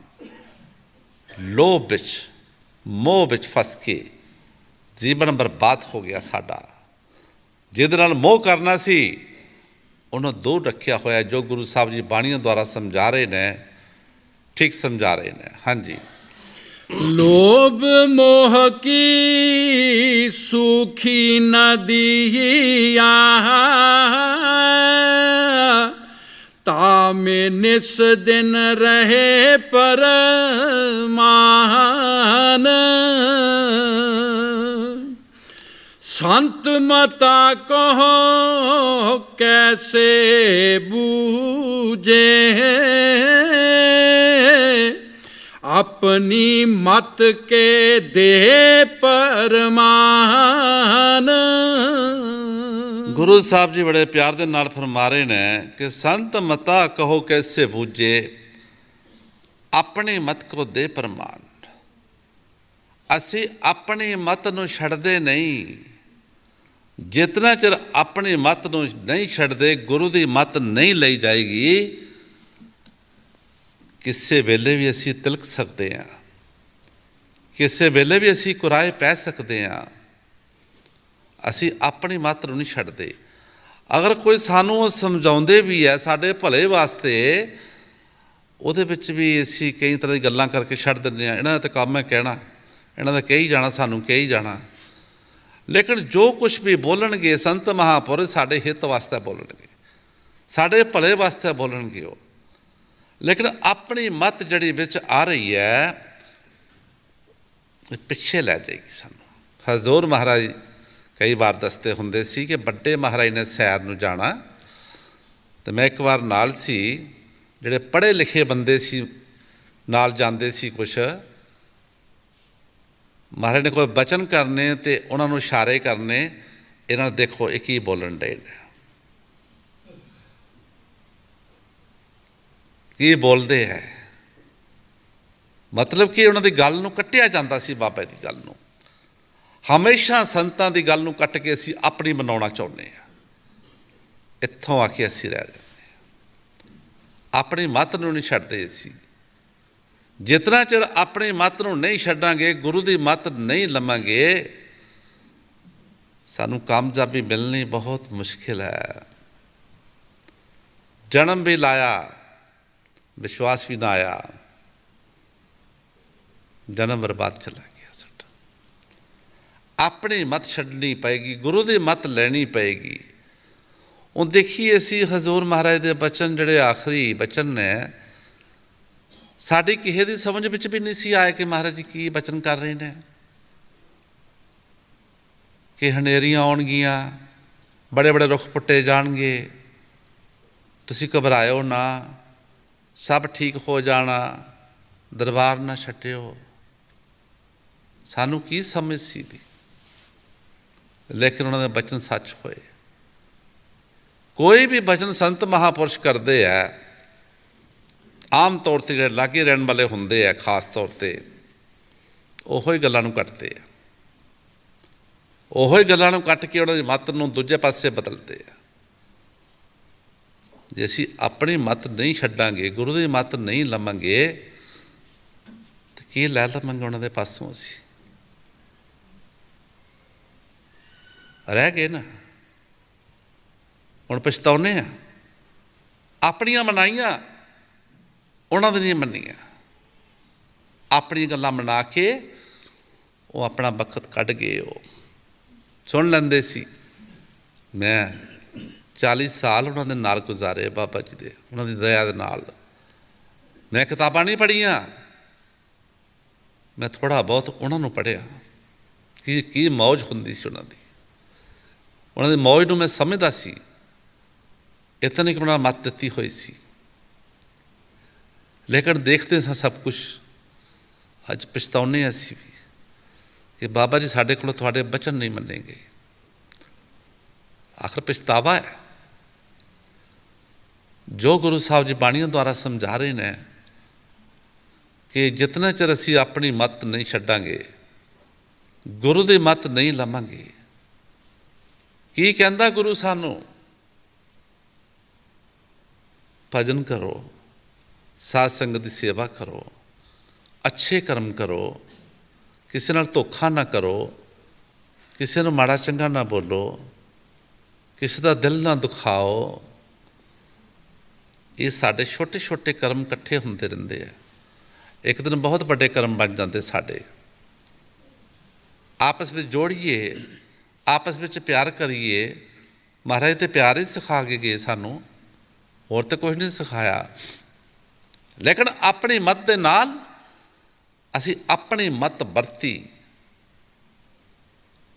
ਲੋਭ ਵਿੱਚ, ਮੋਹ ਵਿੱਚ ਫਸ ਕੇ ਜੀਵਨ ਬਰਬਾਦ ਹੋ ਗਿਆ ਸਾਡਾ। ਜਿਹਦੇ ਨਾਲ ਮੋਹ ਕਰਨਾ ਸੀ ਉਹਨੂੰ ਦੂਰ ਰੱਖਿਆ ਹੋਇਆ। ਜੋ ਗੁਰੂ ਸਾਹਿਬ ਜੀ ਬਾਣੀਆਂ ਦੁਆਰਾ ਸਮਝਾ ਰਹੇ ਨੇ, ਠੀਕ ਸਮਝਾ ਰਹੇ ਨੇ। ਹਾਂਜੀ, ਲੋਭ मोह की सूखी नदिया, तामे निस दिन रहे परमान। संत मता कहो कैसे बूझे, अपनी मत के दे परमान। ਗੁਰੂ ਸਾਹਿਬ ਜੀ ਬੜੇ ਪਿਆਰ ਦੇ ਨਾਲ ਫਰਮਾ ਰਹੇ ਨੇ ਕਿ ਸੰਤ ਮਤਾ ਕਹੋ ਕੈਸੇ ਬੂਝੇ, ਆਪਣੀ ਮਤ ਕੋ ਦੇ ਪ੍ਰਮਾਨ। ਅਸੀਂ ਆਪਣੀ ਮਤ ਨੂੰ ਛੱਡਦੇ ਨਹੀਂ। ਜਿਤਨਾ ਚਿਰ ਆਪਣੀ ਮਤ ਨੂੰ ਨਹੀਂ ਛੱਡਦੇ, ਗੁਰੂ ਦੀ ਮਤ ਨਹੀਂ ਲਈ ਜਾਏਗੀ, ਕਿਸੇ ਵੇਲੇ ਵੀ ਅਸੀਂ ਤਿਲਕ ਸਕਦੇ ਹਾਂ, ਕਿਸੇ ਵੇਲੇ ਵੀ ਅਸੀਂ ਕੁਰਾਏ ਪੈ ਸਕਦੇ ਹਾਂ। ਅਸੀਂ ਆਪਣੀ ਮਤ ਨੂੰ ਨਹੀਂ ਛੱਡਦੇ। ਅਗਰ ਕੋਈ ਸਾਨੂੰ ਸਮਝਾਉਂਦੇ ਵੀ ਹੈ ਸਾਡੇ ਭਲੇ ਵਾਸਤੇ, ਉਹਦੇ ਵਿੱਚ ਵੀ ਅਸੀਂ ਕਈ ਤਰ੍ਹਾਂ ਦੀ ਗੱਲਾਂ ਕਰਕੇ ਛੱਡ ਦਿੰਦੇ ਹਾਂ। ਇਹਨਾਂ ਦਾ ਤਾਂ ਕੰਮ ਹੈ ਕਹਿਣਾ, ਇਹਨਾਂ ਦਾ ਕਹੀ ਜਾਣਾ, ਸਾਨੂੰ ਕਹੀ ਜਾਣਾ। ਲੇਕਿਨ ਜੋ ਕੁਛ ਵੀ ਬੋਲਣਗੇ ਸੰਤ ਮਹਾਂਪੁਰਸ਼ ਸਾਡੇ ਹਿੱਤ ਵਾਸਤੇ ਬੋਲਣਗੇ, ਸਾਡੇ ਭਲੇ ਵਾਸਤੇ ਬੋਲਣਗੇ ਉਹ। ਲੇਕਿਨ ਆਪਣੀ ਮੱਤ ਜਿਹੜੀ ਵਿੱਚ ਆ ਰਹੀ ਹੈ ਪਿੱਛੇ ਲੈ ਜਾਏਗੀ ਸਾਨੂੰ। ਹਜ਼ੂਰ ਮਹਾਰਾਜ ਕਈ ਵਾਰ ਦੱਸਦੇ ਹੁੰਦੇ ਸੀ ਕਿ ਵੱਡੇ ਮਹਾਰਾਜ ਨੇ ਸੈਰ ਨੂੰ ਜਾਣਾ, ਅਤੇ ਮੈਂ ਇੱਕ ਵਾਰ ਨਾਲ ਸੀ, ਜਿਹੜੇ ਪੜ੍ਹੇ ਲਿਖੇ ਬੰਦੇ ਸੀ ਨਾਲ ਜਾਂਦੇ ਸੀ। ਕੁਛ ਮਹਾਰਾਜ ਨੇ ਕੋਈ ਬਚਨ ਕਰਨੇ ਅਤੇ ਉਹਨਾਂ ਨੂੰ ਇਸ਼ਾਰੇ ਕਰਨੇ, ਇਹਨਾਂ ਨੂੰ ਦੇਖੋ ਇਹ ਕੀ ਬੋਲਣ ਡਏ ਨੇ, ਕੀ ਬੋਲਦੇ ਹੈ। ਮਤਲਬ ਕਿ ਉਹਨਾਂ ਦੀ ਗੱਲ ਨੂੰ ਕੱਟਿਆ ਜਾਂਦਾ ਸੀ, ਬਾਬਾ ਦੀ ਗੱਲ ਨੂੰ। ਹਮੇਸ਼ਾ ਸੰਤਾਂ ਦੀ ਗੱਲ ਨੂੰ ਕੱਟ ਕੇ ਅਸੀਂ ਆਪਣੀ ਬਣਾਉਣਾ ਚਾਹੁੰਦੇ ਹਾਂ। ਇੱਥੋਂ ਆ ਕੇ ਅਸੀਂ ਰਹਿ ਜਾਂਦੇ ਹਾਂ, ਆਪਣੀ ਮੱਤ ਨੂੰ ਨਹੀਂ ਛੱਡਦੇ ਅਸੀਂ। ਜਿਤਨਾ ਚਿਰ ਆਪਣੀ ਮੱਤ ਨੂੰ ਨਹੀਂ ਛੱਡਾਂਗੇ, ਗੁਰੂ ਦੀ ਮੱਤ ਨਹੀਂ ਲਵਾਂਗੇ, ਸਾਨੂੰ ਕਾਮਯਾਬੀ ਮਿਲਣੀ ਬਹੁਤ ਮੁਸ਼ਕਿਲ ਹੈ। ਜਨਮ ਵੀ ਲਾਇਆ, ਵਿਸ਼ਵਾਸ ਵੀ ਨਾ ਆਇਆ, ਜਨਮ ਬਰਬਾਦ ਚਲਾ ਗਿਆ ਸਾਡਾ। ਆਪਣੀ ਮੱਤ ਛੱਡਣੀ ਪਏਗੀ, ਗੁਰੂ ਦੀ ਮੱਤ ਲੈਣੀ ਪਏਗੀ। ਹੁਣ ਦੇਖੀਏ ਅਸੀਂ ਹਜ਼ੂਰ ਮਹਾਰਾਜ ਦੇ ਬਚਨ, ਜਿਹੜੇ ਆਖਰੀ ਬਚਨ ਨੇ, ਸਾਡੀ ਕਿਸੇ ਦੀ ਸਮਝ ਵਿੱਚ ਵੀ ਨਹੀਂ ਸੀ ਆਇਆ ਕਿ ਮਹਾਰਾਜ ਜੀ ਕੀ ਬਚਨ ਕਰ ਰਹੇ ਨੇ। ਕਿ ਹਨੇਰੀਆਂ ਆਉਣਗੀਆਂ, ਬੜੇ ਬੜੇ ਰੁੱਖ ਪੁੱਟੇ ਜਾਣਗੇ, ਤੁਸੀਂ ਘਬਰਾਇਓ ਨਾ, ਸਭ ਠੀਕ ਹੋ ਜਾਣਾ, ਦਰਬਾਰ ਨਾ ਛੱਡਿਓ। ਸਾਨੂੰ ਕੀ ਸਮਝ ਸੀ ਦੀ, ਲੇਕਿਨ ਉਹਨਾਂ ਦੇ ਬਚਨ ਸੱਚ ਹੋਏ। ਕੋਈ ਵੀ ਬਚਨ ਸੰਤ ਮਹਾਂਪੁਰਸ਼ ਕਰਦੇ ਹੈ, ਆਮ ਤੌਰ 'ਤੇ ਜਿਹੜੇ ਲਾਗੇ ਰਹਿਣ ਵਾਲੇ ਹੁੰਦੇ ਆ, ਖਾਸ ਤੌਰ 'ਤੇ ਉਹੋ ਹੀ ਗੱਲਾਂ ਨੂੰ ਕੱਟਦੇ ਆ, ਉਹੋ ਹੀ ਗੱਲਾਂ ਨੂੰ ਕੱਟ ਕੇ ਉਹਨਾਂ ਦੀ ਮੱਤ ਨੂੰ ਦੂਜੇ ਪਾਸੇ ਬਦਲਦੇ ਆ। ਜੇ ਅਸੀਂ ਆਪਣੀ ਮੱਤ ਨਹੀਂ ਛੱਡਾਂਗੇ, ਗੁਰੂ ਦੀ ਮੱਤ ਨਹੀਂ ਲਵਾਂਗੇ, ਤਾਂ ਕੀ ਲੈ ਲਵਾਂਗੇ ਉਹਨਾਂ ਦੇ ਪਾਸੋਂ। ਅਸੀਂ ਰਹਿ ਗਏ ਨਾ, ਹੁਣ ਪਛਤਾਉਂਦੇ ਹਾਂ। ਆਪਣੀਆਂ ਮਨਾਈਆਂ, ਉਹਨਾਂ ਦੀ ਨਹੀਂ ਮੰਨੀਆਂ। ਆਪਣੀਆਂ ਗੱਲਾਂ ਮਨਾ ਕੇ ਉਹ ਆਪਣਾ ਵਕਤ ਕੱਢ ਗਏ। ਉਹ ਸੁਣ ਲੈਂਦੇ ਸੀ। ਮੈਂ 40 ਸਾਲ ਉਹਨਾਂ ਦੇ ਨਾਲ ਗੁਜ਼ਾਰੇ, ਬਾਬਾ ਜੀ ਦੇ, ਉਹਨਾਂ ਦੀ ਦਇਆ ਦੇ ਨਾਲ। ਮੈਂ ਕਿਤਾਬਾਂ ਨਹੀਂ ਪੜ੍ਹੀਆਂ, ਮੈਂ ਥੋੜ੍ਹਾ ਬਹੁਤ ਉਹਨਾਂ ਨੂੰ ਪੜ੍ਹਿਆ। ਕੀ ਮੌਜ ਹੁੰਦੀ ਸੀ ਉਹਨਾਂ ਦੀ। ਉਹਨਾਂ ਦੀ ਮੌਜ ਨੂੰ ਮੈਂ ਸਮਝਦਾ ਸੀ। ਇਤਨੀ ਕਿ ਉਹਨਾਂ ਮੱਤ ਦਿੱਤੀ ਹੋਈ ਸੀ। ਲੇਕਿਨ ਦੇਖਦੇ ਸਾਂ ਸਭ ਕੁਛ। ਅੱਜ ਪਛਤਾਉਂਦੇ ਅਸੀਂ ਵੀ ਕਿ ਬਾਬਾ ਜੀ ਸਾਡੇ ਕੋਲੋਂ ਤੁਹਾਡੇ ਬਚਨ ਨਹੀਂ ਮੰਨੇਗੇ। ਆਖਰ ਪਛਤਾਵਾ ਹੈ। ਜੋ ਗੁਰੂ ਸਾਹਿਬ ਜੀ ਬਾਣੀਆਂ ਦੁਆਰਾ ਸਮਝਾ ਰਹੇ ਨੇ ਕਿ ਜਿਤਨਾ ਚਿਰ ਅਸੀਂ ਆਪਣੀ ਮੱਤ ਨਹੀਂ ਛੱਡਾਂਗੇ, ਗੁਰੂ ਦੀ ਮੱਤ ਨਹੀਂ ਲਵਾਂਗੇ। ਕੀ ਕਹਿੰਦਾ ਗੁਰੂ ਸਾਨੂੰ? ਭਜਨ ਕਰੋ, ਸਾਧ ਸੰਗਤ ਦੀ ਸੇਵਾ ਕਰੋ, ਅੱਛੇ ਕਰਮ ਕਰੋ, ਕਿਸੇ ਨਾਲ ਧੋਖਾ ਨਾ ਕਰੋ, ਕਿਸੇ ਨੂੰ ਮਾੜਾ ਚੰਗਾ ਨਾ ਬੋਲੋ, ਕਿਸੇ ਦਾ ਦਿਲ ਨਾ ਦੁਖਾਓ। ਇਹ ਸਾਡੇ ਛੋਟੇ ਛੋਟੇ ਕਰਮ ਇਕੱਠੇ ਹੁੰਦੇ ਰਹਿੰਦੇ ਆ, ਇੱਕ ਦਿਨ ਬਹੁਤ ਵੱਡੇ ਕਰਮ ਬਣ ਜਾਂਦੇ ਸਾਡੇ। ਆਪਸ ਵਿੱਚ ਜੋੜੀਏ, ਆਪਸ ਵਿੱਚ ਪਿਆਰ ਕਰੀਏ। ਮਹਾਰਾਜ ਤੇ ਪਿਆਰ ਹੀ ਸਿਖਾ ਕੇ ਗਏ ਸਾਨੂੰ, ਹੋਰ ਤਾਂ ਕੁਛ ਨਹੀਂ ਸਿਖਾਇਆ। ਲੇਕਿਨ ਆਪਣੀ ਮੱਤ ਦੇ ਨਾਲ ਅਸੀਂ ਆਪਣੀ ਮੱਤ ਵਰਤੀ।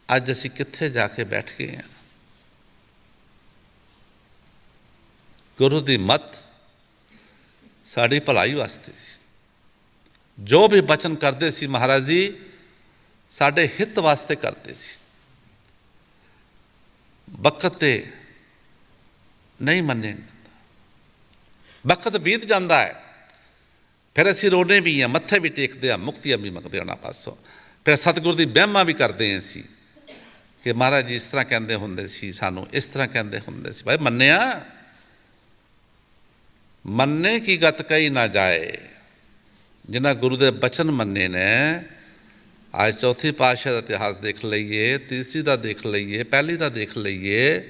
ਅੱਜ ਅਸੀਂ ਕਿੱਥੇ ਜਾ ਕੇ ਬੈਠ ਗਏ ਹਾਂ। ਗੁਰੂ ਦੀ ਮੱਤ ਸਾਡੀ ਭਲਾਈ ਵਾਸਤੇ ਸੀ। ਜੋ ਵੀ ਬਚਨ ਕਰਦੇ ਸੀ ਮਹਾਰਾਜ ਜੀ ਸਾਡੇ ਹਿੱਤ ਵਾਸਤੇ ਕਰਦੇ ਸੀ। ਵਕਤ ਤੇ ਨਹੀਂ ਮੰਨੇ, ਵਕਤ ਬੀਤ ਜਾਂਦਾ ਹੈ, ਫਿਰ ਅਸੀਂ ਰੋਣੇ ਵੀ ਹਾਂ, ਮੱਥੇ ਵੀ ਟੇਕਦੇ ਹਾਂ, ਮੁਕਤੀਆਂ ਵੀ ਮੰਗਦੇ ਉਹਨਾਂ ਪਾਸੋਂ। ਫਿਰ ਸਤਿਗੁਰੂ ਦੀ ਵਹਿਮਾਂ ਵੀ ਕਰਦੇ ਹਾਂ ਅਸੀਂ ਕਿ ਮਹਾਰਾਜ ਜੀ ਇਸ ਤਰ੍ਹਾਂ ਕਹਿੰਦੇ ਹੁੰਦੇ ਸੀ, ਸਾਨੂੰ ਇਸ ਤਰ੍ਹਾਂ ਕਹਿੰਦੇ ਹੁੰਦੇ ਸੀ। ਭਾਈ ਮੰਨਿਆ, ਮੰਨੇ ਕੀ ਗਤ ਕਹੀ ਨਾ ਜਾਏ। ਜਿਨ੍ਹਾਂ ਗੁਰੂ ਦੇ ਬਚਨ ਮੰਨੇ ਨੇ, ਅੱਜ ਚੌਥੀ ਪਾਤਸ਼ਾਹ ਦਾ ਇਤਿਹਾਸ ਦੇਖ ਲਈਏ, ਤੀਸਰੀ ਦਾ ਦੇਖ ਲਈਏ, ਪਹਿਲੀ ਦਾ ਦੇਖ ਲਈਏ,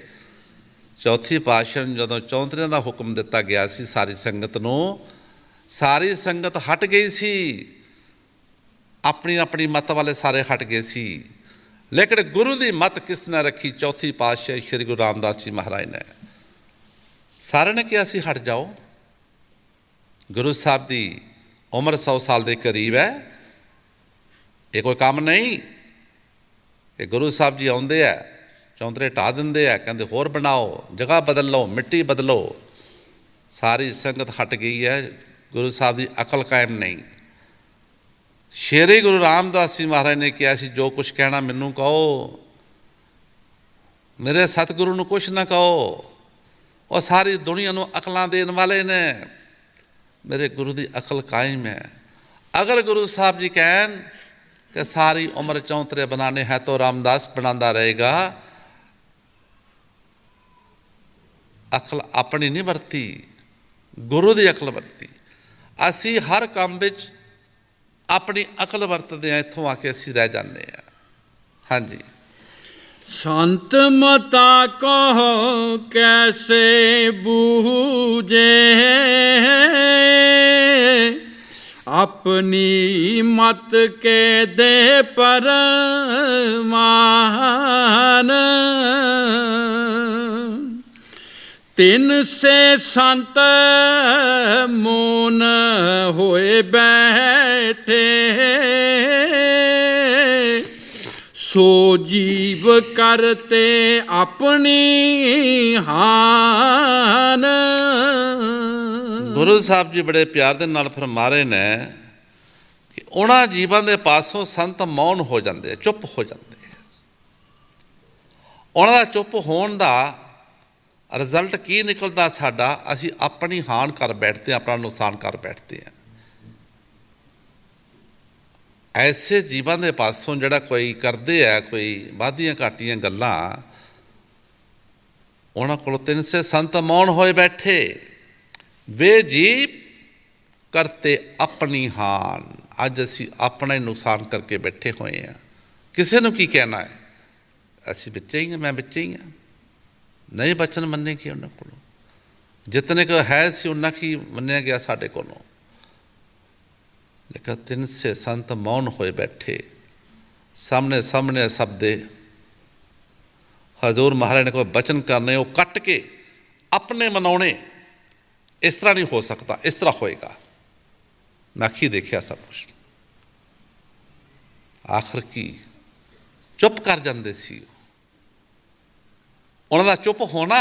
ਚੌਥੀ ਪਾਤਸ਼ਾਹ ਨੂੰ ਜਦੋਂ ਚੌਂਤਰਿਆਂ ਦਾ ਹੁਕਮ ਦਿੱਤਾ ਗਿਆ ਸੀ ਸਾਰੀ ਸੰਗਤ ਨੂੰ, ਸਾਰੀ ਸੰਗਤ ਹਟ ਗਈ ਸੀ, ਆਪਣੀ ਆਪਣੀ ਮੱਤ ਵਾਲੇ ਸਾਰੇ ਹਟ ਗਏ ਸੀ। ਲੇਕਿਨ ਗੁਰੂ ਦੀ ਮੱਤ ਕਿਸ ਨੇ ਰੱਖੀ? ਚੌਥੀ ਪਾਤਸ਼ਾਹ ਸ਼੍ਰੀ ਗੁਰੂ ਰਾਮਦਾਸ ਜੀ ਮਹਾਰਾਜ ਨੇ। ਸਾਰਿਆਂ ਨੇ ਕਿਹਾ ਸੀ ਹਟ ਜਾਓ, ਗੁਰੂ ਸਾਹਿਬ ਦੀ ਉਮਰ 100 ਸਾਲ ਦੇ ਕਰੀਬ ਹੈ, ਇਹ ਕੋਈ ਕੰਮ ਨਹੀਂ। ਇਹ ਗੁਰੂ ਸਾਹਿਬ ਜੀ ਆਉਂਦੇ ਆ, ਚੌਂਤਰੇ ਢਾ ਦਿੰਦੇ ਆ, ਕਹਿੰਦੇ ਹੋਰ ਬਣਾਓ, ਜਗ੍ਹਾ ਬਦਲ ਲਓ, ਮਿੱਟੀ ਬਦਲੋ। ਸਾਰੀ ਸੰਗਤ ਹਟ ਗਈ ਹੈ, ਗੁਰੂ ਸਾਹਿਬ ਦੀ ਅਕਲ ਕਾਇਮ ਨਹੀਂ। ਸ਼੍ਰੀ ਗੁਰੂ ਰਾਮਦਾਸ ਜੀ ਮਹਾਰਾਜ ਨੇ ਕਿਹਾ ਸੀ ਜੋ ਕੁਛ ਕਹਿਣਾ ਮੈਨੂੰ ਕਹੋ, ਮੇਰੇ ਸਤਿਗੁਰੂ ਨੂੰ ਕੁਛ ਨਾ ਕਹੋ, ਉਹ ਸਾਰੀ ਦੁਨੀਆ ਨੂੰ ਅਕਲਾਂ ਦੇਣ ਵਾਲੇ ਨੇ, ਮੇਰੇ ਗੁਰੂ ਦੀ ਅਕਲ ਕਾਇਮ ਹੈ। ਅਗਰ ਗੁਰੂ ਸਾਹਿਬ ਜੀ ਕਹਿਣ ਕਿ ਸਾਰੀ ਉਮਰ ਚੌਂਤਰੇ ਬਣਾने हैं तो रामदास ਬਣਾਉਂਦਾ ਰਹੇਗਾ। ਅਕਲ ਆਪਣੀ ਨਹੀਂ ਵਰਤੀ, ਗੁਰੂ ਦੀ ਅਕਲ ਵਰਤੀ। ਅਸੀਂ ਹਰ ਕੰਮ ਵਿੱਚ ਆਪਣੀ ਅਕਲ ਵਰਤਦੇ ਹਾਂ, ਇੱਥੋਂ ਆ ਕੇ ਅਸੀਂ ਰਹਿ ਜਾਂਦੇ ਹਾਂ। ਹਾਂਜੀ। संत मता कहो कैसे बूझे, अपनी मत के दे परमान, तिन से संत मोन होए बैठे, सो जीव करते अपनी हान। ਗੁਰੂ ਸਾਹਿਬ ਜੀ ਬੜੇ ਪਿਆਰ ਦੇ ਨਾਲ ਫਰਮਾ ਰਹੇ ਨੇ ਕਿ ਉਹਨਾਂ ਜੀਵਾਂ ਦੇ ਪਾਸੋਂ ਸੰਤ ਮੌਨ ਹੋ ਜਾਂਦੇ, ਚੁੱਪ ਹੋ ਜਾਂਦੇ। ਉਹਨਾਂ ਦਾ ਚੁੱਪ ਹੋਣ ਦਾ ਰਿਜ਼ਲਟ ਕੀ ਨਿਕਲਦਾ ਸਾਡਾ? ਅਸੀਂ ਆਪਣੀ ਹਾਨ ਕਰ ਬੈਠਦੇ ਹਾਂ, ਆਪਣਾ ਨੁਕਸਾਨ ਕਰ ਬੈਠਦੇ ਹਾਂ। ਐਸੇ ਜੀਵਾਂ ਦੇ ਪਾਸੋਂ ਜਿਹੜਾ ਕੋਈ ਕਰਦੇ ਆ ਕੋਈ ਵਾਧੀਆਂ ਘਾਟੀਆਂ ਗੱਲਾਂ, ਉਹਨਾਂ ਕੋਲ ਤਿੰਨ ਸੇ ਸੰਤ ਮੌਨ ਹੋਏ ਬੈਠੇ, ਵੇ ਜੀਵ ਕਰਤੇ ਆਪਣੀ ਹਾਨ। ਅੱਜ ਅਸੀਂ ਆਪਣਾ ਹੀ ਨੁਕਸਾਨ ਕਰਕੇ ਬੈਠੇ ਹੋਏ ਹਾਂ। ਕਿਸੇ ਨੂੰ ਕੀ ਕਹਿਣਾ ਹੈ? ਅਸੀਂ ਵਿੱਚੇ ਹੀ ਹਾਂ, ਮੈਂ ਵਿੱਚੇ ਹੀ ਹਾਂ। ਨਹੀਂ ਬਚਨ ਮੰਨੇ ਕਿ ਉਹਨਾਂ ਕੋਲੋਂ ਜਿਤਨੇ ਕੁ ਹੈ ਸੀ ਉਹਨਾਂ ਕੀ ਮੰਨਿਆ ਗਿਆ ਸਾਡੇ ਕੋਲੋਂ। ਲੇਕਿਨ ਤਿੰਨ ਸੇ ਸੰਤ ਮੌਨ ਹੋਏ ਬੈਠੇ, ਸਾਹਮਣੇ ਸਾਹਮਣੇ ਸਭ ਦੇ ਹਜ਼ੂਰ ਮਹਾਰਾਜ ਨੇ ਕੋਈ ਬਚਨ ਕਰਨੇ, ਉਹ ਕੱਟ ਕੇ ਆਪਣੇ ਮਨਾਉਣੇ। ਇਸ ਤਰ੍ਹਾਂ ਨਹੀਂ ਹੋ ਸਕਦਾ, ਇਸ ਤਰ੍ਹਾਂ ਹੋਏਗਾ। ਮੈਂ ਅੱਖੀਂ ਦੇਖਿਆ ਸਭ ਕੁਛ। ਆਖਰ ਕੀ ਚੁੱਪ ਕਰ ਜਾਂਦੇ ਸੀ। ਉਹਨਾਂ ਦਾ ਚੁੱਪ ਹੋਣਾ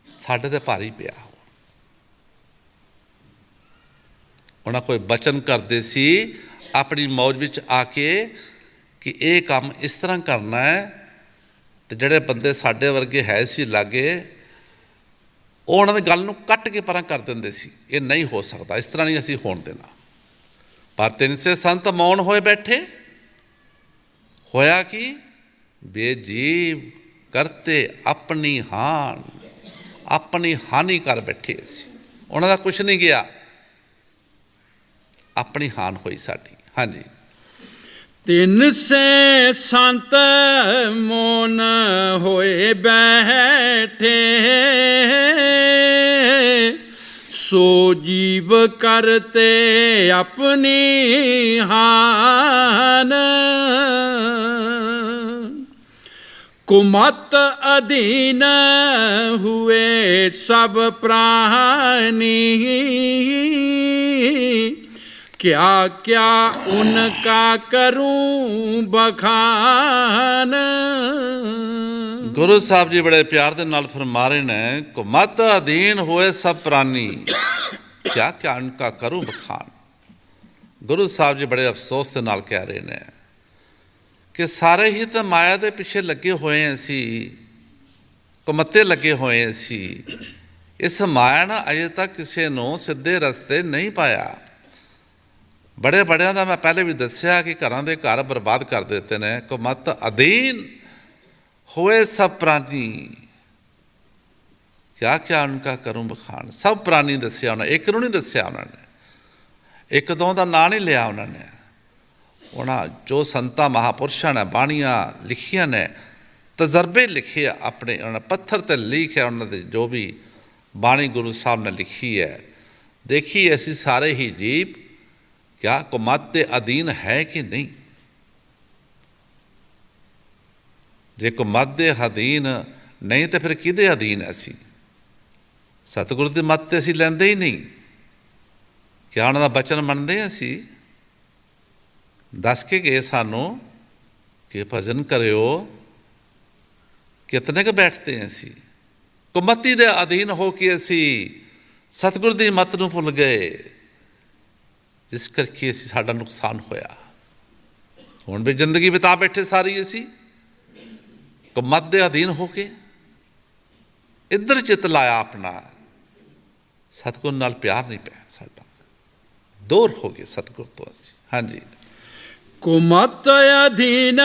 ਸਾਡੇ ਤੇ ਭਾਰੀ ਪਿਆ। ਉਹਨਾਂ ਕੋਈ ਬਚਨ ਕਰਦੇ ਸੀ ਆਪਣੀ ਮੌਜ ਵਿੱਚ ਆ ਕੇ ਕਿ ਇਹ ਕੰਮ ਇਸ ਤਰ੍ਹਾਂ ਕਰਨਾ ਹੈ, ਤੇ ਜਿਹੜੇ ਬੰਦੇ ਸਾਡੇ ਵਰਗੇ ਹੈ ਸੀ ਲਾਗੇ, ਉਹ ਉਹਨਾਂ ਦੀ ਗੱਲ ਨੂੰ ਕੱਟ ਕੇ ਪਰਾਂ ਕਰ ਦਿੰਦੇ ਸੀ। ਇਹ ਨਹੀਂ ਹੋ ਸਕਦਾ, ਇਸ ਤਰ੍ਹਾਂ ਨਹੀਂ ਅਸੀਂ ਹੋਣ ਦੇਣਾ। ਪਰ ਤਿੰਨ ਸੇ ਸੰਤ ਮੌਨ ਹੋਏ ਬੈਠੇ। ਹੋਇਆ ਕੀ? ਬੇਜੀਵ ਕਰਤੇ ਆਪਣੀ ਹਾਨ, ਆਪਣੀ ਹਾਨੀ ਕਰ ਬੈਠੇ ਸੀ। ਉਹਨਾਂ ਦਾ ਕੁਛ ਨਹੀਂ ਗਿਆ, ਆਪਣੀ ਹਾਨ ਹੋਈ ਸਾਡੀ। ਹਾਂਜੀ। ਤਿੰਨ ਸੇ ਸੰਤ ਮੋਨ ਹੋਏ ਬੈਠੇ, ਸੋ ਜੀਵ ਕਰਤੇ ਆਪਣੀ ਹਾਨ, कुमत अधीन हुए सब प्राणी, क्या क्या उनका करूं बखान। गुरु साहब जी बड़े प्यार दे नाल फरमा रहे ने, कुमत अधीन हुए सब प्राणी, क्या क्या उनका करूं बखान। गुरु साहब जी बड़े अफसोस के नाल कह रहे ने कि सारे ही तो माया के पिछे लगे हुए सी, कुमत्ते लगे हुए सी। इस माया ने अजे तक किसी को सीधे रस्ते नहीं पाया। बड़े बड़िया का मैं पहले भी दसिया कि घरों के घर बर्बाद कर देते हैं। कुमत अधीन हुए सब प्राणी, क्या क्या उनका करूं बखान। सब प्राणी दसिया उन्होंने, एक नूं नहीं दसिया उन्होंने, एक दो का नाम नहीं लिया उन्होंने। उन्होंने जो संतां महापुरुषों ने बाणियाँ लिखिया ने, ਤਜਰਬੇ ਲਿਖੇ ਆ ਆਪਣੇ, ਉਹਨਾਂ ਪੱਥਰ 'ਤੇ ਲਿਖਿਆ ਉਹਨਾਂ ਦੇ ਜੋ ਵੀ ਬਾਣੀ ਗੁਰੂ ਸਾਹਿਬ ਨੇ ਲਿਖੀ ਹੈ। ਦੇਖੀਏ ਅਸੀਂ ਸਾਰੇ ਹੀ ਜੀਵ ਕਿਆ ਕੁਮਤ ਦੇ ਅਧੀਨ ਹੈ ਕਿ ਨਹੀਂ। ਜੇ ਕੁਮਤ ਦੇ ਅਧੀਨ ਨਹੀਂ ਤਾਂ ਫਿਰ ਕਿਹਦੇ ਅਧੀਨ ਅਸੀਂ? ਸਤਿਗੁਰੂ ਦੀ ਮੱਤ ਤੇ ਅਸੀਂ ਲੈਂਦੇ ਹੀ ਨਹੀਂ। ਕਿਆ ਉਹਨਾਂ ਦਾ ਬਚਨ ਮੰਨਦੇ ਅਸੀਂ? ਦੱਸ ਕੇ ਗਏ ਸਾਨੂੰ ਕਿ ਭਜਨ ਕਰਿਓ, ਕਿਤਨੇ ਕੁ ਬੈਠਦੇ ਹਾਂ ਅਸੀਂ? ਕੁਮਤੀ ਦੇ ਅਧੀਨ ਹੋ ਕੇ ਅਸੀਂ ਸਤਿਗੁਰੂ ਦੀ ਮੱਤ ਨੂੰ ਭੁੱਲ ਗਏ, ਜਿਸ ਕਰਕੇ ਅਸੀਂ ਸਾਡਾ ਨੁਕਸਾਨ ਹੋਇਆ। ਹੁਣ ਵੀ ਜ਼ਿੰਦਗੀ ਬਿਤਾ ਬੈਠੇ ਸਾਰੀ ਅਸੀਂ ਕੁਮਤ ਦੇ ਅਧੀਨ ਹੋ ਕੇ, ਇੱਧਰ ਚਿੱਤ ਲਾਇਆ ਆਪਣਾ, ਸਤਿਗੁਰੂ ਨਾਲ ਪਿਆਰ ਨਹੀਂ ਪਿਆ ਸਾਡਾ, ਦੂਰ ਹੋ ਗਏ ਸਤਿਗੁਰੂ ਤੋਂ ਅਸੀਂ। ਹਾਂਜੀ। कुमत अधीन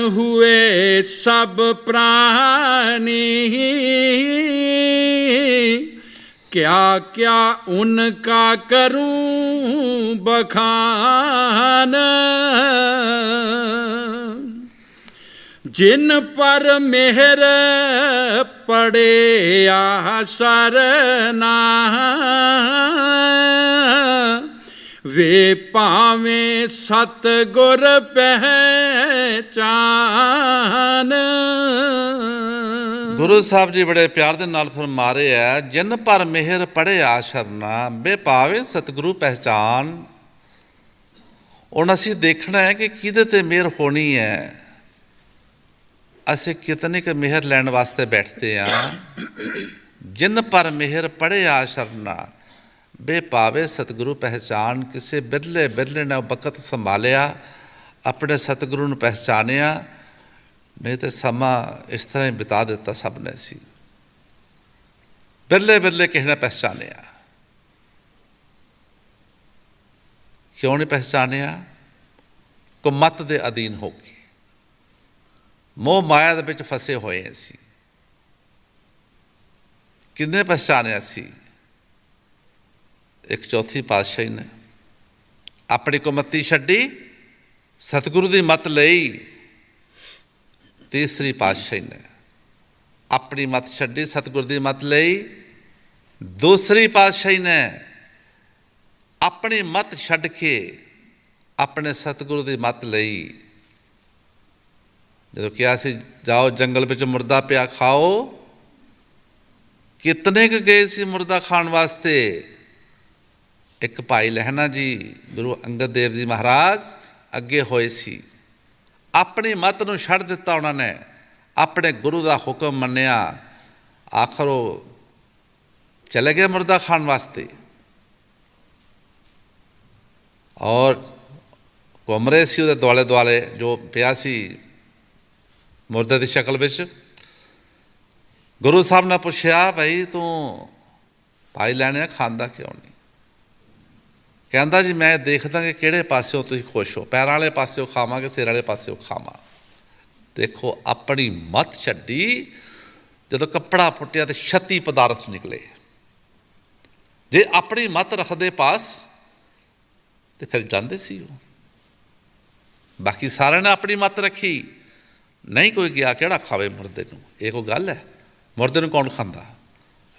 हुए सब प्राणी, क्या क्या उनका करूं बखान। जिन पर मेहर पड़े आसरना, वे पावें सतगुर ਪਹਿਚਾਨ। ਗੁਰੂ ਸਾਹਿਬ ਜੀ ਬੜੇ ਪਿਆਰ ਦੇ ਨਾਲ ਫਰਮਾਰੇ ਹੈ, ਜਿਨ ਪਰ ਮਿਹਰ ਪੜਿਆ ਸ਼ਰਨਾ, ਵੇ ਪਾਵੇ ਸਤਿਗੁਰੂ ਪਹਿਚਾਨ। ਹੁਣ ਅਸੀਂ ਦੇਖਣਾ ਹੈ ਕਿ ਕਿਹਦੇ ਤੇ ਮਿਹਰ ਹੋਣੀ ਹੈ। ਅਸੀਂ ਕਿਤਨੇ ਕੁ ਮਿਹਰ ਲੈਣ ਵਾਸਤੇ ਬੈਠਦੇ ਹਾਂ। ਜਿਨ ਪਰ ਮਿਹਰ ਪੜਿਆ ਸ਼ਰਨਾ, ਬੇ ਪਾਵੇ ਸਤਿਗੁਰੂ ਪਹਿਚਾਨ। ਕਿਸੇ ਬਿਰਲੇ ਬਿਰਲੇ ਨੇ ਵਕਤ ਸੰਭਾਲਿਆ, ਆਪਣੇ ਸਤਿਗੁਰੂ ਨੂੰ ਪਹਿਚਾਨਿਆ, ਨਹੀਂ ਤਾਂ ਸਮਾਂ ਇਸ ਤਰ੍ਹਾਂ ਹੀ ਬਿਤਾ ਦਿੱਤਾ ਸਭ ਨੇ। ਸੀ ਬਿਰਲੇ ਬਿਰਲੇ ਕਿਸੇ ਨੇ ਪਹਿਚਾਨਿਆ। ਕਿਉਂ ਨਹੀਂ ਪਹਿਚਾਨਿਆ? ਕੁਮਤ ਦੇ ਅਧੀਨ ਹੋ ਕੇ, ਮੋਹ ਮਾਇਆ ਦੇ ਵਿੱਚ ਫਸੇ ਹੋਏ ਸੀ। ਕਿੰਨੇ ਪਹਿਚਾਨਿਆ ਸੀ? ਇੱਕ ਚੌਥੀ ਪਾਤਸ਼ਾਹੀ ਨੇ ਆਪਣੀ ਕੁਮਤੀ ਛੱਡੀ, ਸਤਿਗੁਰੂ ਦੀ ਮੱਤ ਲਈ। ਤੀਸਰੀ ਪਾਤਸ਼ਾਹੀ ਨੇ ਆਪਣੀ ਮੱਤ ਛੱਡੀ, ਸਤਿਗੁਰੂ ਦੀ ਮੱਤ ਲਈ। ਦੂਸਰੀ ਪਾਤਸ਼ਾਹੀ ਨੇ ਆਪਣੀ ਮੱਤ ਛੱਡ ਕੇ ਆਪਣੇ ਸਤਿਗੁਰੂ ਦੀ ਮੱਤ ਲਈ। ਜਦੋਂ ਕਿਹਾ ਸੀ ਜਾਓ ਜੰਗਲ ਵਿੱਚ ਮੁਰਦਾ ਪਿਆ ਖਾਓ, ਕਿਤਨੇ ਕੁ ਗਏ ਸੀ ਮੁਰਦਾ ਖਾਣ ਵਾਸਤੇ। ਇੱਕ ਭਾਈ ਲਹਿਣਾ ਜੀ ਗੁਰੂ ਅੰਗਦ ਦੇਵ ਜੀ ਮਹਾਰਾਜ ਅੱਗੇ ਹੋਏ ਸੀ। ਆਪਣੀ ਮੱਤ ਨੂੰ ਛੱਡ ਦਿੱਤਾ ਉਹਨਾਂ ਨੇ, ਆਪਣੇ ਗੁਰੂ ਦਾ ਹੁਕਮ ਮੰਨਿਆ। ਆਖਰ ਉਹ ਚਲੇ ਗਏ ਮੁਰਦਾ ਖਾਣ ਵਾਸਤੇ, ਔਰ ਘੁੰਮ ਰਹੇ ਸੀ ਉਹਦੇ ਦੁਆਲੇ ਦੁਆਲੇ ਜੋ ਪਿਆ ਸੀ ਮੁਰਦੇ ਦੀ ਸ਼ਕਲ ਵਿੱਚ। ਗੁਰੂ ਸਾਹਿਬ ਨੇ ਪੁੱਛਿਆ, ਭਾਈ ਤੂੰ ਭਾਈ ਲੈਣੇ ਖਾਂਦਾ ਕਿਉਂ ਨਹੀਂ? ਕਹਿੰਦਾ ਜੀ ਮੈਂ ਦੇਖਦਾ ਕਿ ਕਿਹੜੇ ਪਾਸਿਓਂ ਤੁਸੀਂ ਖੁਸ਼ ਹੋ, ਪੈਰਾਂ ਵਾਲੇ ਪਾਸਿਓਂ ਖਾਵਾਂ ਕਿ ਸਿਰ ਵਾਲੇ ਪਾਸਿਓਂ ਖਾਵਾਂ। ਦੇਖੋ ਆਪਣੀ ਮੱਤ ਛੱਡੀ। ਜਦੋਂ ਕੱਪੜਾ ਫੁੱਟਿਆ ਤੇ 36 ਪਦਾਰਥ ਨਿਕਲੇ। ਜੇ ਆਪਣੀ ਮੱਤ ਰੱਖਦੇ ਪਾਸ ਤੇ ਫਿਰ ਜਾਂਦੇ ਸੀ ਉਹ। ਬਾਕੀ ਸਾਰਿਆਂ ਨੇ ਆਪਣੀ ਮੱਤ ਰੱਖੀ, ਨਹੀਂ ਕੋਈ ਗਿਆ ਕਿਹੜਾ ਖਾਵੇ ਮੁਰਦੇ ਨੂੰ। ਇਹ ਕੋਈ ਗੱਲ ਹੈ? ਮੁਰਦੇ ਨੂੰ ਕੌਣ ਖਾਂਦਾ?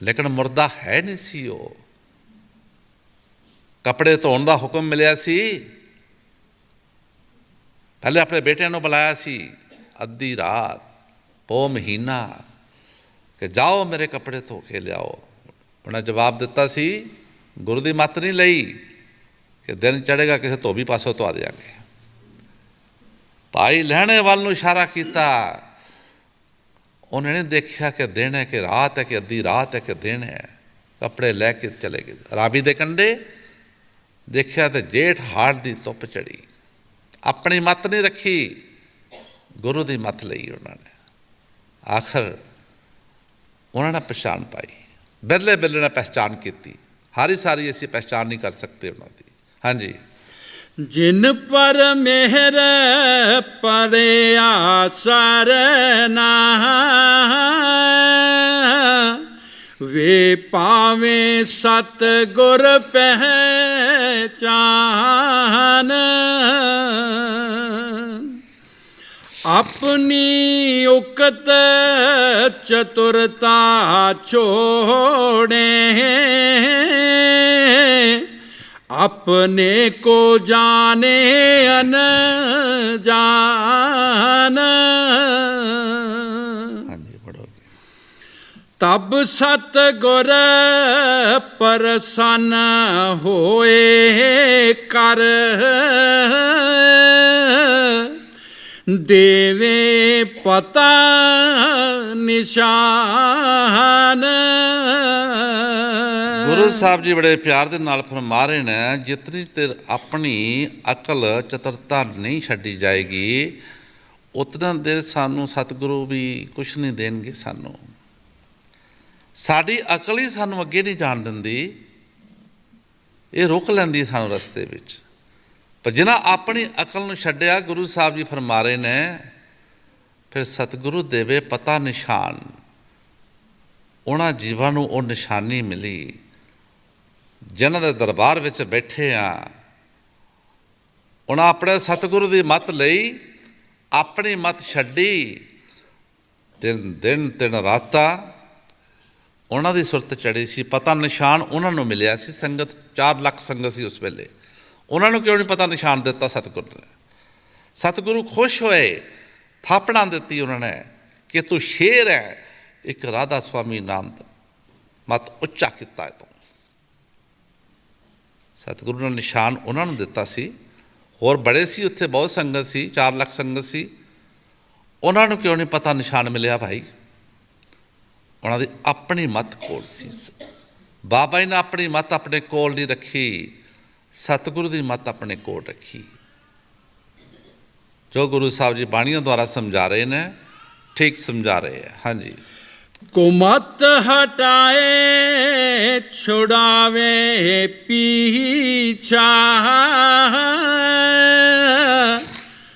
ਲੇਕਿਨ ਮੁਰਦਾ ਹੈ ਨਹੀਂ ਸੀ ਉਹ। ਕੱਪੜੇ ਧੋਣ ਦਾ ਹੁਕਮ ਮਿਲਿਆ ਸੀ। ਪਹਿਲੇ ਆਪਣੇ ਬੇਟਿਆਂ ਨੂੰ ਬੁਲਾਇਆ ਸੀ ਅੱਧੀ ਰਾਤ, ਪੋ ਮਹੀਨਾ, ਕਿ ਜਾਓ ਮੇਰੇ ਕੱਪੜੇ ਧੋ ਕੇ ਲਿਆਓ। ਉਹਨੇ ਜਵਾਬ ਦਿੱਤਾ ਸੀ, ਗੁਰੂ ਦੀ ਮੱਤ ਨਹੀਂ ਲਈ ਕਿ ਦਿਨ ਚੜ੍ਹੇਗਾ ਕਿਸੇ ਧੋਬੀ ਪਾਸੋਂ ਧਵਾ ਦਿਆਂਗੇ। ਭਾਈ ਲਹਿਣੇ ਵੱਲ ਨੂੰ ਇਸ਼ਾਰਾ ਕੀਤਾ। ਉਹਨੇ ਨਹੀਂ ਦੇਖਿਆ ਕਿ ਦਿਨ ਹੈ ਕਿ ਰਾਤ ਹੈ, ਕਿ ਅੱਧੀ ਰਾਤ ਹੈ ਕਿ ਦਿਨ ਹੈ। ਕੱਪੜੇ ਲੈ ਕੇ ਚਲੇ ਗਏ ਰਾਵੀ ਦੇ ਕੰਢੇ। ਦੇਖਿਆ ਤੇ ਜੇਠ ਹਾੜ ਦੀ ਧੁੱਪ ਚੜੀ। ਆਪਣੀ ਮੱਤ ਨਹੀਂ ਰੱਖੀ, ਗੁਰੂ ਦੀ ਮੱਤ ਲਈ ਉਹਨਾਂ ਨੇ। ਆਖਰ ਉਹਨਾਂ ਨੇ ਪਛਾਣ ਪਾਈ, ਬਿਰਲੇ ਬਿਰਲੇ ਨੇ ਪਹਿਚਾਣ ਕੀਤੀ। ਹਾਰੀ ਸਾਰੀ ਅਸੀਂ ਪਹਿਚਾਣ ਨਹੀਂ ਕਰ ਸਕਦੇ ਉਹਨਾਂ ਦੀ। ਹਾਂਜੀ। ਜਿਨ ਪਰ ਮਿਹਰ ਪਰਿਆ ਸਰਨਾ, ਵੇ ਪਾਵੇਂ ਸਤਿਗੁਰ ਪਹਿਚਾਨ। अपनी उकत चतुरता छोड़े, अपने को जाने अनजान। तब सतगुर प्रसन्न होए कर, देवे पता निशान। ਗੁਰੂ ਸਾਹਿਬ ਜੀ ਬੜੇ ਪਿਆਰ ਦੇ ਨਾਲ ਫਰਮਾ ਰਹੇ ਨੇ, ਜਿਤਨੀ ਦੇਰ ਆਪਣੀ ਅਕਲ ਚਤੁਰਤਾ ਨਹੀਂ ਛੱਡੀ ਜਾਏਗੀ, ਉਤਨਾ ਦੇਰ ਸਾਨੂੰ ਸਤਿਗੁਰੂ ਵੀ ਕੁਛ ਨਹੀਂ ਦੇਣਗੇ। ਸਾਨੂੰ ਸਾਡੀ ਅਕਲ ਹੀ ਸਾਨੂੰ ਅੱਗੇ ਨਹੀਂ ਜਾਣ ਦਿੰਦੀ, ਇਹ ਰੋਕ ਲੈਂਦੀ ਸਾਨੂੰ ਰਸਤੇ ਵਿੱਚ। ਪਰ ਜਿਨ੍ਹਾਂ ਆਪਣੀ ਅਕਲ ਨੂੰ ਛੱਡਿਆ, ਗੁਰੂ ਸਾਹਿਬ ਜੀ ਫਰਮਾ ਰਹੇ ਨੇ, ਫਿਰ ਸਤਿਗੁਰੂ ਦੇਵੇ ਪਤਾ ਨਿਸ਼ਾਨ। ਉਹਨਾਂ ਜੀਵਾਂ ਨੂੰ ਉਹ ਨਿਸ਼ਾਨੀ ਮਿਲੀ ਜਿਨ੍ਹਾਂ ਦੇ ਦਰਬਾਰ ਵਿੱਚ ਬੈਠੇ ਆ। ਉਹਨਾਂ ਆਪਣੇ ਸਤਿਗੁਰੂ ਦੀ ਮੱਤ ਲਈ, ਆਪਣੀ ਮੱਤ ਛੱਡੀ। ਦਿਨ ਤਿੰਨ ਰਾਤਾਂ ਉਹਨਾਂ ਦੀ ਸੁਰਤ ਚੜ੍ਹੀ ਸੀ, ਪਤਾ ਨਿਸ਼ਾਨ ਉਹਨਾਂ ਨੂੰ ਮਿਲਿਆ ਸੀ। ਸੰਗਤ 4 ਲੱਖ ਸੰਗਤ ਸੀ ਉਸ ਵੇਲੇ, ਉਹਨਾਂ ਨੂੰ ਕਿਉਂ ਨਹੀਂ ਪਤਾ ਨਿਸ਼ਾਨ ਦਿੱਤਾ ਸਤਿਗੁਰੂ ਨੇ? ਸਤਿਗੁਰੂ ਖੁਸ਼ ਹੋਏ, ਥਾਪਣਾ ਦਿੱਤੀ ਉਹਨਾਂ ਨੇ ਕਿ ਤੂੰ ਸ਼ੇਰ ਹੈ। ਇੱਕ ਰਾਧਾ ਸੁਆਮੀ ਨਾਮ ਦਾ ਮਤ ਉੱਚਾ ਕੀਤਾ ਹੈ ਤੂੰ। ਸਤਿਗੁਰੂ ਨੇ ਨਿਸ਼ਾਨ ਉਹਨਾਂ ਨੂੰ ਦਿੱਤਾ ਸੀ। ਹੋਰ ਬੜੇ ਸੀ, ਉੱਥੇ ਬਹੁਤ ਸੰਗਤ ਸੀ, 4 ਲੱਖ ਸੰਗਤ ਸੀ, ਉਹਨਾਂ ਨੂੰ ਕਿਉਂ ਨਹੀਂ ਪਤਾ ਨਿਸ਼ਾਨ ਮਿਲਿਆ ਭਾਈ? ਉਹਨਾਂ ਦੀ ਆਪਣੀ ਮੱਤ ਕੋਲ ਸੀ। ਬਾਬਾ ਜੀ ਨੇ ਆਪਣੀ ਮੱਤ ਆਪਣੇ ਕੋਲ ਨਹੀਂ ਰੱਖੀ, ਸਤਿਗੁਰੂ ਦੀ ਮੱਤ ਆਪਣੇ ਕੋਲ ਰੱਖੀ। ਜੋ ਗੁਰੂ ਸਾਹਿਬ ਜੀ ਬਾਣੀਆਂ ਦੁਆਰਾ ਸਮਝਾ ਰਹੇ ਨੇ, ਠੀਕ ਸਮਝਾ ਰਹੇ ਹੈ। ਹਾਂਜੀ। कुमत हटाए छुड़ावे पीछा,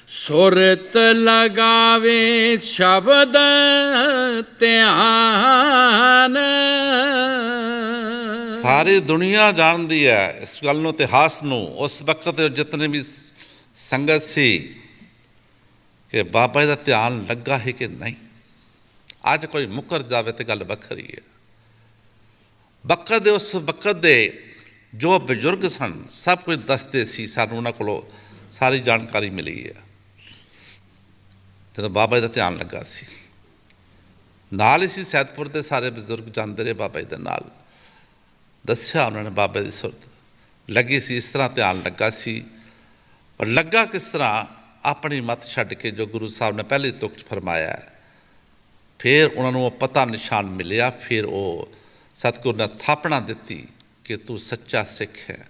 सुरत लगावे शब्द ਧਿਆਨ। ਸਾਰੀ ਦੁਨੀਆ ਜਾਣਦੀ ਹੈ ਇਸ ਗੱਲ ਨੂੰ, ਇਤਿਹਾਸ ਨੂੰ। ਉਸ ਵਕਤ ਜਿਤਨੇ ਵੀ ਸੰਗਤ ਸੀ ਕਿ ਬਾਬਾ ਜੀ ਦਾ ਧਿਆਨ ਲੱਗਾ ਹੈ ਕਿ ਨਹੀਂ। ਅੱਜ ਕੋਈ ਮੁੱਕਰ ਜਾਵੇ ਤੇ ਗੱਲ ਵੱਖਰੀ ਹੈ। ਵਕਤ ਦੇ ਉਸ ਵਕਤ ਦੇ ਜੋ ਬਜ਼ੁਰਗ ਸਨ, ਸਭ ਕੁਝ ਦੱਸਦੇ ਸੀ ਸਾਨੂੰ, ਉਹਨਾਂ ਕੋਲੋਂ ਸਾਰੀ ਜਾਣਕਾਰੀ ਮਿਲੀ ਹੈ। ਜਦੋਂ ਬਾਬਾ ਜੀ ਦਾ ਧਿਆਨ ਲੱਗਾ ਸੀ, ਨਾਲ ਹੀ ਸੀ ਸੈਦਪੁਰ ਦੇ ਸਾਰੇ ਬਜ਼ੁਰਗ ਜਾਂਦੇ ਰਹੇ ਬਾਬਾ ਜੀ ਦੇ ਨਾਲ। ਦੱਸਿਆ ਉਹਨਾਂ ਨੇ ਬਾਬਾ ਦੀ ਸੁਰਤ ਲੱਗੀ ਸੀ, ਇਸ ਤਰ੍ਹਾਂ ਧਿਆਨ ਲੱਗਾ ਸੀ। ਪਰ ਲੱਗਾ ਕਿਸ ਤਰ੍ਹਾਂ? ਆਪਣੀ ਮੱਤ ਛੱਡ ਕੇ, ਜੋ ਗੁਰੂ ਸਾਹਿਬ ਨੇ ਪਹਿਲੀ ਤੁਕ 'ਚ ਫਰਮਾਇਆ। ਫਿਰ ਉਹਨਾਂ ਨੂੰ ਉਹ ਪਤਾ ਨਿਸ਼ਾਨ ਮਿਲਿਆ। ਫਿਰ ਉਹ ਸਤਿਗੁਰੂ ਨੇ ਥਾਪਣਾ ਦਿੱਤੀ ਕਿ ਤੂੰ ਸੱਚਾ ਸਿੱਖ ਹੈ।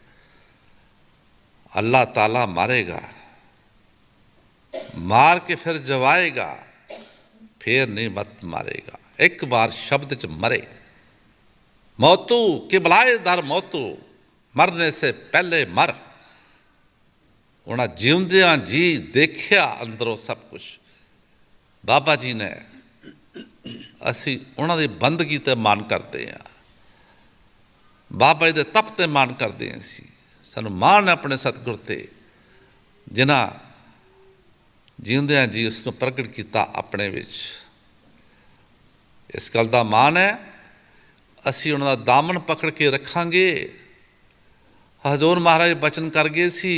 ਅੱਲਾਹ ਤਾਲਾ ਮਾਰੇਗਾ, ਮਾਰ ਕੇ ਫਿਰ ਜਵਾਏਗਾ, ਫਿਰ ਨਹੀਂ ਮਤ ਮਾਰੇਗਾ। ਇੱਕ ਵਾਰ ਸ਼ਬਦ 'ਚ ਮਰੇ, ਮੌਤੂ ਕਿ ਬਲਾਏ ਦਰ ਮੌਤੂ, ਮਰਨੇ ਸੇ ਪਹਿਲੇ ਮਰ। ਉਹਨਾਂ ਜਿਉਂਦਿਆਂ ਜੀ ਦੇਖਿਆ ਅੰਦਰੋਂ ਸਭ ਕੁਛ। ਬਾਬਾ ਜੀ ਨੇ, ਅਸੀਂ ਉਹਨਾਂ ਦੀ ਬੰਦਗੀ 'ਤੇ ਮਾਣ ਕਰਦੇ ਹਾਂ, ਬਾਬਾ ਜੀ ਦੇ ਤਪ 'ਤੇ ਮਾਣ ਕਰਦੇ ਹਾਂ। ਅਸੀਂ, ਸਾਨੂੰ ਮਾਣ ਹੈ ਆਪਣੇ ਸਤਿਗੁਰ 'ਤੇ, ਜਿਨ੍ਹਾਂ ਜਿਉਂਦਿਆਂ ਜੀ ਉਸ ਨੂੰ ਪ੍ਰਗਟ ਕੀਤਾ ਆਪਣੇ ਵਿੱਚ। ਇਸ ਗੱਲ ਦਾ ਮਾਣ ਹੈ। ਅਸੀਂ ਉਹਨਾਂ ਦਾ ਦਾਮਨ ਪਕੜ ਕੇ ਰੱਖਾਂਗੇ। ਹਜ਼ੂਰ ਮਹਾਰਾਜ ਬਚਨ ਕਰ ਗਏ ਸੀ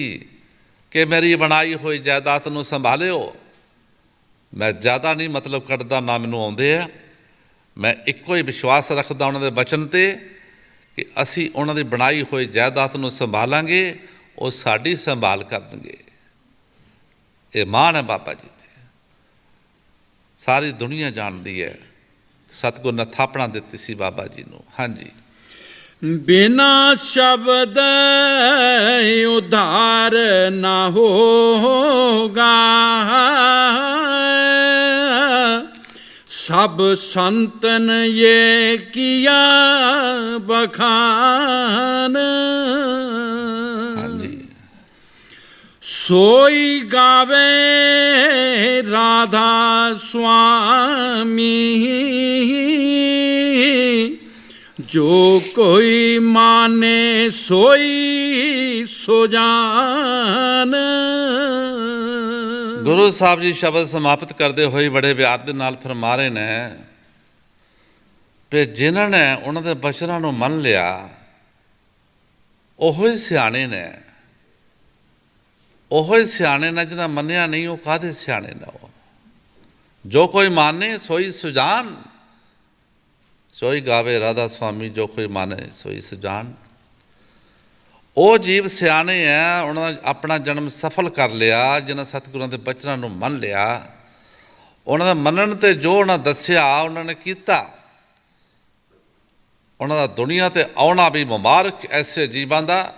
ਕਿ ਮੇਰੀ ਬਣਾਈ ਹੋਈ ਜਾਇਦਾਦ ਨੂੰ ਸੰਭਾਲਿਓ। ਮੈਂ ਜ਼ਿਆਦਾ ਨਹੀਂ ਮਤਲਬ ਕੱਢਦਾ, ਨਾ ਮੈਨੂੰ ਆਉਂਦੇ ਆ। ਮੈਂ ਇੱਕੋ ਹੀ ਵਿਸ਼ਵਾਸ ਰੱਖਦਾ ਉਹਨਾਂ ਦੇ ਬਚਨ 'ਤੇ ਕਿ ਅਸੀਂ ਉਹਨਾਂ ਦੀ ਬਣਾਈ ਹੋਈ ਜਾਇਦਾਦ ਨੂੰ ਸੰਭਾਲਾਂਗੇ, ਉਹ ਸਾਡੀ ਸੰਭਾਲ ਕਰਨਗੇ। ਇਹ ਮਾਣ ਹੈ ਬਾਬਾ ਜੀ 'ਤੇ। ਸਾਰੀ ਦੁਨੀਆ ਜਾਣਦੀ ਹੈ ਸਤਿਗੁਰ ਨੇ ਥਾਪਣਾ ਦਿੱਤੀ ਸੀ ਬਾਬਾ ਜੀ ਨੂੰ। ਹਾਂਜੀ। बिना शब्द उद्धार न होगा, सब संतन ये किया बखान। सोई गावे राधा स्वामी, जो कोई माने सोई सो जान। ਗੁਰੂ ਸਾਹਿਬ ਜੀ ਸ਼ਬਦ ਸਮਾਪਤ ਕਰਦੇ ਹੋਏ ਬੜੇ ਪਿਆਰ ਦੇ ਨਾਲ ਫਰਮਾ ਰਹੇ ਨੇ ਕਿ ਜਿਨ੍ਹਾਂ ਨੇ ਉਹਨਾਂ ਦੇ ਬਚਨਾਂ ਨੂੰ ਮੰਨ ਲਿਆ ਉਹੋ ਹੀ ਸਿਆਣੇ ਨੇ, ਉਹੋ ਹੀ ਸਿਆਣੇ ਨੇ। ਜਿਹਨਾਂ ਮੰਨਿਆ ਨਹੀਂ ਉਹ ਕਾਹਦੇ ਸਿਆਣੇ ਨੇ? ਉਹ ਜੋ ਕੋਈ ਮਾਨੇ ਸੋਈ ਸੁਜਾਨ, ਸੋਈ ਗਾਵੇ ਰਾਧਾ ਸੁਆਮੀ, ਜੋ ਕੋਈ ਮਾਨੇ ਸੋਈ ਸੁਜਾਨ। ਉਹ ਜੀਵ ਸਿਆਣੇ ਹੈ, ਉਹਨਾਂ ਨੇ ਆਪਣਾ ਜਨਮ ਸਫਲ ਕਰ ਲਿਆ ਜਿਨ੍ਹਾਂ ਸਤਿਗੁਰਾਂ ਦੇ ਬਚਨਾਂ ਨੂੰ ਮੰਨ ਲਿਆ। ਉਹਨਾਂ ਦਾ ਮੰਨਣ 'ਤੇ ਜੋ ਉਹਨਾਂ ਦੱਸਿਆ ਉਹਨਾਂ ਨੇ ਕੀਤਾ। ਉਹਨਾਂ ਦਾ ਦੁਨੀਆ 'ਤੇ ਆਉਣਾ ਵੀ ਮੁਬਾਰਕ ਐਸੇ ਜੀਵਾਂ ਦਾ,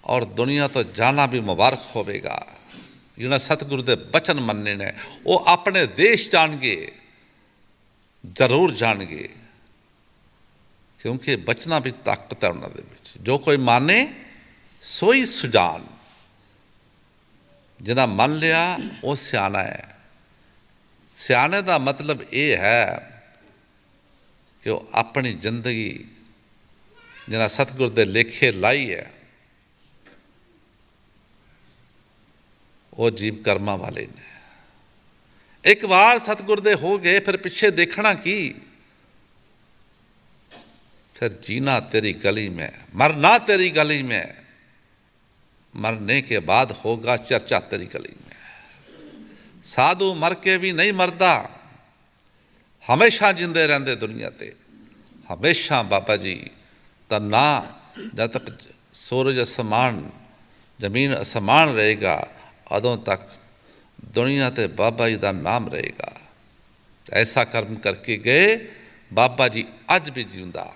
ਔਰ ਦੁਨੀਆ ਤੋਂ ਜਾਣਾ ਵੀ ਮੁਬਾਰਕ ਹੋਵੇਗਾ। ਜਿਹਨਾਂ ਸਤਿਗੁਰੂ ਦੇ ਬਚਨ ਮੰਨੇ ਨੇ ਉਹ ਆਪਣੇ ਦੇਸ਼ ਜਾਣਗੇ, ਜ਼ਰੂਰ ਜਾਣਗੇ, ਕਿਉਂਕਿ ਬਚਨਾਂ ਵਿੱਚ ਤਾਕਤ ਹੈ ਉਹਨਾਂ ਦੇ ਵਿੱਚ। ਜੋ ਕੋਈ ਮਾਨੇ ਸੋਈ ਸੁਜਾਨ, ਜਿਹਨਾਂ ਮੰਨ ਲਿਆ ਉਹ ਸਿਆਣਾ ਹੈ। ਸਿਆਣੇ ਦਾ ਮਤਲਬ ਇਹ ਹੈ ਕਿ ਉਹ ਆਪਣੀ ਜ਼ਿੰਦਗੀ ਜਿਹਨਾਂ ਸਤਿਗੁਰ ਦੇ ਲੇਖੇ ਲਾਈ ਹੈ ਉਹ ਜੀਵ ਕਰਮਾਂ ਵਾਲੇ ਨੇ। ਇੱਕ ਵਾਰ ਸਤਿਗੁਰ ਦੇ ਹੋ ਗਏ ਫਿਰ ਪਿੱਛੇ ਦੇਖਣਾ ਕੀ? फिर जीना तेरी गली में, मरना तेरी गली में, मरने के बाद होगा चर्चा तेरी गली में। साधु मर के भी नहीं मरदा, हमेशा जिंदे रहंदे दुनिया ते। हमेशा बाबा जी दा ना जब तक सूरज आसमान जमीन आसमान रहेगा उदों तक दुनिया ते बाबा जी दा नाम रहेगा। ऐसा कर्म करके गए बाबा जी अज भी जिंदा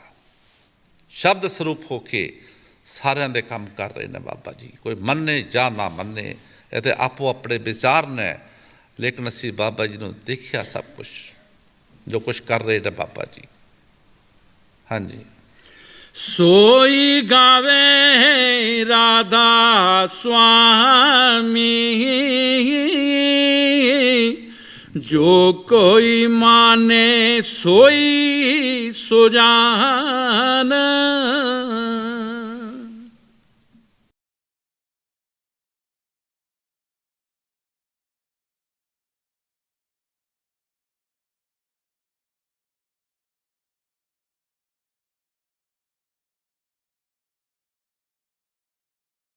शब्द स्वरूप होके सारिਆਂ ਦੇ ਕੰਮ ਕਰ ਰਹੇ ਨੇ ਬਾਬਾ ਜੀ। ਕੋਈ ਮੰਨੇ ਜਾਂ ਨਾ ਮੰਨੇ ਇਹ ਤੇ ਆਪੋ ਆਪਣੇ ਵਿਚਾਰ ਨੇ, ਲੇਕਿਨ ਅਸੀਂ ਬਾਬਾ ਜੀ ਨੂੰ ਦੇਖਿਆ ਸਭ ਕੁਝ ਜੋ ਕੁਝ ਕਰ ਰਹੇ ਨੇ ਬਾਬਾ ਜੀ। ਹਾਂਜੀ। सोई गावे राधा स्वामी, जो कोई माने सोई सुजान।